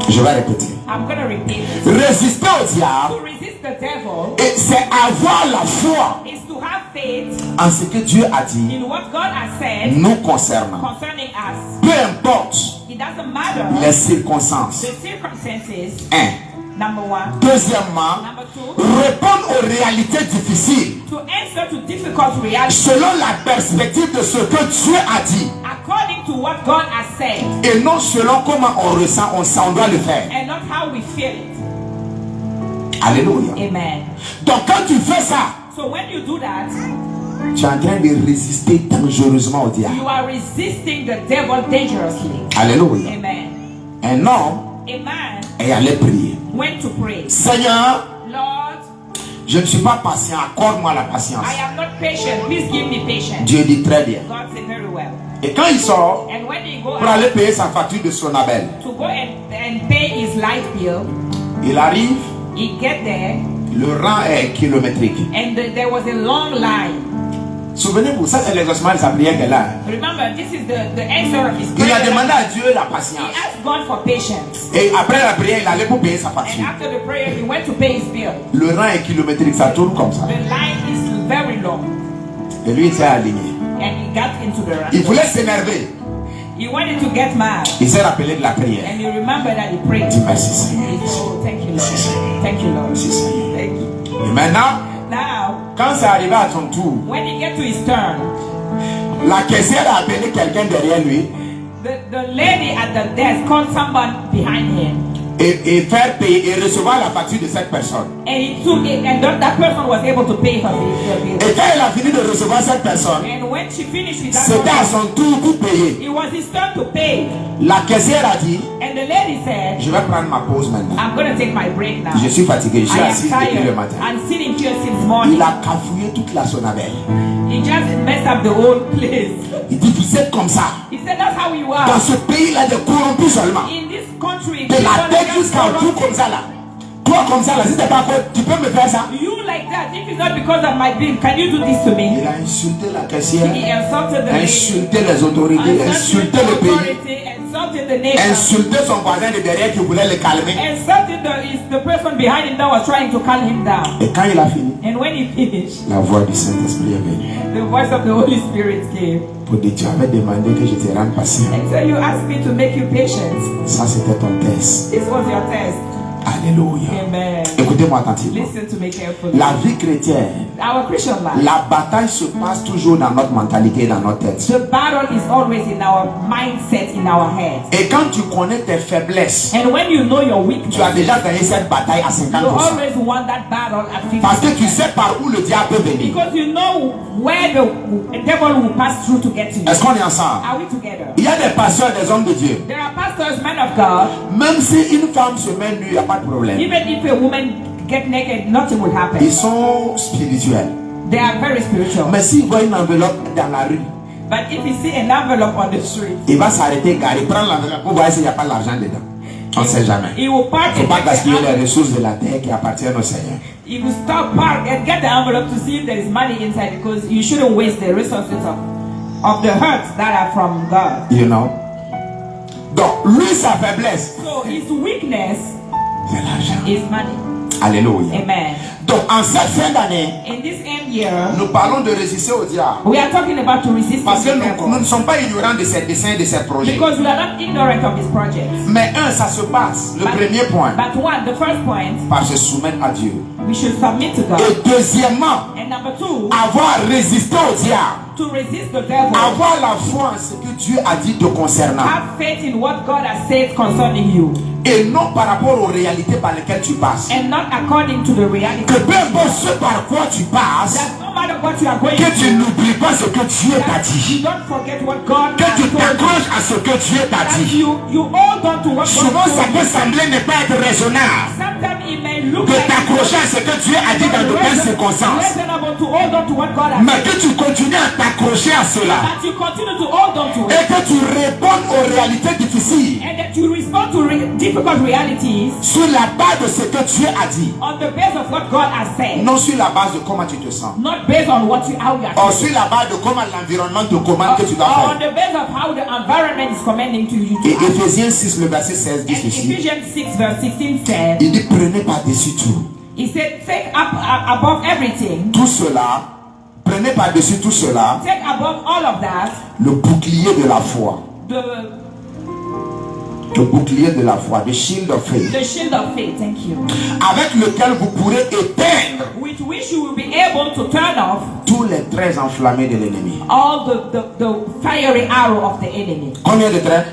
Speaker 2: Je vais répéter.
Speaker 3: I'm going to repeat it.
Speaker 2: Résister au diable,
Speaker 3: To resist the devil
Speaker 2: et c'est avoir la foi
Speaker 3: is to have faith
Speaker 2: en ce que Dieu a dit
Speaker 3: in what God has said
Speaker 2: nous concernant.
Speaker 3: concerning us.
Speaker 2: Peu importe
Speaker 3: It doesn't matter
Speaker 2: les circonstances.
Speaker 3: the circumstances.
Speaker 2: Un.
Speaker 3: Number one.
Speaker 2: Deuxièmement,
Speaker 3: Number two,
Speaker 2: répondre aux réalités difficiles
Speaker 3: to answer to difficult realities
Speaker 2: selon la perspective de ce que Dieu a dit
Speaker 3: according to what God has said,
Speaker 2: et non selon comment on ressent, on doit le faire.
Speaker 3: and not how we feel it.
Speaker 2: Alléluia.
Speaker 3: Amen.
Speaker 2: Donc quand tu fais ça,
Speaker 3: So when you do that,
Speaker 2: tu es en train de résister dangereusement au diable.
Speaker 3: you are resisting the devil dangerously.
Speaker 2: Alléluia.
Speaker 3: Amen.
Speaker 2: Un homme
Speaker 3: A man
Speaker 2: est allé prier.
Speaker 3: went to pray.
Speaker 2: Seigneur,
Speaker 3: Lord,
Speaker 2: je ne suis pas patient, accorde-moi la patience.
Speaker 3: I am not patient. Please give me patience.
Speaker 2: Dieu dit très bien.
Speaker 3: God said very well.
Speaker 2: Et quand il sort
Speaker 3: And when he go
Speaker 2: pour aller payer sa facture de son Abel,
Speaker 3: to go and pay his light bill,
Speaker 2: il arrive,
Speaker 3: he get there,
Speaker 2: le rang est kilométrique.
Speaker 3: and there was a long line.
Speaker 2: Souvenez-vous, ça c'est l'exaucement de sa prière qu'elle a.
Speaker 3: Remember, this is the answer of his
Speaker 2: Il a
Speaker 3: prayer.
Speaker 2: demandé à Dieu la
Speaker 3: He
Speaker 2: patience.
Speaker 3: asked God for patience.
Speaker 2: Et après la prière, il allait pour payer sa
Speaker 3: And
Speaker 2: facture.
Speaker 3: after the prayer, he went to pay his bill.
Speaker 2: Le rang est kilométrique, ça tourne comme ça.
Speaker 3: The line is very long,
Speaker 2: Et lui, il s'est aligné.
Speaker 3: and he got into the
Speaker 2: Il
Speaker 3: run.
Speaker 2: voulait s'énerver.
Speaker 3: He wanted to get mad,
Speaker 2: Il s'est rappelé de la prière.
Speaker 3: and he remembered that he prayed.
Speaker 2: Il dit merci Seigneur.
Speaker 3: He said, "Oh, thank you, Lord. Thank you, Lord.
Speaker 2: Merci Seigneur.
Speaker 3: Thank you."
Speaker 2: Et maintenant,
Speaker 3: Now,
Speaker 2: quand c'est arrivé à son tour,
Speaker 3: when he get to his turn,
Speaker 2: la caissière a appelé quelqu'un derrière lui
Speaker 3: the lady at the desk called someone behind him.
Speaker 2: Et faire payer et recevoir la facture de cette personne.
Speaker 3: And he took it, and that person was able to pay her bill.
Speaker 2: Et quand il a fini de recevoir cette personne,
Speaker 3: And when she finished with that
Speaker 2: c'était à
Speaker 3: person,
Speaker 2: son tour pour payer.
Speaker 3: it was his turn to pay.
Speaker 2: La caissière a dit,
Speaker 3: And the lady said,
Speaker 2: je vais prendre ma pause maintenant.
Speaker 3: I'm going to take my break now.
Speaker 2: Je suis fatigué, je suis
Speaker 3: I am
Speaker 2: assis depuis le
Speaker 3: tired.
Speaker 2: matin.
Speaker 3: I'm sitting here since morning.
Speaker 2: Il a cafouillé toute la Sonabelle.
Speaker 3: He just messed up the whole place.
Speaker 2: Il dit, vous êtes comme ça.
Speaker 3: He said, that's how we
Speaker 2: Dans
Speaker 3: are.
Speaker 2: ce pays-là, des corrompus seulement.
Speaker 3: In this country,
Speaker 2: De la
Speaker 3: people
Speaker 2: tête
Speaker 3: are just
Speaker 2: jusqu'au cou
Speaker 3: corrupt.
Speaker 2: comme ça là. Toi comme ça là, si t'es pas quoi, tu peux me faire ça.
Speaker 3: You like that. If it's not because of my bill, can you do this to me?
Speaker 2: Il a insulté la caissière,
Speaker 3: He insulted the lady,
Speaker 2: insulté les autorités, insulté le pays,
Speaker 3: authority, insulted the nation,
Speaker 2: insulté son voisin de derrière qui voulait le calmer.
Speaker 3: insulted the person behind him that was trying to calm him down.
Speaker 2: Et quand il a fini,
Speaker 3: And when he finished,
Speaker 2: la voix du Saint-Esprit est venue
Speaker 3: the voice of the Holy Spirit came.
Speaker 2: pour dire, tu avais demandé que je te rende patient.
Speaker 3: And so you asked me to make you patient.
Speaker 2: Ça c'était ton test.
Speaker 3: This was your test.
Speaker 2: Alléluia.
Speaker 3: Amen.
Speaker 2: Écoutez-moi attentivement.
Speaker 3: Listen to me carefully.
Speaker 2: La vie chrétienne,
Speaker 3: Our Christian life,
Speaker 2: la bataille se passe toujours dans notre mentalité et dans notre tête.
Speaker 3: the battle is always in our mindset, in our head.
Speaker 2: Et quand tu connais tes faiblesses,
Speaker 3: And when you know your weakness,
Speaker 2: tu as déjà gagné cette bataille à
Speaker 3: you
Speaker 2: 50%.
Speaker 3: always won that battle at 50%.
Speaker 2: Parce que tu sais par où le diable peut venir.
Speaker 3: Because you know where the devil will pass through to get to you.
Speaker 2: Est-ce qu'on est ensemble?
Speaker 3: Are we together?
Speaker 2: Il y a des pasteurs, des hommes de Dieu.
Speaker 3: There are pastors, men of God.
Speaker 2: Même si une femme se met nue, il n'y a pas de problème.
Speaker 3: Even if a woman get naked, nothing will happen.
Speaker 2: Ils sont spirituels.
Speaker 3: They are very spiritual.
Speaker 2: Mais s'il voit une enveloppe dans la rue,
Speaker 3: But if you see an envelope on the street,
Speaker 2: il va s'arrêter, garer, prendre l'enveloppe pour voir s'il n'y a pas l'argent dedans. On ne sait jamais.
Speaker 3: he will park
Speaker 2: Il ne faut pas
Speaker 3: it.
Speaker 2: gaspiller les ressources de la terre qui appartiennent au Seigneur.
Speaker 3: He will stop, park, and get the envelope to see if there is money inside, because you shouldn't waste the resources of the hurts that are from God.
Speaker 2: You know? Donc, lui, sa faiblesse,
Speaker 3: So his weakness
Speaker 2: c'est l'argent.
Speaker 3: is money.
Speaker 2: Alléluia.
Speaker 3: Amen.
Speaker 2: Donc, en cette fin d'année,
Speaker 3: In this end year,
Speaker 2: nous parlons de résister au diable.
Speaker 3: we are talking about to resist
Speaker 2: Parce que
Speaker 3: the
Speaker 2: nous
Speaker 3: devil.
Speaker 2: ne sommes pas ignorants de ses desseins, de ses projets.
Speaker 3: Because we are not ignorant of his projects.
Speaker 2: Mais ça se passe. Le premier point,
Speaker 3: But one, the first point,
Speaker 2: par se soumettre à Dieu.
Speaker 3: we should submit to God.
Speaker 2: Et deuxièmement,
Speaker 3: And number two,
Speaker 2: avoir résisté au diable.
Speaker 3: to resist the devil.
Speaker 2: Avoir la foi en ce que Dieu a dit te concernant.
Speaker 3: Have faith in what God has said concerning you.
Speaker 2: Et non par rapport aux réalités par lesquelles tu passes.
Speaker 3: And not according to the reality.
Speaker 2: Que peu importe ce par quoi tu passes,
Speaker 3: That no matter what you are going
Speaker 2: que tu
Speaker 3: through,
Speaker 2: n'oublies pas ce que Dieu t'a
Speaker 3: that
Speaker 2: dit.
Speaker 3: you don't forget what God
Speaker 2: Que
Speaker 3: has
Speaker 2: tu
Speaker 3: told you.
Speaker 2: t'accroches à ce que Dieu t'a
Speaker 3: That
Speaker 2: dit.
Speaker 3: you hold on to what
Speaker 2: Souvent,
Speaker 3: God
Speaker 2: ça
Speaker 3: told
Speaker 2: peut
Speaker 3: you.
Speaker 2: sembler ne pas être raisonnable
Speaker 3: Sometimes it may look
Speaker 2: de
Speaker 3: like
Speaker 2: t'accrocher à ce que Dieu a dit dans d'autres circonstances.
Speaker 3: reasonable to hold on to what God has
Speaker 2: Mais
Speaker 3: said.
Speaker 2: que tu continues à t'accrocher à cela
Speaker 3: That you continue to hold on to
Speaker 2: et
Speaker 3: it.
Speaker 2: que tu répondes aux réalités difficiles
Speaker 3: And that you respond to difficult realities
Speaker 2: sur la base de ce que Dieu a dit.
Speaker 3: on the basis of what God has said.
Speaker 2: Non sur la base de comment tu te sens.
Speaker 3: Not based on what you, how you are
Speaker 2: Or
Speaker 3: feeling.
Speaker 2: sur la base de comment l'environnement te commande que tu dois
Speaker 3: Or on
Speaker 2: faire.
Speaker 3: the basis of how the environment is commanding to you to
Speaker 2: Et
Speaker 3: act.
Speaker 2: Éphésiens 6, le verset 16 dit
Speaker 3: And
Speaker 2: ceci.
Speaker 3: Ephesians 6 verse 16 said,
Speaker 2: Il dit prenez par-dessus tout.
Speaker 3: he said, take up above everything,
Speaker 2: Tout cela, prenez par-dessus tout cela
Speaker 3: take above all of that,
Speaker 2: le bouclier de la foi.
Speaker 3: the
Speaker 2: Le bouclier de la foi, the shield of faith.
Speaker 3: shield of faith, thank you,
Speaker 2: Avec lequel vous pourrez éteindre
Speaker 3: with which you will be able to turn off
Speaker 2: tous les traits enflammés de l'ennemi.
Speaker 3: all the fiery arrow of the enemy.
Speaker 2: Combien de traits?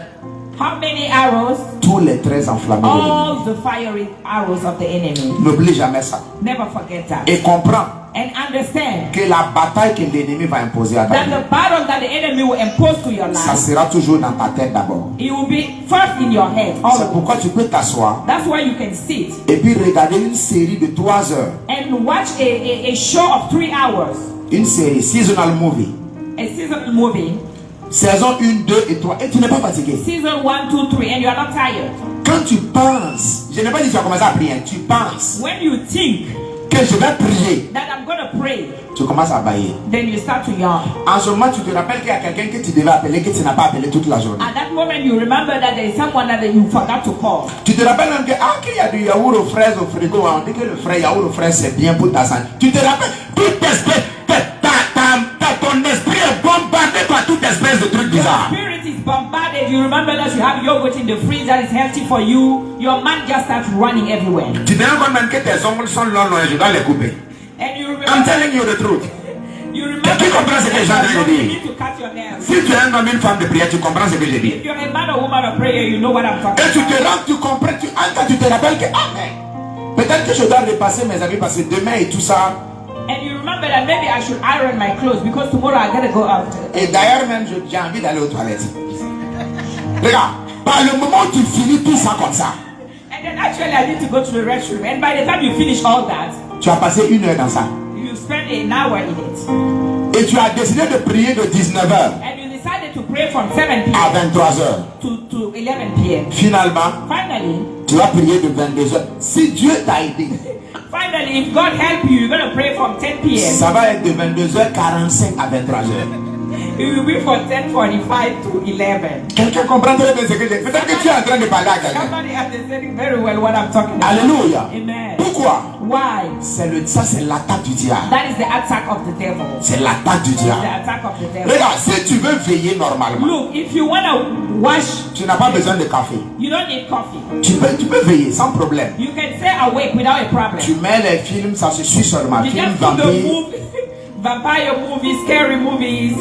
Speaker 3: How many arrows?
Speaker 2: Tous les traits enflammés de l'ennemi.
Speaker 3: All the fiery arrows of the enemy.
Speaker 2: N'oublie jamais ça.
Speaker 3: Never forget that.
Speaker 2: Et comprends
Speaker 3: And understand
Speaker 2: que la bataille que l'ennemi va imposer à ta
Speaker 3: that
Speaker 2: vie,
Speaker 3: the battle that the enemy will impose to your
Speaker 2: ça
Speaker 3: life,
Speaker 2: sera toujours dans ta tête d'abord.
Speaker 3: it will be first in your head.
Speaker 2: C'est
Speaker 3: Always.
Speaker 2: pourquoi tu peux t'asseoir
Speaker 3: That's why you can sit
Speaker 2: et puis regarder une série de 3 heures.
Speaker 3: and watch a show of 3 hours,
Speaker 2: Une série, seasonal movie.
Speaker 3: a season movie,
Speaker 2: Saison 1, 2 et 3. Et tu n'es pas fatigué.
Speaker 3: season 1, 2, 3, and you are not tired.
Speaker 2: Quand tu penses, je n'ai pas dit que tu vas commencer à prier, tu penses
Speaker 3: When you think
Speaker 2: que je vais prier,
Speaker 3: that I'm going to pray,
Speaker 2: tu commences à bailler.
Speaker 3: then you start to yawn.
Speaker 2: En ce moment, tu te rappelles qu'il y a quelqu'un que tu devais appeler, que tu n'as pas appelé toute la journée.
Speaker 3: At that moment, you remember that there is someone that you forgot to call.
Speaker 2: Tu te rappelles même que, qu'il y a du yaourt aux fraises au frigo. On dit que le frais yaourt aux fraises c'est bien pour ta santé. Tu te rappelles, tout espèce, ton esprit est bombardé par toute espèce de trucs
Speaker 3: Your
Speaker 2: bizarres.
Speaker 3: spirit is bombarded. You remember that you have yogurt in the fridge that is healthy for you. Your mind just starts running everywhere.
Speaker 2: Tu te rends compte même que tes ongles sont longs, je dois les couper.
Speaker 3: And you
Speaker 2: I'm
Speaker 3: remember,
Speaker 2: telling you the truth.
Speaker 3: You remember
Speaker 2: Qui comprend ce que j'ai en train de
Speaker 3: you
Speaker 2: dire?
Speaker 3: need to cut your nails.
Speaker 2: Si tu es un homme, une femme de prière, tu comprends ce que je dis.
Speaker 3: If you're a man or woman of prayer, you know what I'm talking
Speaker 2: Et tu te
Speaker 3: about.
Speaker 2: rends, tu comprends, tu te rappelles que, ah, mais, peut-être que je dois repasser mes habits parce que demain et tout ça.
Speaker 3: And you remember that maybe I should iron my clothes because tomorrow I gotta go out.
Speaker 2: Et d'ailleurs même, j'ai envie d'aller aux toilettes. Regarde, par le moment où tu finis tout ça comme ça,
Speaker 3: And then actually I need to go to the restroom. And by the time you finish all that,
Speaker 2: tu as passé 1 heure dans ça.
Speaker 3: you spend an hour in it.
Speaker 2: Et tu as décidé de prier de 19h
Speaker 3: And you decided to pray from 7 p.m.
Speaker 2: à 23h.
Speaker 3: to 11 p.m.
Speaker 2: Finalement,
Speaker 3: Finally,
Speaker 2: tu vas prier de 22h. Si Dieu t'a aidé,
Speaker 3: if God help you, you're going to pray from 10 p.m.
Speaker 2: ça va être de 22h45 à 23h.
Speaker 3: It will be from 10:45 to 11.
Speaker 2: Quelqu'un comprend très bien ce que j'ai. Peut-être que tu es en train de parler à quelqu'un.
Speaker 3: Somebody understanding very well what I'm talking about.
Speaker 2: Alléluia.
Speaker 3: Amen.
Speaker 2: Pourquoi?
Speaker 3: Why?
Speaker 2: Ça c'est l'attaque du diable.
Speaker 3: That is the attack of the devil.
Speaker 2: C'est l'attaque du
Speaker 3: The
Speaker 2: diable.
Speaker 3: attack of the devil.
Speaker 2: Regarde, si tu veux veiller normalement,
Speaker 3: Look, if you want to wash,
Speaker 2: tu n'as pas besoin de café.
Speaker 3: you don't need coffee.
Speaker 2: Tu peux veiller sans problème.
Speaker 3: You can stay awake without a problem.
Speaker 2: Tu mets les films, ça se suit seulement.
Speaker 3: You
Speaker 2: Film
Speaker 3: just put the
Speaker 2: vampire.
Speaker 3: vampire movies, scary movies,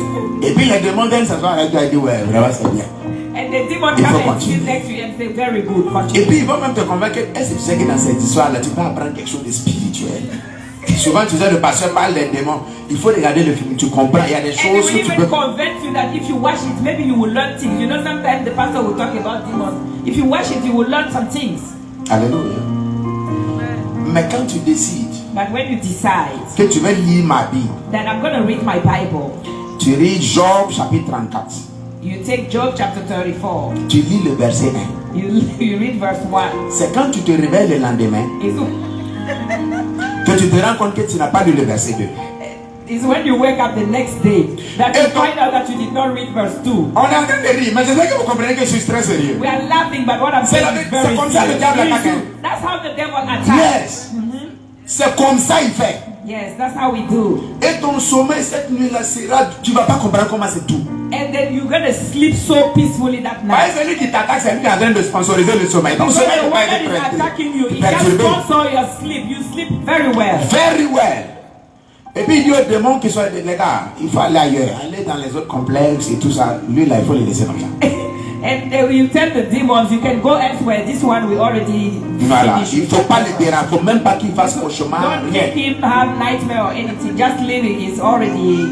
Speaker 2: Et puis les démons viennent s'asseoir avec toi et disent ouais, vraiment c'est bien.
Speaker 3: and the demon
Speaker 2: Il faut
Speaker 3: come and
Speaker 2: continuer.
Speaker 3: sit next to you and say, very good,
Speaker 2: Et
Speaker 3: continue.
Speaker 2: puis ils vont même te convaincre. Est-ce que tu sais que dans cette histoire-là, tu peux apprendre quelque chose de spirituel? Souvent tu sais, le pasteur parle des démons. Il faut regarder le film, tu comprends. Il y a des
Speaker 3: And it
Speaker 2: choses
Speaker 3: will
Speaker 2: que tu
Speaker 3: even
Speaker 2: peux.
Speaker 3: convince you that if you watch it, maybe you will learn things. You know, sometimes the pastor will talk about demons. If you watch it, you will learn some things.
Speaker 2: Alléluia. Mais quand tu décides
Speaker 3: But when you decide
Speaker 2: que tu veux lire ma Bible,
Speaker 3: that I'm going to read my Bible,
Speaker 2: tu lis Job chapitre 34.
Speaker 3: you take Job chapter 34.
Speaker 2: Tu lis le verset 1.
Speaker 3: You read verse 1.
Speaker 2: C'est quand tu te réveilles le lendemain que tu te rends compte que tu n'as pas lu le verset 2.
Speaker 3: It's when you wake up the next day that you
Speaker 2: Et donc-
Speaker 3: find out that you did not read verse 2.
Speaker 2: On est en train de rire, mais je sais que vous comprenez que je suis très sérieux.
Speaker 3: We are laughing, but what I'm
Speaker 2: C'est
Speaker 3: saying
Speaker 2: la-
Speaker 3: is very
Speaker 2: c'est comme ça le
Speaker 3: serious.
Speaker 2: diable attaque.
Speaker 3: That's how the devil attacks.
Speaker 2: Yes. C'est comme ça il fait.
Speaker 3: Yes, that's how we do.
Speaker 2: Et ton sommeil cette nuit-là sera, tu vas pas comprendre comment c'est tout.
Speaker 3: And then you're gonna sleep so peacefully that
Speaker 2: Bah,
Speaker 3: night.
Speaker 2: celui qui t'attaque, c'est lui qui est en train de sponsoriser le sommeil. Ton
Speaker 3: Because
Speaker 2: sommeil
Speaker 3: the
Speaker 2: ne
Speaker 3: one
Speaker 2: va
Speaker 3: that
Speaker 2: être
Speaker 3: is attacking you, it just
Speaker 2: perturbé.
Speaker 3: sponsor your sleep. You sleep very well.
Speaker 2: Very well. Et puis il dit aux démons qui sont les gars, il faut aller ailleurs, aller dans les autres complexes et tout ça. Lui là, il faut le laisser comme ça.
Speaker 3: And you tell the demons you can go elsewhere. This one we already
Speaker 2: Voilà.
Speaker 3: finished.
Speaker 2: Il faut pas le déranger, faut même pas qu'il fasse cauchemar.
Speaker 3: Don't
Speaker 2: Rien.
Speaker 3: make him have nightmare or anything. Just living is already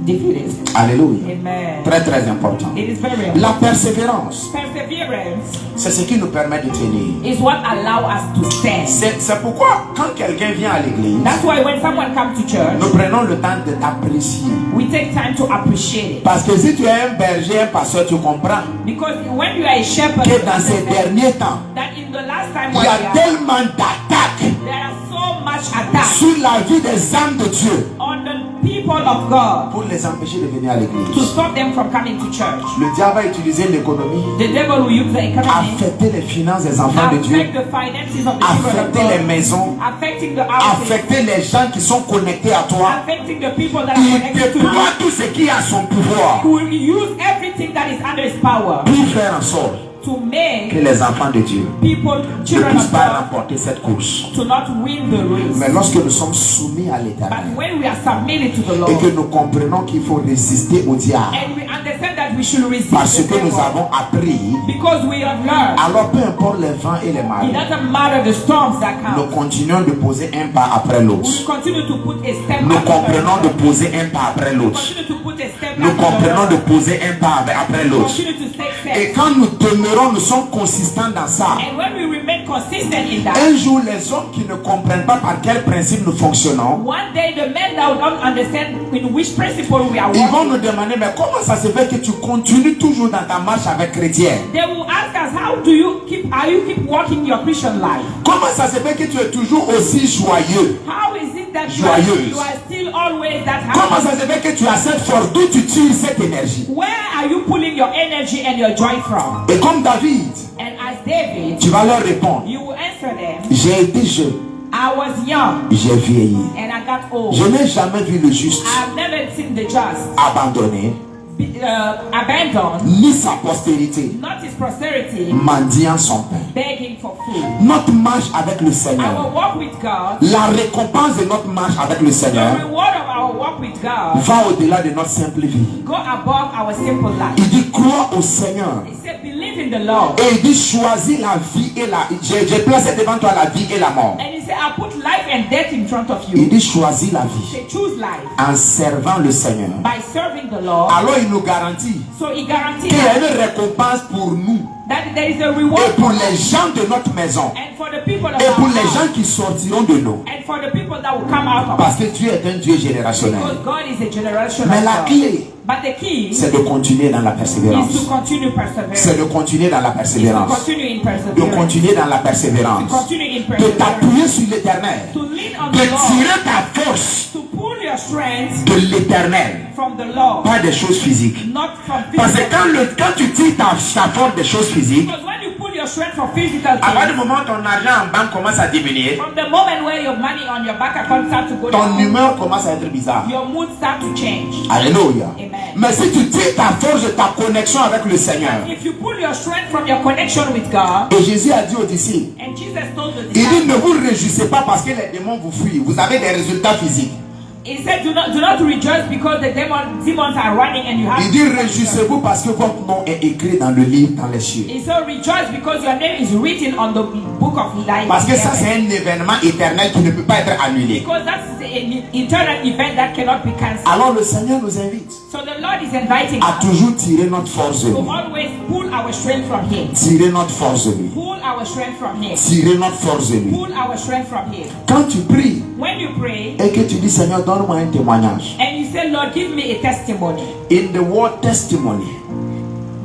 Speaker 3: defeated.
Speaker 2: Alléluia.
Speaker 3: Amen.
Speaker 2: Très très important.
Speaker 3: It is very important.
Speaker 2: La persévérance,
Speaker 3: Perseverance
Speaker 2: c'est ce qui nous permet de tenir.
Speaker 3: is what allows us to stand.
Speaker 2: C'est pourquoi quand quelqu'un vient à l'église,
Speaker 3: That's why when someone comes to church,
Speaker 2: nous prenons le temps de t'apprécier.
Speaker 3: we take time to appreciate it.
Speaker 2: Parce que si tu es un berger, un pasteur, tu comprends
Speaker 3: Because when you are a shepherd,
Speaker 2: que
Speaker 3: you
Speaker 2: dans ces
Speaker 3: understand
Speaker 2: derniers temps,
Speaker 3: that in the last time
Speaker 2: il
Speaker 3: when
Speaker 2: y a
Speaker 3: we are,
Speaker 2: tellement d'attaques
Speaker 3: there are so much attacks
Speaker 2: sur la vie des âmes de Dieu
Speaker 3: on the people of God
Speaker 2: pour les empêcher de venir à
Speaker 3: to
Speaker 2: l'église.
Speaker 3: stop them from coming to church.
Speaker 2: Le diable va utiliser l'économie,
Speaker 3: The devil will use the economy,
Speaker 2: affecter les finances des enfants de Dieu,
Speaker 3: affect the finances of the children of
Speaker 2: affecter les
Speaker 3: God,
Speaker 2: maisons,
Speaker 3: affecting the houses,
Speaker 2: affecter les gens qui sont connectés à toi.
Speaker 3: affecting the people that are
Speaker 2: Il
Speaker 3: connected to you.
Speaker 2: déploie tout ce qui est à son pouvoir
Speaker 3: He will use everything that is under his power
Speaker 2: pour faire en sorte
Speaker 3: to
Speaker 2: que
Speaker 3: make
Speaker 2: les enfants de Dieu
Speaker 3: people,
Speaker 2: ne
Speaker 3: children
Speaker 2: puissent
Speaker 3: of
Speaker 2: pas
Speaker 3: God,
Speaker 2: remporter cette course.
Speaker 3: to not win the
Speaker 2: Mais
Speaker 3: race.
Speaker 2: lorsque nous sommes soumis à
Speaker 3: But
Speaker 2: l'Éternel
Speaker 3: when we are submitted to the
Speaker 2: et
Speaker 3: Lord,
Speaker 2: que nous comprenons qu'il faut résister au diable
Speaker 3: and we understand that we should resist
Speaker 2: parce
Speaker 3: the
Speaker 2: que nous
Speaker 3: devil,
Speaker 2: avons appris,
Speaker 3: because we have learned,
Speaker 2: alors peu importe les vents et les
Speaker 3: it
Speaker 2: marées,
Speaker 3: doesn't matter the storms that
Speaker 2: nous
Speaker 3: come.
Speaker 2: continuons de poser un pas après l'autre.
Speaker 3: We continue to put a step
Speaker 2: Nous
Speaker 3: after
Speaker 2: comprenons de
Speaker 3: another.
Speaker 2: poser un pas après l'autre.
Speaker 3: Continue to put a step
Speaker 2: Nous
Speaker 3: after
Speaker 2: comprenons de
Speaker 3: another.
Speaker 2: poser un pas après l'autre.
Speaker 3: Continue to take
Speaker 2: Et
Speaker 3: steps.
Speaker 2: quand nous demeurons, nous sommes consistants dans ça.
Speaker 3: And when we remain consistent in that,
Speaker 2: Un jour, les hommes qui ne comprennent pas par quel principe nous fonctionnons,
Speaker 3: one day the men that don't understand in which principle we are
Speaker 2: ils vont
Speaker 3: working,
Speaker 2: nous demander, mais comment ça se fait que tu continues toujours dans ta marche avec chrétien?
Speaker 3: they will ask us, how do you keep walking your Christian life?
Speaker 2: Comment ça se fait que tu es toujours aussi joyeux?
Speaker 3: How is it that
Speaker 2: Joyeuse.
Speaker 3: you are still always that
Speaker 2: Comment
Speaker 3: happy?
Speaker 2: ça se fait que tu as cette force? D'où tu tires cette énergie?
Speaker 3: Where are you pulling your energy and your joy from?
Speaker 2: Et comme David,
Speaker 3: And as David,
Speaker 2: tu vas leur répondre,
Speaker 3: you will answer them,
Speaker 2: j'ai été jeune,
Speaker 3: I was young
Speaker 2: j'ai vieilli.
Speaker 3: and I got old.
Speaker 2: Je n'ai jamais vu le juste
Speaker 3: I've never seen the just
Speaker 2: abandonné,
Speaker 3: abandoned,
Speaker 2: ni sa postérité
Speaker 3: not his posterity,
Speaker 2: mendiant son pain.
Speaker 3: begging for food.
Speaker 2: Notre marche avec le Seigneur,
Speaker 3: Our walk with God,
Speaker 2: la récompense de notre marche avec le
Speaker 3: the
Speaker 2: Seigneur,
Speaker 3: reward of our Our walk with God
Speaker 2: va au-delà de notre simple vie.
Speaker 3: go above our simple life.
Speaker 2: Il dit crois au Seigneur.
Speaker 3: He said, believe in the Lord.
Speaker 2: Et il dit choisis la vie et la... J'ai placé devant toi la vie et la mort.
Speaker 3: And he said, I put life and death in front of
Speaker 2: Il
Speaker 3: you.
Speaker 2: dit choisis la
Speaker 3: He
Speaker 2: vie
Speaker 3: said, choose life
Speaker 2: en servant le Seigneur.
Speaker 3: by serving the Lord.
Speaker 2: Alors il nous garantit
Speaker 3: So he guarantees
Speaker 2: qu'il y a une récompense pour nous
Speaker 3: that there is a
Speaker 2: et
Speaker 3: reward
Speaker 2: pour
Speaker 3: for
Speaker 2: les
Speaker 3: us
Speaker 2: gens de notre maison
Speaker 3: and for the people of
Speaker 2: et pour
Speaker 3: our
Speaker 2: les
Speaker 3: house
Speaker 2: gens qui sortiront de nous.
Speaker 3: and for the people that will come out of us.
Speaker 2: Parce que Dieu est un Dieu générationnel.
Speaker 3: Because God is a generational
Speaker 2: Mais la
Speaker 3: God.
Speaker 2: clé,
Speaker 3: But the key
Speaker 2: c'est de continuer dans la
Speaker 3: is to
Speaker 2: persévérance.
Speaker 3: continue persevering.
Speaker 2: C'est de continuer dans la
Speaker 3: Is to
Speaker 2: persévérance.
Speaker 3: continue in
Speaker 2: De
Speaker 3: perseverance.
Speaker 2: continuer dans la
Speaker 3: To
Speaker 2: persévérance.
Speaker 3: continue in
Speaker 2: De
Speaker 3: perseverance.
Speaker 2: t'appuyer sur l'éternel.
Speaker 3: To lean on
Speaker 2: De
Speaker 3: the Lord.
Speaker 2: tirer ta force
Speaker 3: To pull your strength
Speaker 2: de l'éternel.
Speaker 3: from the Lord.
Speaker 2: Pas des choses physiques.
Speaker 3: Not from
Speaker 2: Parce que
Speaker 3: physical.
Speaker 2: quand tu tires ta force des choses physiques,
Speaker 3: Because when you pull your strength from physical
Speaker 2: à partir du
Speaker 3: things,
Speaker 2: moment où ton argent en banque commence à diminuer,
Speaker 3: from the moment where your money on your bank account start to go
Speaker 2: ton
Speaker 3: down,
Speaker 2: humeur commence à être bizarre.
Speaker 3: your mood start to change.
Speaker 2: Alléluia.
Speaker 3: Amen.
Speaker 2: Mais si tu tires ta force de ta connexion avec le Seigneur,
Speaker 3: If you pull your strength from your connection with God,
Speaker 2: et Jésus a dit aux disciples,
Speaker 3: and Jesus told the
Speaker 2: il dit
Speaker 3: disciples,
Speaker 2: ne vous réjouissez pas parce que les démons vous fuient. Vous avez des résultats physiques.
Speaker 3: he said, do not rejoice because the demons are running and you have.
Speaker 2: Il dit réjouissez-vous parce que votre nom est écrit dans le livre dans les cieux.
Speaker 3: He said, rejoice because your name is written on the book of life.
Speaker 2: Parce que ça c'est un événement éternel qui ne peut pas être annulé.
Speaker 3: Because that's an eternal event that cannot be cancelled.
Speaker 2: Alors le Seigneur nous invite
Speaker 3: So the Lord is inviting
Speaker 2: à
Speaker 3: us
Speaker 2: toujours tirer notre force de
Speaker 3: to
Speaker 2: lui.
Speaker 3: always pull our strength from Him.
Speaker 2: Tirer notre force de lui.
Speaker 3: Pull our strength from Him.
Speaker 2: Tirer notre force de lui.
Speaker 3: Pull our strength from Him.
Speaker 2: Quand tu pries
Speaker 3: When you pray
Speaker 2: et que tu dis Seigneur donne-moi un témoignage.
Speaker 3: and you say, Lord, give me a testimony.
Speaker 2: In the word testimony,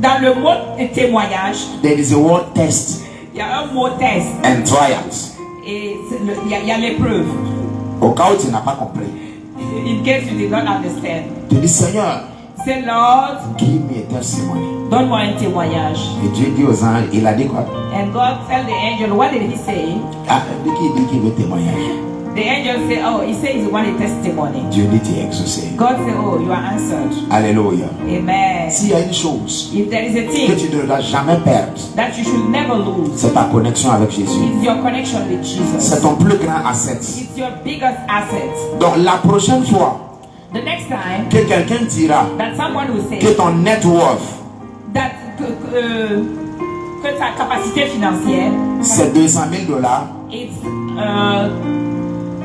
Speaker 3: Dans le mot témoignage,
Speaker 2: there is a word test
Speaker 3: il y a un mot test
Speaker 2: and trials.
Speaker 3: et il y a l'épreuve.
Speaker 2: Au cas où tu n'as pas compris,
Speaker 3: In case you did not understand.
Speaker 2: tu dis Seigneur,
Speaker 3: Say, Lord,
Speaker 2: give me a testimony.
Speaker 3: donne-moi un témoignage.
Speaker 2: Et Dieu dit aux anges, il a dit quoi?
Speaker 3: And God tell the angel, what did he say?
Speaker 2: Ah, dès qu'il dit qu'il veut témoignage,
Speaker 3: The angel say, oh, he says he want a testimony.
Speaker 2: Dieu dit tu es exaucé.
Speaker 3: God say, oh, you are answered.
Speaker 2: Alléluia.
Speaker 3: Amen.
Speaker 2: S'il y a une chose
Speaker 3: If there is a
Speaker 2: que
Speaker 3: thing
Speaker 2: tu ne dois jamais perdre,
Speaker 3: that you should never lose,
Speaker 2: c'est ta connexion avec Jésus.
Speaker 3: it's your connection with
Speaker 2: C'est
Speaker 3: Jesus.
Speaker 2: ton plus grand asset.
Speaker 3: It's your biggest asset.
Speaker 2: Donc la prochaine fois
Speaker 3: The next time
Speaker 2: que quelqu'un dira
Speaker 3: that someone will say
Speaker 2: que ton net worth
Speaker 3: that que ta capacité financière
Speaker 2: c'est $200,000,
Speaker 3: it's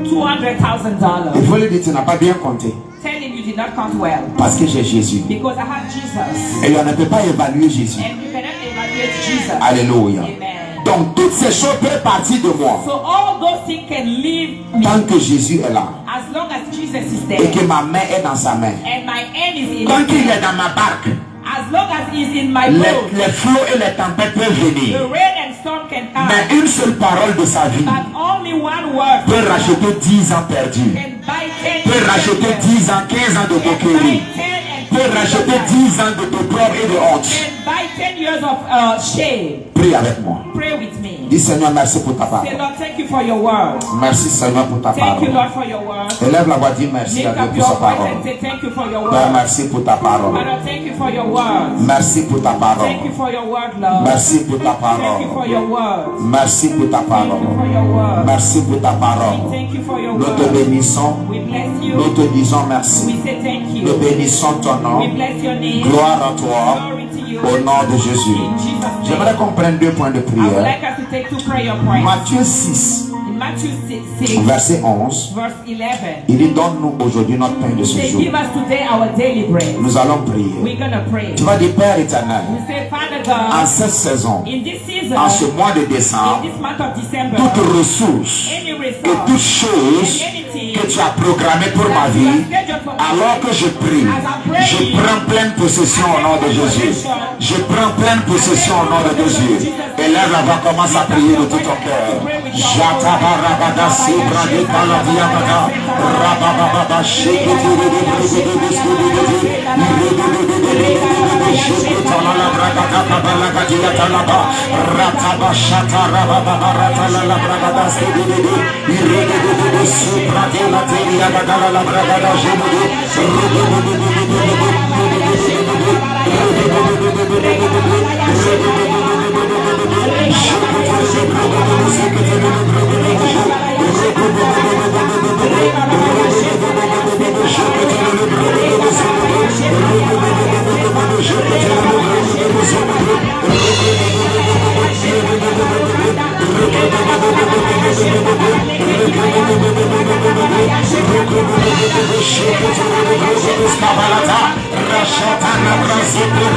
Speaker 3: $200,000.
Speaker 2: il faut lui dire tu n'as pas bien compté.
Speaker 3: Tell him you did not count well
Speaker 2: Parce que j'ai Jésus.
Speaker 3: because I have Jesus
Speaker 2: Et on ne peut pas évaluer Jésus.
Speaker 3: and you cannot evaluate Jesus.
Speaker 2: Alléluia.
Speaker 3: Amen.
Speaker 2: Donc toutes ces choses peuvent partir de moi
Speaker 3: So all those things can leave me
Speaker 2: tant que Jésus est là
Speaker 3: as long as Jesus is
Speaker 2: et
Speaker 3: there
Speaker 2: que ma main est dans sa main.
Speaker 3: and my hand is in
Speaker 2: Tant
Speaker 3: his
Speaker 2: qu'il
Speaker 3: hand.
Speaker 2: est dans ma barque,
Speaker 3: As long as he's in my boat,
Speaker 2: les flots et les tempêtes peuvent
Speaker 3: the
Speaker 2: venir.
Speaker 3: rain and storm can come.
Speaker 2: Mais une seule parole de sa vie
Speaker 3: But only one word
Speaker 2: peut racheter 10 ans perdus.
Speaker 3: can buy 10
Speaker 2: Peut racheter 10 ans, 15 ans de
Speaker 3: can buy
Speaker 2: moquerie.
Speaker 3: 10 and
Speaker 2: Peut racheter 10 ans de peur et de honte.
Speaker 3: can buy 10 years of shame.
Speaker 2: Prie avec moi.
Speaker 3: Pray with me.
Speaker 2: Dis Seigneur, merci pour ta
Speaker 3: Say,
Speaker 2: parole.
Speaker 3: Lord, thank you for your word.
Speaker 2: Merci Seigneur pour ta
Speaker 3: Thank you,
Speaker 2: parole.
Speaker 3: Lord, for your word.
Speaker 2: Élève la voix, dis merci
Speaker 3: Lift
Speaker 2: à Dieu
Speaker 3: up
Speaker 2: pour
Speaker 3: your
Speaker 2: sa
Speaker 3: voice
Speaker 2: parole.
Speaker 3: and say thank you for your
Speaker 2: Père,
Speaker 3: word.
Speaker 2: merci pour ta parole.
Speaker 3: Father, thank you for your word.
Speaker 2: Merci pour ta parole.
Speaker 3: Thank you for your word, Lord.
Speaker 2: Merci pour ta
Speaker 3: Thank you for
Speaker 2: parole.
Speaker 3: your word.
Speaker 2: Merci pour ta
Speaker 3: Thank you
Speaker 2: parole.
Speaker 3: for your word.
Speaker 2: Merci pour ta parole.
Speaker 3: Thank you for your
Speaker 2: Nous te
Speaker 3: word.
Speaker 2: bénissons.
Speaker 3: We bless
Speaker 2: Nous
Speaker 3: you.
Speaker 2: te disons merci.
Speaker 3: We say thank
Speaker 2: Nous
Speaker 3: you.
Speaker 2: bénissons ton nom.
Speaker 3: We bless your name.
Speaker 2: Gloire à toi.
Speaker 3: Glory to you.
Speaker 2: Au nom de Jésus.
Speaker 3: In Jesus' name.
Speaker 2: J'aimerais qu'on prenne 2 points de
Speaker 3: I would
Speaker 2: prière.
Speaker 3: like us to take 2 prayer points.
Speaker 2: Matthieu 6,
Speaker 3: In Matthew 6,
Speaker 2: verset 11.
Speaker 3: verse 11.
Speaker 2: Il dit donne-nous aujourd'hui notre pain de ce
Speaker 3: Say,
Speaker 2: jour.
Speaker 3: give us today our daily bread.
Speaker 2: Nous allons prier.
Speaker 3: We're gonna pray.
Speaker 2: Tu vas dire Père éternel,
Speaker 3: We say, Father
Speaker 2: en
Speaker 3: God,
Speaker 2: cette saison,
Speaker 3: in this season,
Speaker 2: en ce mois de
Speaker 3: in
Speaker 2: décembre,
Speaker 3: this month of December,
Speaker 2: toute ressource
Speaker 3: any
Speaker 2: et
Speaker 3: resource
Speaker 2: toute chose
Speaker 3: and anything
Speaker 2: que tu as programmée pour ma
Speaker 3: that you
Speaker 2: vie,
Speaker 3: have scheduled for
Speaker 2: alors
Speaker 3: us,
Speaker 2: que je prie, je prends pleine possession au nom de Jésus. Je prends pleine possession au nom de Jésus. Élève la voix, commence à prier de tout ton cœur. Jatabarabada, Sibrade, Paladiabada, Rabababa,
Speaker 3: Thank you.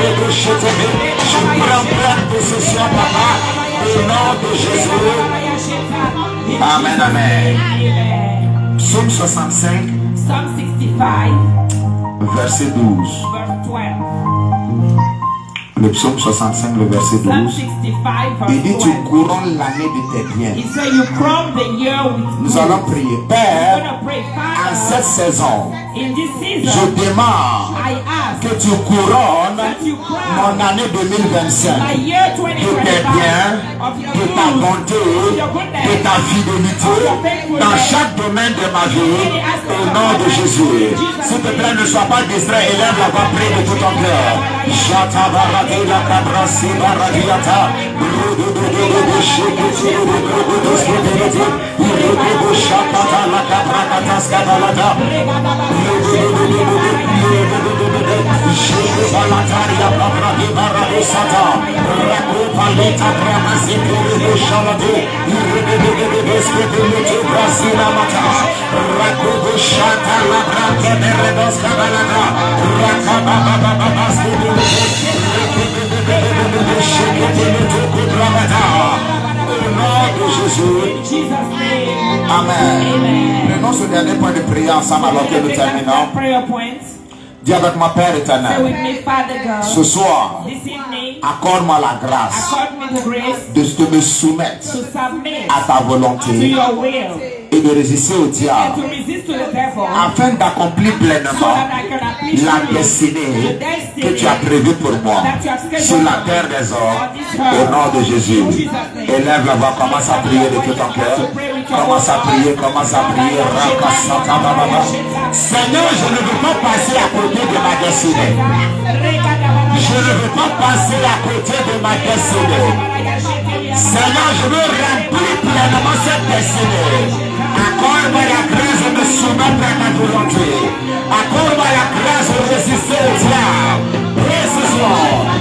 Speaker 2: Je prends pleine possession, papa, au nom de Jésus. Amen, amen. Psaume 65,
Speaker 3: Psalm 65,
Speaker 2: verset 12.
Speaker 3: verse 12.
Speaker 2: Le psaume 65, le verset
Speaker 3: Psalm
Speaker 2: 12.
Speaker 3: 65,
Speaker 2: Il dit,
Speaker 3: verse
Speaker 2: tu
Speaker 3: 12.
Speaker 2: couronnes l'année de tes biens.
Speaker 3: He said, you crown the year with
Speaker 2: Nous
Speaker 3: good.
Speaker 2: allons prier.
Speaker 3: I'm
Speaker 2: Père,
Speaker 3: gonna pray,
Speaker 2: en
Speaker 3: Father,
Speaker 2: cette saison,
Speaker 3: in this
Speaker 2: je
Speaker 3: season,
Speaker 2: demande
Speaker 3: I ask
Speaker 2: que tu couronnes
Speaker 3: that you crown
Speaker 2: mon année 2025
Speaker 3: my year
Speaker 2: de tes
Speaker 3: 2025
Speaker 2: biens,
Speaker 3: of your
Speaker 2: de ta
Speaker 3: good,
Speaker 2: bonté,
Speaker 3: of your
Speaker 2: de
Speaker 3: goodness,
Speaker 2: ta fidélité dans chaque domaine de ma vie, au nom de Jésus. S'il te plaît, ne sois pas distrait, élève la voix, prie de tout ton cœur. Shatabarati la cabrasi baradiata, Shapata la cabracatas cabalata, Balataria Babradi Baradosata, Raku Paleta Bramazipuru Shalade, Irrebebebebeske Brazila Mata, Raku Shata La Brake Beredos Cabalata, Rakababababaski au nom de Jésus.
Speaker 3: in Jesus' name.
Speaker 2: Amen.
Speaker 3: Amen.
Speaker 2: Prenons ce dernier point de prière ensemble alors que nous
Speaker 3: Take that
Speaker 2: terminons.
Speaker 3: prayer point.
Speaker 2: Dis avec moi, Père
Speaker 3: Say
Speaker 2: éternel,
Speaker 3: with me, Father
Speaker 2: ce
Speaker 3: God,
Speaker 2: soir,
Speaker 3: this evening,
Speaker 2: accorde-moi la grâce
Speaker 3: accord me the grace
Speaker 2: de me soumettre
Speaker 3: to submit
Speaker 2: à ta
Speaker 3: to
Speaker 2: volonté
Speaker 3: your will
Speaker 2: et de résister au
Speaker 3: and
Speaker 2: diable
Speaker 3: to resist to the devil
Speaker 2: afin d'accomplir
Speaker 3: so
Speaker 2: pleinement
Speaker 3: that I can accomplish
Speaker 2: la
Speaker 3: the
Speaker 2: destinée
Speaker 3: destiny
Speaker 2: que tu as prévue pour moi
Speaker 3: that you have scheduled
Speaker 2: sur la
Speaker 3: for
Speaker 2: terre
Speaker 3: me
Speaker 2: des hommes
Speaker 3: on this
Speaker 2: au
Speaker 3: earth.
Speaker 2: nom de Jésus.
Speaker 3: In Jesus' name.
Speaker 2: Élève la voix, commence à prier de tout ton cœur. Commence à prier, commence à prier. Seigneur, je ne veux pas passer à côté de ma destinée. Je ne veux pas passer à côté de ma destinée. Seigneur, je veux remplir pleinement cette destinée. Accorde-moi la grâce de me soumettre à ta volonté. Accorde-moi la grâce de résister au diable. Prie ce soir.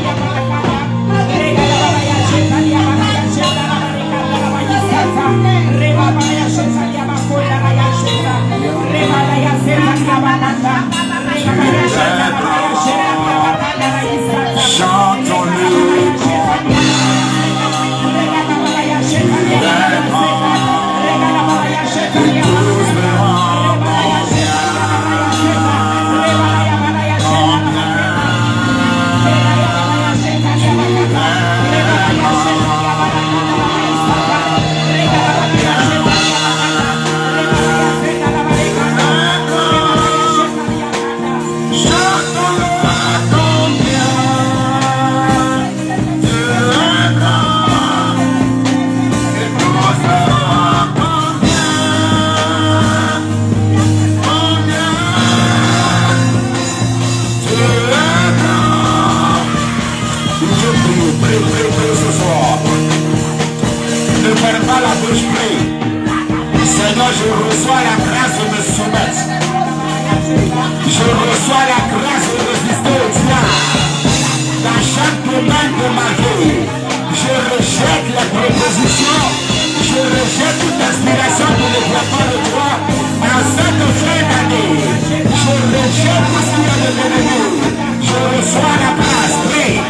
Speaker 2: Seigneur, je reçois la grâce de me soumettre. Je reçois la grâce de résister au diable. Dans chaque domaine de ma vie, je rejette les propositions, je rejette toute inspiration pour le développement de toi. En cette fin d'année, je rejette tout ce qui est de l'ennemi. Je reçois la grâce. Prie.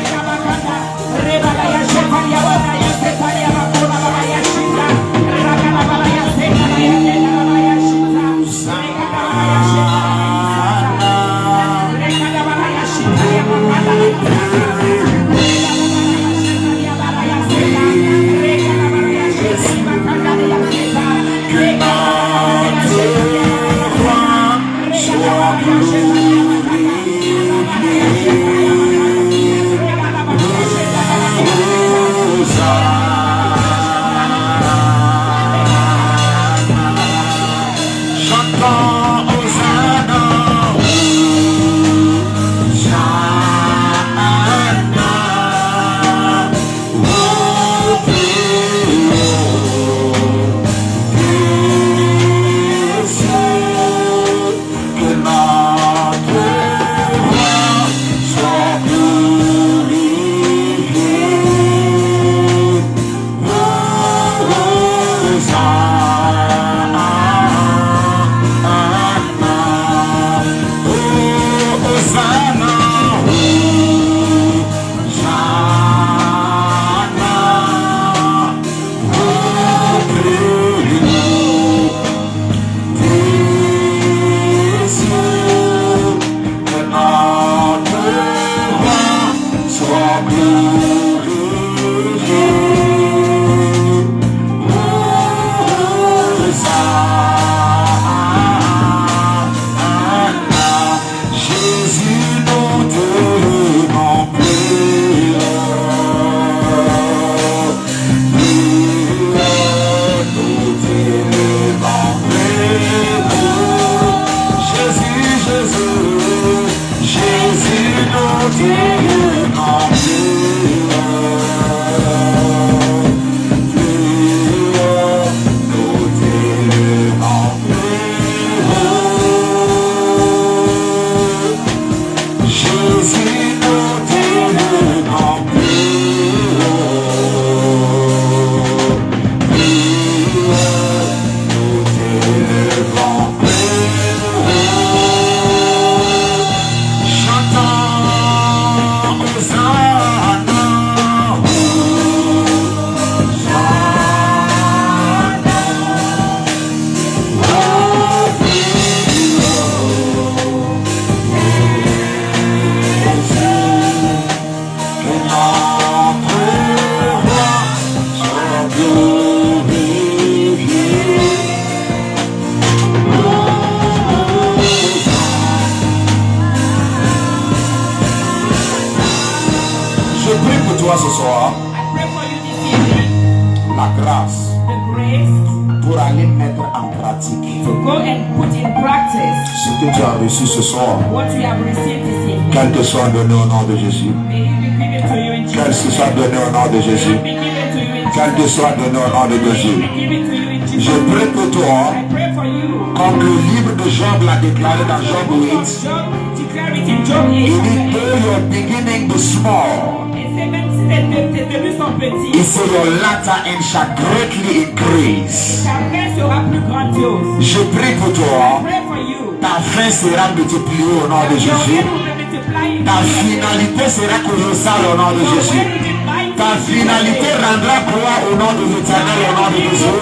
Speaker 2: Ce soir,
Speaker 3: I pray for you this evening.
Speaker 2: la grâce
Speaker 3: The grace
Speaker 2: pour aller mettre en pratique
Speaker 3: to go and put in practice
Speaker 2: ce que tu as reçu ce soir,
Speaker 3: what you have received this evening.
Speaker 2: qu'elle te soit donnée au nom de Jésus.
Speaker 3: May it be given to you in
Speaker 2: Qu'elle
Speaker 3: Jesus'
Speaker 2: se soit
Speaker 3: name.
Speaker 2: donnée au nom de Jésus.
Speaker 3: May it be given to you in
Speaker 2: Qu'elle te
Speaker 3: Jesus'
Speaker 2: soit donnée au nom de
Speaker 3: name. May
Speaker 2: Jésus.
Speaker 3: it be given to you in
Speaker 2: Je
Speaker 3: Jesus'
Speaker 2: prie
Speaker 3: name.
Speaker 2: pour toi,
Speaker 3: I pray for you.
Speaker 2: comme le livre de Job l'a déclaré dans Job 8.
Speaker 3: Job, declare it in Job 8.
Speaker 2: Il dit, though your beginning be small,
Speaker 3: Et c'est même si tes débuts sont petits,
Speaker 2: he said your latter end shall greatly increase.
Speaker 3: ta fin sera plus grandiose.
Speaker 2: Je prie pour
Speaker 3: I
Speaker 2: toi,
Speaker 3: pray for you.
Speaker 2: ta fin sera multipliée au nom de
Speaker 3: Your
Speaker 2: Jésus.
Speaker 3: end will be multiplied.
Speaker 2: Ta finalité sera colossale au nom de
Speaker 3: Your
Speaker 2: Jésus.
Speaker 3: end will be mighty.
Speaker 2: Ta finalité rendra gloire au nom de l'Éternel au nom de Jésus.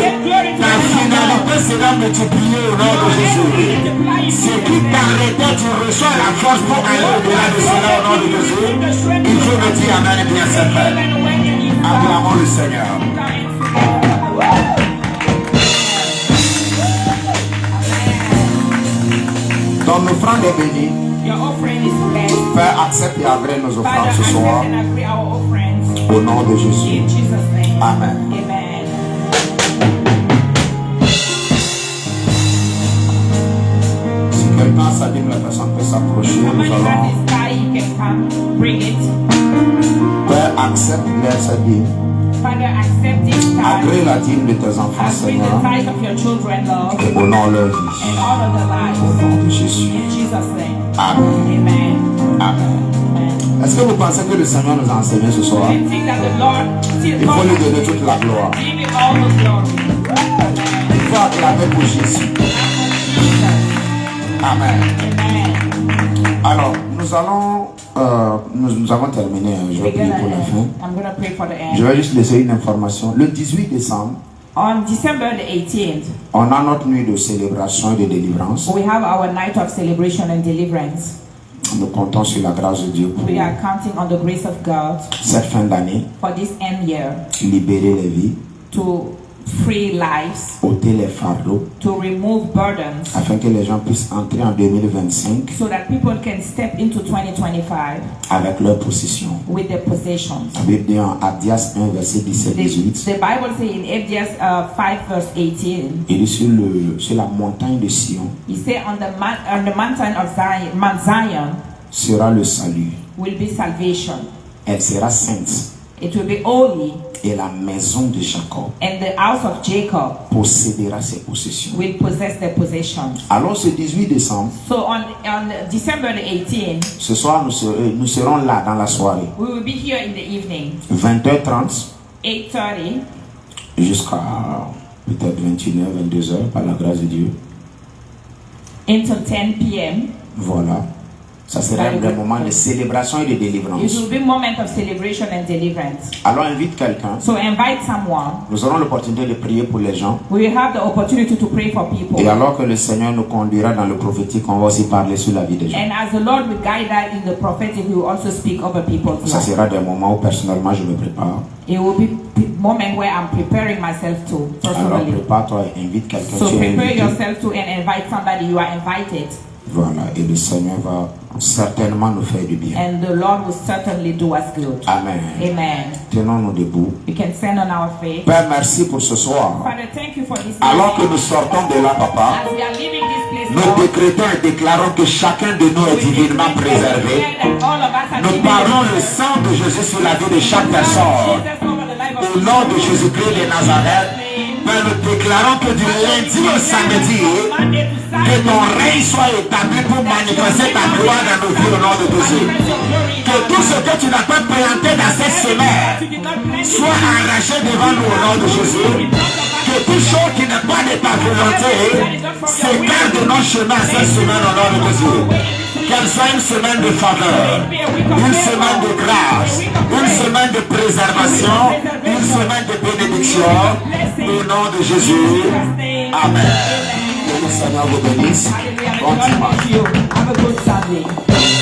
Speaker 2: Ta finalité sera multipliée au nom de Jésus. Ce qui t'arrêtait, tu reçois la force pour aller au-delà de cela au nom de Jésus. Il faut me dire Amen et bien c'est fait. Acclamons le Seigneur. Ton offrande est bénie.
Speaker 3: Your offering is blessed.
Speaker 2: Père, accepte et agrée nos offrandes
Speaker 3: Father,
Speaker 2: ce
Speaker 3: accept
Speaker 2: soir
Speaker 3: and agree our offerings.
Speaker 2: au nom de Jésus.
Speaker 3: In Jesus' name.
Speaker 2: Amen.
Speaker 3: Amen.
Speaker 2: Si quelqu'un s'anime, la personne peut s'approcher.
Speaker 3: Somebody
Speaker 2: Nous
Speaker 3: has
Speaker 2: allons.
Speaker 3: this tie, you can come, bring it.
Speaker 2: Père, accepte l'aide dîme.
Speaker 3: Father, accept this tie.
Speaker 2: Agrée la dîme de tes enfants,
Speaker 3: Agree the
Speaker 2: Seigneur,
Speaker 3: tithe of your children, Lord,
Speaker 2: et honore leur vie.
Speaker 3: and honor their
Speaker 2: Au
Speaker 3: lives.
Speaker 2: nom de Jésus.
Speaker 3: In Jesus' name.
Speaker 2: Amen.
Speaker 3: Amen.
Speaker 2: Amen.
Speaker 3: Amen.
Speaker 2: Est-ce que vous pensez que le Seigneur nous a enseigné ce soir?
Speaker 3: I think that the Lord still
Speaker 2: Il faut lui
Speaker 3: God
Speaker 2: donner toute la gloire.
Speaker 3: give him all the glory.
Speaker 2: Il faut acclamer pour Jésus.
Speaker 3: Jesus.
Speaker 2: Amen.
Speaker 3: Amen.
Speaker 2: Alors, nous avons terminé. Je vais
Speaker 3: We're
Speaker 2: prier pour la fin.
Speaker 3: I'm gonna pray for the
Speaker 2: Je
Speaker 3: end.
Speaker 2: vais juste laisser une information. Le 18 décembre,
Speaker 3: On December the 18th,
Speaker 2: on a notre nuit de célébration et de délivrance.
Speaker 3: we have our night of celebration and deliverance.
Speaker 2: Nous comptons sur la grâce de Dieu
Speaker 3: We
Speaker 2: pour
Speaker 3: are counting on the grace of God
Speaker 2: cette fin d'année,
Speaker 3: for this end year
Speaker 2: libérer les vies,
Speaker 3: to free lives,
Speaker 2: ôter les fardeaux,
Speaker 3: to remove burdens,
Speaker 2: afin que les gens puissent entrer en 2025
Speaker 3: so that people can step into 2025
Speaker 2: avec leur possession.
Speaker 3: with their possessions.
Speaker 2: La Bible dit en Abdias 1, verset
Speaker 3: The
Speaker 2: 17-18,
Speaker 3: Bible says in Abdias 5 verse 18,
Speaker 2: il dit sur la montagne de Sion
Speaker 3: he said on the mountain of Zion, Mount Zion
Speaker 2: sera le salut.
Speaker 3: will be salvation.
Speaker 2: Elle sera sainte
Speaker 3: It will be holy,
Speaker 2: et la maison de Jacob
Speaker 3: and the house of Jacob
Speaker 2: possédera ses possessions.
Speaker 3: will possess their possessions.
Speaker 2: Alors ce 18 décembre,
Speaker 3: So on December the 18th,
Speaker 2: ce soir nous serons là dans la soirée,
Speaker 3: we will be here in the evening,
Speaker 2: 20h30
Speaker 3: 8:30
Speaker 2: jusqu'à peut-être 21h, 22h par la grâce de Dieu.
Speaker 3: until 10 p.m.
Speaker 2: Voilà. Ça sera un moment de célébration et de
Speaker 3: It
Speaker 2: délivrance.
Speaker 3: will be a moment of celebration and deliverance.
Speaker 2: Alors invite quelqu'un.
Speaker 3: So invite someone.
Speaker 2: Nous aurons l'opportunité de prier pour les gens.
Speaker 3: We will have the opportunity to pray for people.
Speaker 2: Et alors que le Seigneur nous conduira dans le prophétique, on va aussi parler sur la vie des gens.
Speaker 3: And as the Lord will guide us in the prophetic, we will also speak over people's
Speaker 2: Ça
Speaker 3: lives.
Speaker 2: sera des moments où personnellement je me prépare.
Speaker 3: It will be a moment where I'm preparing myself to
Speaker 2: Alors
Speaker 3: personally.
Speaker 2: prépare-toi et invite quelqu'un.
Speaker 3: So
Speaker 2: Tu es
Speaker 3: prepare
Speaker 2: invité.
Speaker 3: yourself to and invite somebody. You are invited.
Speaker 2: Voilà. Et le Seigneur va certainement nous faire du bien.
Speaker 3: And the Lord will certainly do us good.
Speaker 2: Amen.
Speaker 3: Amen.
Speaker 2: Tenons-nous debout.
Speaker 3: We can stand on our feet.
Speaker 2: Père, merci pour ce soir.
Speaker 3: Father, thank you for this
Speaker 2: Alors que
Speaker 3: morning.
Speaker 2: nous sortons de là, Papa,
Speaker 3: As we are leaving this place,
Speaker 2: nous
Speaker 3: Lord,
Speaker 2: décrétons et déclarons que chacun de nous est
Speaker 3: we
Speaker 2: divinement
Speaker 3: decree and
Speaker 2: préservé.
Speaker 3: declare that all of us are
Speaker 2: Nous
Speaker 3: given
Speaker 2: parlons
Speaker 3: the
Speaker 2: le sang de Jésus sur la vie de chaque personne.
Speaker 3: Jesus over the life of
Speaker 2: Au nom de Jésus-Christ de Nazareth, Père, nous déclarons que du lundi au samedi,
Speaker 3: Monday to
Speaker 2: que
Speaker 3: Saturday,
Speaker 2: ton règne soit établi pour manifester ta gloire dans nos vies au nom de Jésus. Que tout ce que tu n'as pas présenté dans cette semaine soit arraché devant nous au nom de Jésus. Que toute chose qui n'est pas de ta volonté s'écarte de nos chemins cette semaine au nom de Jésus. Qu'elle soit une semaine de faveur, une semaine de grâce, une semaine de préservation, une semaine de bénédiction. Au nom de Jésus. Amen. Que le Seigneur vous bénisse. Bon dimanche.
Speaker 3: Have a good Sunday.